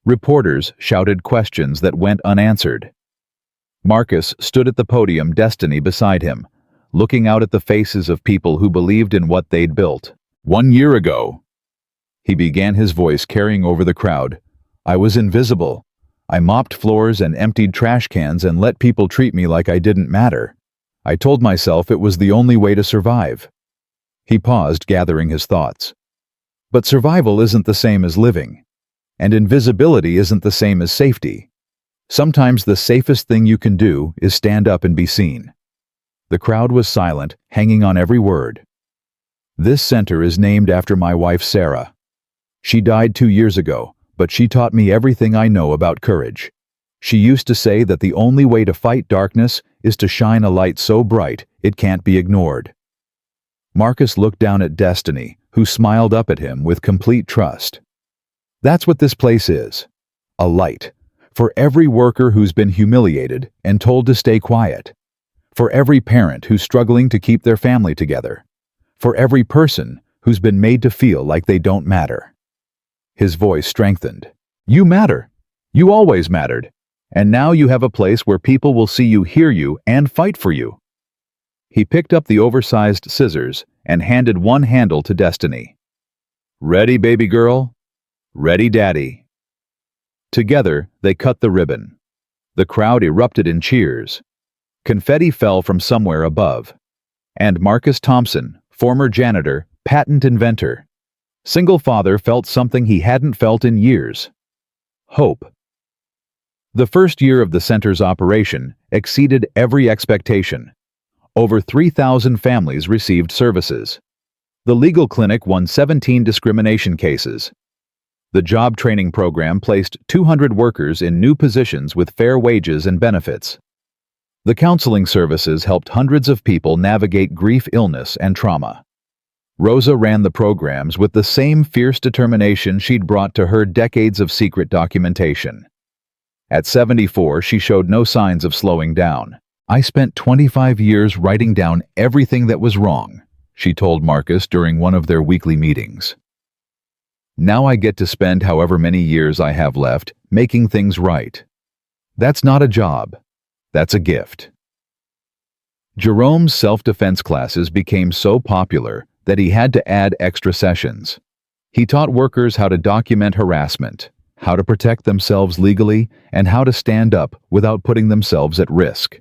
Reporters shouted questions that went unanswered. Marcus stood at the podium, Destiny beside him, looking out at the faces of people who believed in what they'd built. 1 year ago, he began, his voice carrying over the crowd, I was invisible. I mopped floors and emptied trash cans and let people treat me like I didn't matter. I told myself it was the only way to survive. He paused, gathering his thoughts. But survival isn't the same as living. And invisibility isn't the same as safety. Sometimes the safest thing you can do is stand up and be seen. The crowd was silent, hanging on every word. This center is named after my wife, Sarah. She died 2 years ago, but she taught me everything I know about courage. She used to say that the only way to fight darkness is to shine a light so bright it can't be ignored. Marcus looked down at Destiny, who smiled up at him with complete trust. That's what this place is. A light. For every worker who's been humiliated and told to stay quiet. For every parent who's struggling to keep their family together. For every person who's been made to feel like they don't matter. His voice strengthened. You matter. You always mattered. And now you have a place where people will see you, hear you, and fight for you. He picked up the oversized scissors and handed one handle to Destiny. Ready, baby girl? Ready, daddy. Together, they cut the ribbon. The crowd erupted in cheers. Confetti fell from somewhere above. And Marcus Thompson, former janitor, patent inventor, single father, felt something he hadn't felt in years. Hope. The first year of the center's operation exceeded every expectation. Over 3,000 families received services. The legal clinic won 17 discrimination cases. The job training program placed 200 workers in new positions with fair wages and benefits. The counseling services helped hundreds of people navigate grief, illness, and trauma. Rosa ran the programs with the same fierce determination she'd brought to her decades of secret documentation. At 74, she showed no signs of slowing down. I spent 25 years writing down everything that was wrong, she told Marcus during one of their weekly meetings. Now I get to spend however many years I have left making things right. That's not a job. That's a gift. Jerome's self-defense classes became so popular that he had to add extra sessions. He taught workers how to document harassment, how to protect themselves legally, and how to stand up without putting themselves at risk.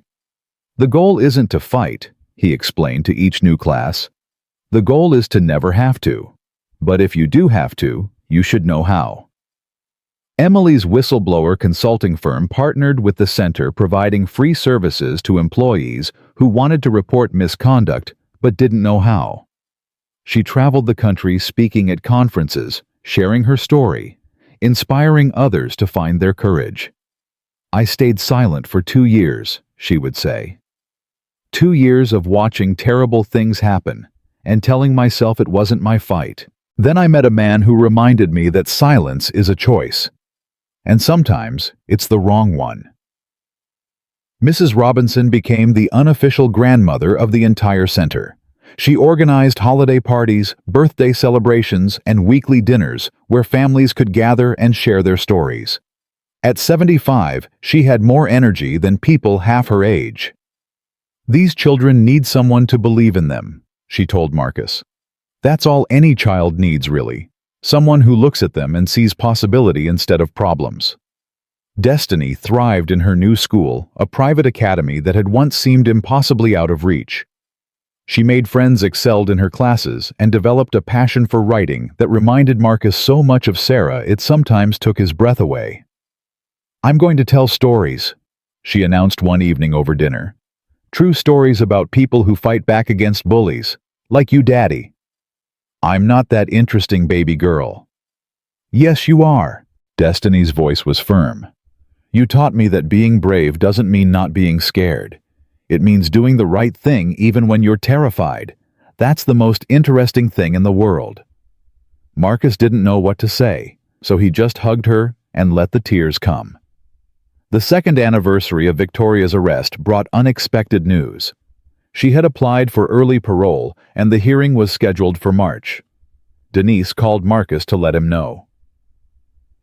The goal isn't to fight, he explained to each new class. The goal is to never have to. But if you do have to, you should know how. Emily's whistleblower consulting firm partnered with the center, providing free services to employees who wanted to report misconduct but didn't know how. She traveled the country speaking at conferences, sharing her story, inspiring others to find their courage. I stayed silent for 2 years, she would say. 2 years of watching terrible things happen and telling myself it wasn't my fight. Then I met a man who reminded me that silence is a choice. And sometimes it's the wrong one. Mrs. Robinson became the unofficial grandmother of the entire center. She organized holiday parties, birthday celebrations, and weekly dinners where families could gather and share their stories. At 75, she had more energy than people half her age. These children need someone to believe in them, she told Marcus. That's all any child needs, really. Someone who looks at them and sees possibility instead of problems. Destiny thrived in her new school, a private academy that had once seemed impossibly out of reach. She made friends, excelled in her classes, and developed a passion for writing that reminded Marcus so much of Sarah it sometimes took his breath away. I'm going to tell stories, she announced one evening over dinner. True stories about people who fight back against bullies, like you, Daddy. I'm not that interesting, baby girl. Yes, you are. Destiny's voice was firm. You taught me that being brave doesn't mean not being scared. It means doing the right thing even when you're terrified. That's the most interesting thing in the world. Marcus didn't know what to say, so he just hugged her and let the tears come. The second anniversary of Victoria's arrest brought unexpected news. She had applied for early parole, and the hearing was scheduled for March. Denise called Marcus to let him know.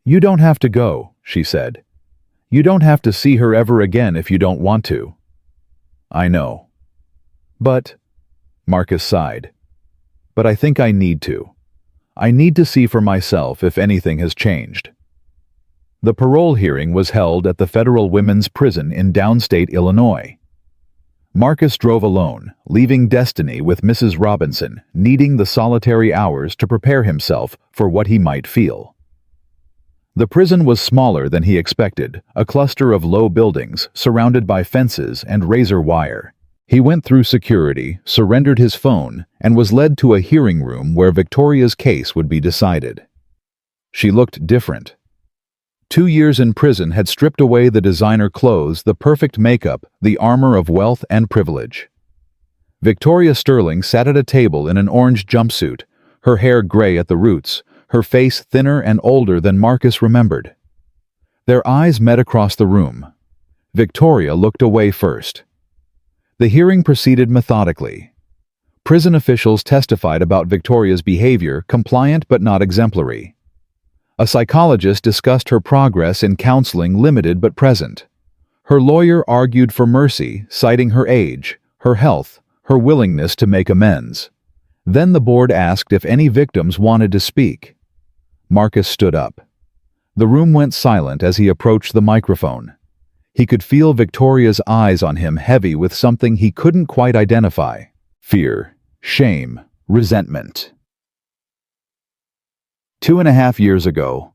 You don't have to go, she said. You don't have to see her ever again if you don't want to. I know. But, Marcus sighed. But I think I need to. I need to see for myself if anything has changed. The parole hearing was held at the Federal Women's Prison in downstate Illinois. Marcus drove alone, leaving Destiny with Mrs. Robinson, needing the solitary hours to prepare himself for what he might feel. The prison was smaller than he expected, a cluster of low buildings surrounded by fences and razor wire. He went through security, surrendered his phone, and was led to a hearing room where Victoria's case would be decided. She looked different. 2 years in prison had stripped away the designer clothes, the perfect makeup, the armor of wealth and privilege. Victoria Sterling sat at a table in an orange jumpsuit, her hair gray at the roots, her face thinner and older than Marcus remembered. Their eyes met across the room. Victoria looked away first. The hearing proceeded methodically. Prison officials testified about Victoria's behavior, compliant but not exemplary. A psychologist discussed her progress in counseling, limited but present. Her lawyer argued for mercy, citing her age, her health, her willingness to make amends. Then the board asked if any victims wanted to speak. Marcus stood up. The room went silent as he approached the microphone. He could feel Victoria's eyes on him, heavy with something he couldn't quite identify. Fear, shame, resentment. 2.5 years ago,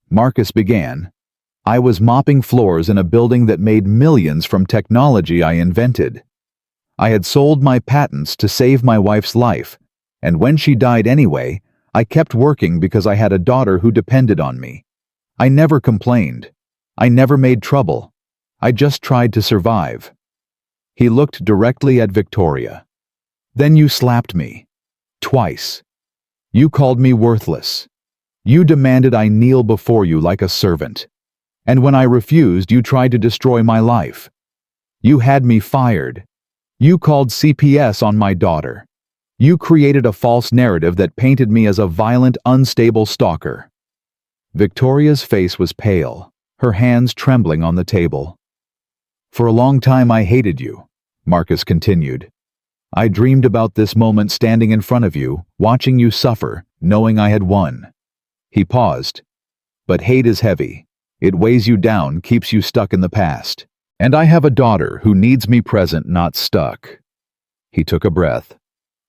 Marcus began. I was mopping floors in a building that made millions from technology I invented. I had sold my patents to save my wife's life, and when she died anyway, I kept working because I had a daughter who depended on me. I never complained. I never made trouble. I just tried to survive. He looked directly at Victoria. Then you slapped me. Twice. You called me worthless. You demanded I kneel before you like a servant. And when I refused, you tried to destroy my life. You had me fired. You called CPS on my daughter. You created a false narrative that painted me as a violent, unstable stalker. Victoria's face was pale, her hands trembling on the table. For a long time I hated you, Marcus continued. I dreamed about this moment standing in front of you, watching you suffer, knowing I had won. He paused. But hate is heavy. It weighs you down, keeps you stuck in the past. And I have a daughter who needs me present, not stuck. He took a breath.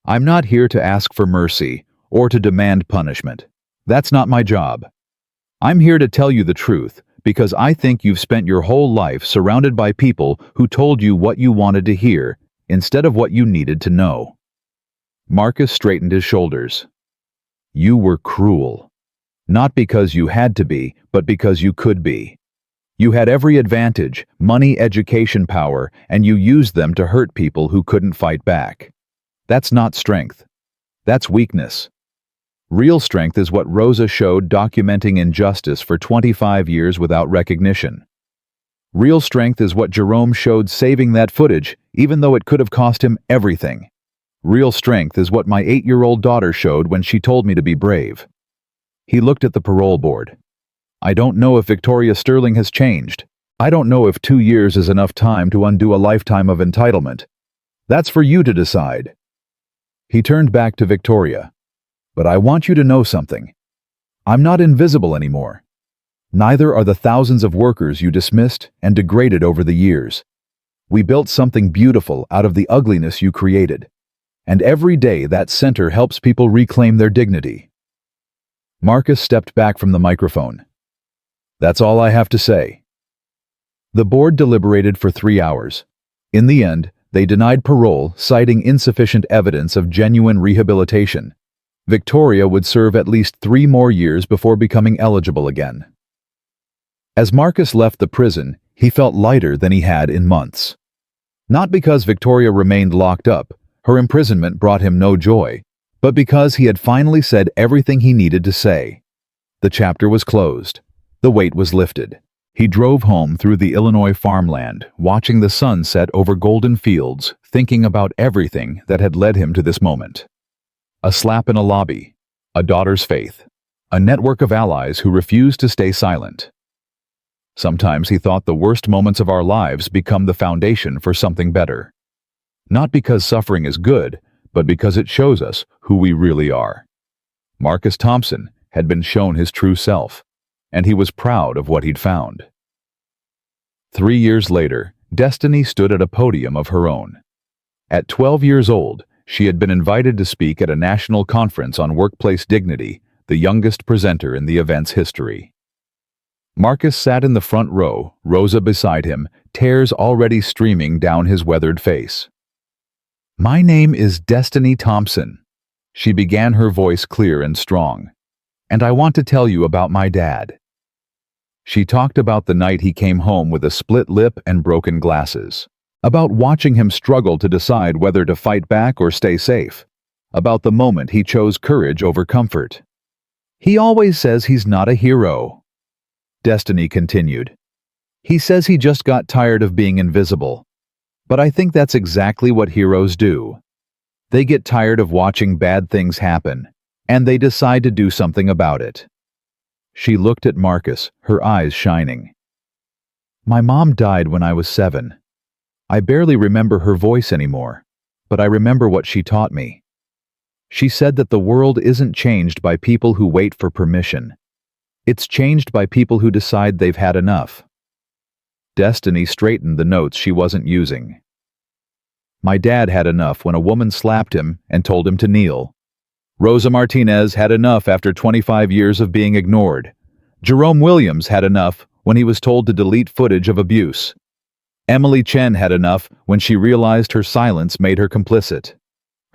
I'm not here to ask for mercy or to demand punishment. That's not my job. I'm here to tell you the truth because I think you've spent your whole life surrounded by people who told you what you wanted to hear instead of what you needed to know. Marcus straightened his shoulders. You were cruel. Not because you had to be, but because you could be. You had every advantage, money, education, power, and you used them to hurt people who couldn't fight back. That's not strength. That's weakness. Real strength is what Rosa showed documenting injustice for 25 years without recognition. Real strength is what Jerome showed saving that footage, even though it could have cost him everything. Real strength is what my 8-year-old daughter showed when she told me to be brave. He looked at the parole board. I don't know if Victoria Sterling has changed. I don't know if 2 years is enough time to undo a lifetime of entitlement. That's for you to decide. He turned back to Victoria. But I want you to know something. I'm not invisible anymore. Neither are the thousands of workers you dismissed and degraded over the years. We built something beautiful out of the ugliness you created. And every day that center helps people reclaim their dignity. Marcus stepped back from the microphone. That's all I have to say. The board deliberated for 3 hours. In the end, they denied parole, citing insufficient evidence of genuine rehabilitation. Victoria would serve at least 3 more years before becoming eligible again. As Marcus left the prison, he felt lighter than he had in months. Not because Victoria remained locked up, her imprisonment brought him no joy, but because he had finally said everything he needed to say. The chapter was closed. The weight was lifted. He drove home through the Illinois farmland, watching the sun set over golden fields, thinking about everything that had led him to this moment. A slap in a lobby, a daughter's faith, a network of allies who refused to stay silent. Sometimes he thought the worst moments of our lives become the foundation for something better. Not because suffering is good, but because it shows us who we really are. Marcus Thompson had been shown his true self, and he was proud of what he'd found. 3 years later, Destiny stood at a podium of her own. At 12 years old, she had been invited to speak at a national conference on workplace dignity, the youngest presenter in the event's history. Marcus sat in the front row, Rosa beside him, tears already streaming down his weathered face. My name is Destiny Thompson. She began, her voice clear and strong. And I want to tell you about my dad. She talked about the night he came home with a split lip and broken glasses. About watching him struggle to decide whether to fight back or stay safe. About the moment he chose courage over comfort. He always says he's not a hero. Destiny continued. He says he just got tired of being invisible. But I think that's exactly what heroes do. They get tired of watching bad things happen, and they decide to do something about it. She looked at Marcus, her eyes shining. My mom died when I was 7. I barely remember her voice anymore, but I remember what she taught me. She said that the world isn't changed by people who wait for permission. It's changed by people who decide they've had enough. Destiny straightened the notes she wasn't using. My dad had enough when a woman slapped him and told him to kneel. Rosa Martinez had enough after 25 years of being ignored. Jerome Williams had enough when he was told to delete footage of abuse. Emily Chen had enough when she realized her silence made her complicit.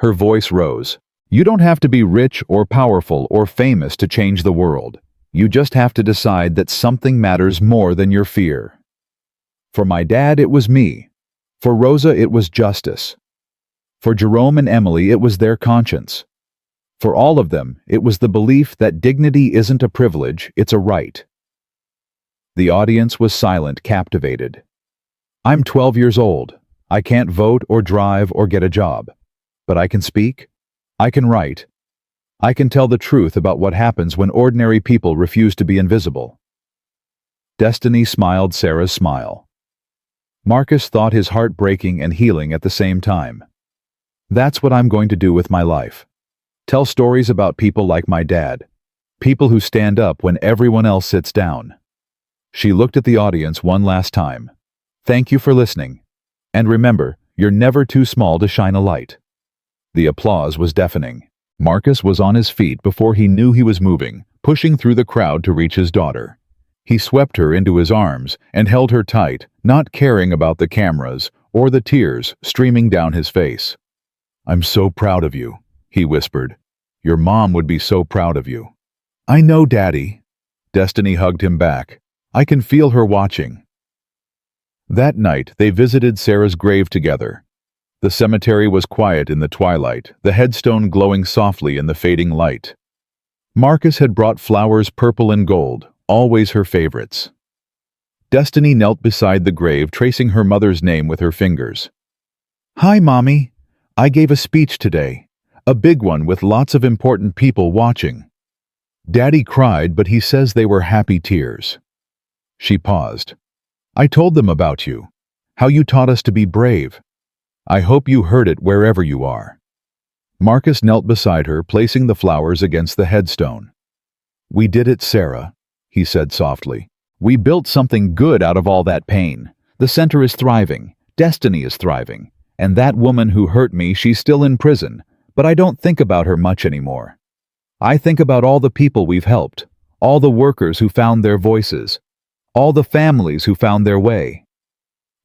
Her voice rose. You don't have to be rich or powerful or famous to change the world. You just have to decide that something matters more than your fear. For my dad, it was me. For Rosa, it was justice. For Jerome and Emily, it was their conscience. For all of them, it was the belief that dignity isn't a privilege, it's a right. The audience was silent, captivated. I'm 12 years old. I can't vote or drive or get a job. But I can speak. I can write. I can tell the truth about what happens when ordinary people refuse to be invisible. Destiny smiled Sarah's smile. Marcus thought his heart breaking and healing at the same time. That's what I'm going to do with my life. Tell stories about people like my dad. People who stand up when everyone else sits down. She looked at the audience one last time. Thank you for listening. And remember, you're never too small to shine a light. The applause was deafening. Marcus was on his feet before he knew he was moving, pushing through the crowd to reach his daughter. He swept her into his arms and held her tight, not caring about the cameras or the tears streaming down his face. I'm so proud of you, he whispered. Your mom would be so proud of you. I know, Daddy. Destiny hugged him back. I can feel her watching. That night, they visited Sarah's grave together. The cemetery was quiet in the twilight, the headstone glowing softly in the fading light. Marcus had brought flowers purple and gold, always her favorites. Destiny knelt beside the grave, tracing her mother's name with her fingers. Hi, Mommy. I gave a speech today. A big one with lots of important people watching. Daddy cried, but he says they were happy tears. She paused. I told them about you, how you taught us to be brave. I hope you heard it wherever you are. Marcus knelt beside her, placing the flowers against the headstone. We did it, Sarah, he said softly. We built something good out of all that pain. The center is thriving. Destiny is thriving. And that woman who hurt me, she's still in prison, but I don't think about her much anymore. I think about all the people we've helped, all the workers who found their voices, all the families who found their way.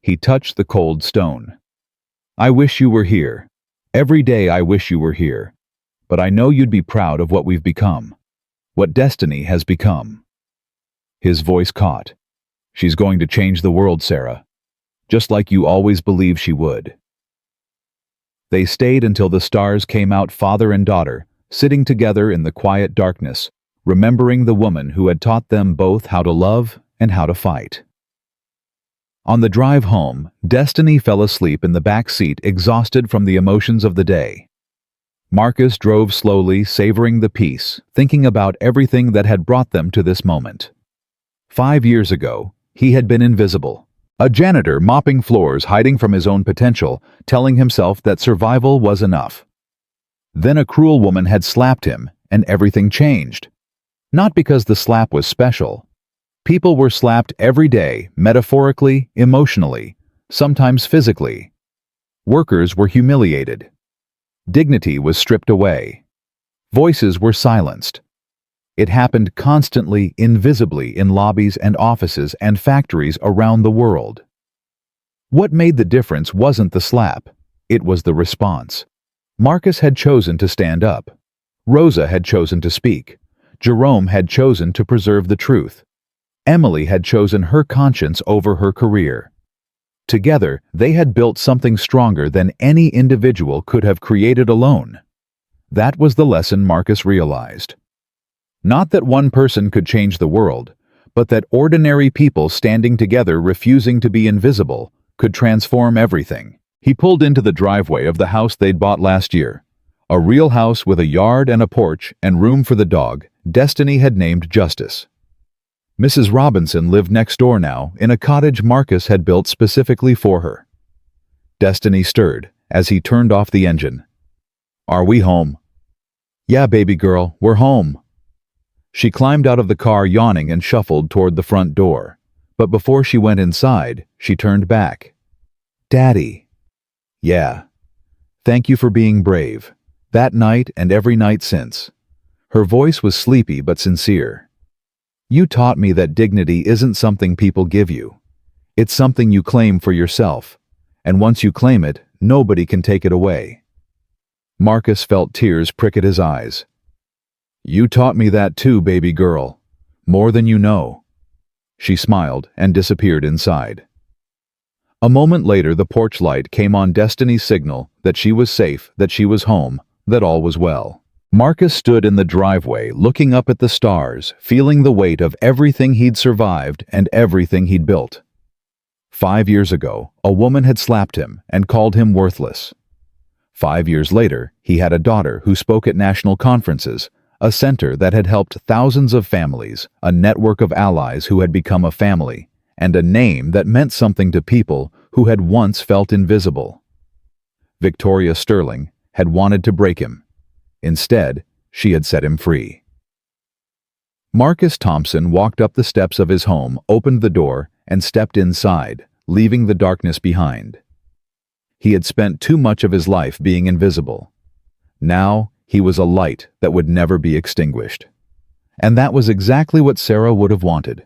He touched the cold stone. I wish you were here. Every day I wish you were here. But I know you'd be proud of what we've become. What Destiny has become. His voice caught. She's going to change the world, Sarah. Just like you always believed she would. They stayed until the stars came out, father and daughter, sitting together in the quiet darkness, remembering the woman who had taught them both how to love and how to fight. On the drive home, Destiny fell asleep in the back seat, exhausted from the emotions of the day. Marcus drove slowly, savoring the peace, thinking about everything that had brought them to this moment. 5 years ago, he had been invisible. A janitor mopping floors, hiding from his own potential, telling himself that survival was enough. Then a cruel woman had slapped him, and everything changed. Not because the slap was special. People were slapped every day, metaphorically, emotionally, sometimes physically. Workers were humiliated. Dignity was stripped away. Voices were silenced. It happened constantly, invisibly, in lobbies and offices and factories around the world. What made the difference wasn't the slap, it was the response. Marcus had chosen to stand up. Rosa had chosen to speak. Jerome had chosen to preserve the truth. Emily had chosen her conscience over her career. Together, they had built something stronger than any individual could have created alone. That was the lesson Marcus realized. Not that one person could change the world, but that ordinary people standing together refusing to be invisible could transform everything. He pulled into the driveway of the house they'd bought last year. A real house with a yard and a porch and room for the dog Destiny had named Justice. Mrs. Robinson lived next door now, in a cottage Marcus had built specifically for her. Destiny stirred as he turned off the engine. "Are we home?" "Yeah, baby girl, we're home." She climbed out of the car yawning and shuffled toward the front door. But before she went inside, she turned back. "Daddy." "Yeah. Thank you for being brave. That night and every night since." Her voice was sleepy but sincere. "You taught me that dignity isn't something people give you. It's something you claim for yourself. And once you claim it, nobody can take it away." Marcus felt tears prick at his eyes. "You taught me that too, baby girl. More than you know." She smiled and disappeared inside. A moment later, the porch light came on Destiny's signal that she was safe, that she was home, that all was well. Marcus stood in the driveway, looking up at the stars, feeling the weight of everything he'd survived and everything he'd built. 5 years ago, a woman had slapped him and called him worthless. 5 years later, he had a daughter who spoke at national conferences, a center that had helped thousands of families, a network of allies who had become a family, and a name that meant something to people who had once felt invisible. Victoria Sterling had wanted to break him. Instead, she had set him free. Marcus Thompson walked up the steps of his home, opened the door, and stepped inside, leaving the darkness behind. He had spent too much of his life being invisible. Now, he was a light that would never be extinguished. And that was exactly what Sarah would have wanted.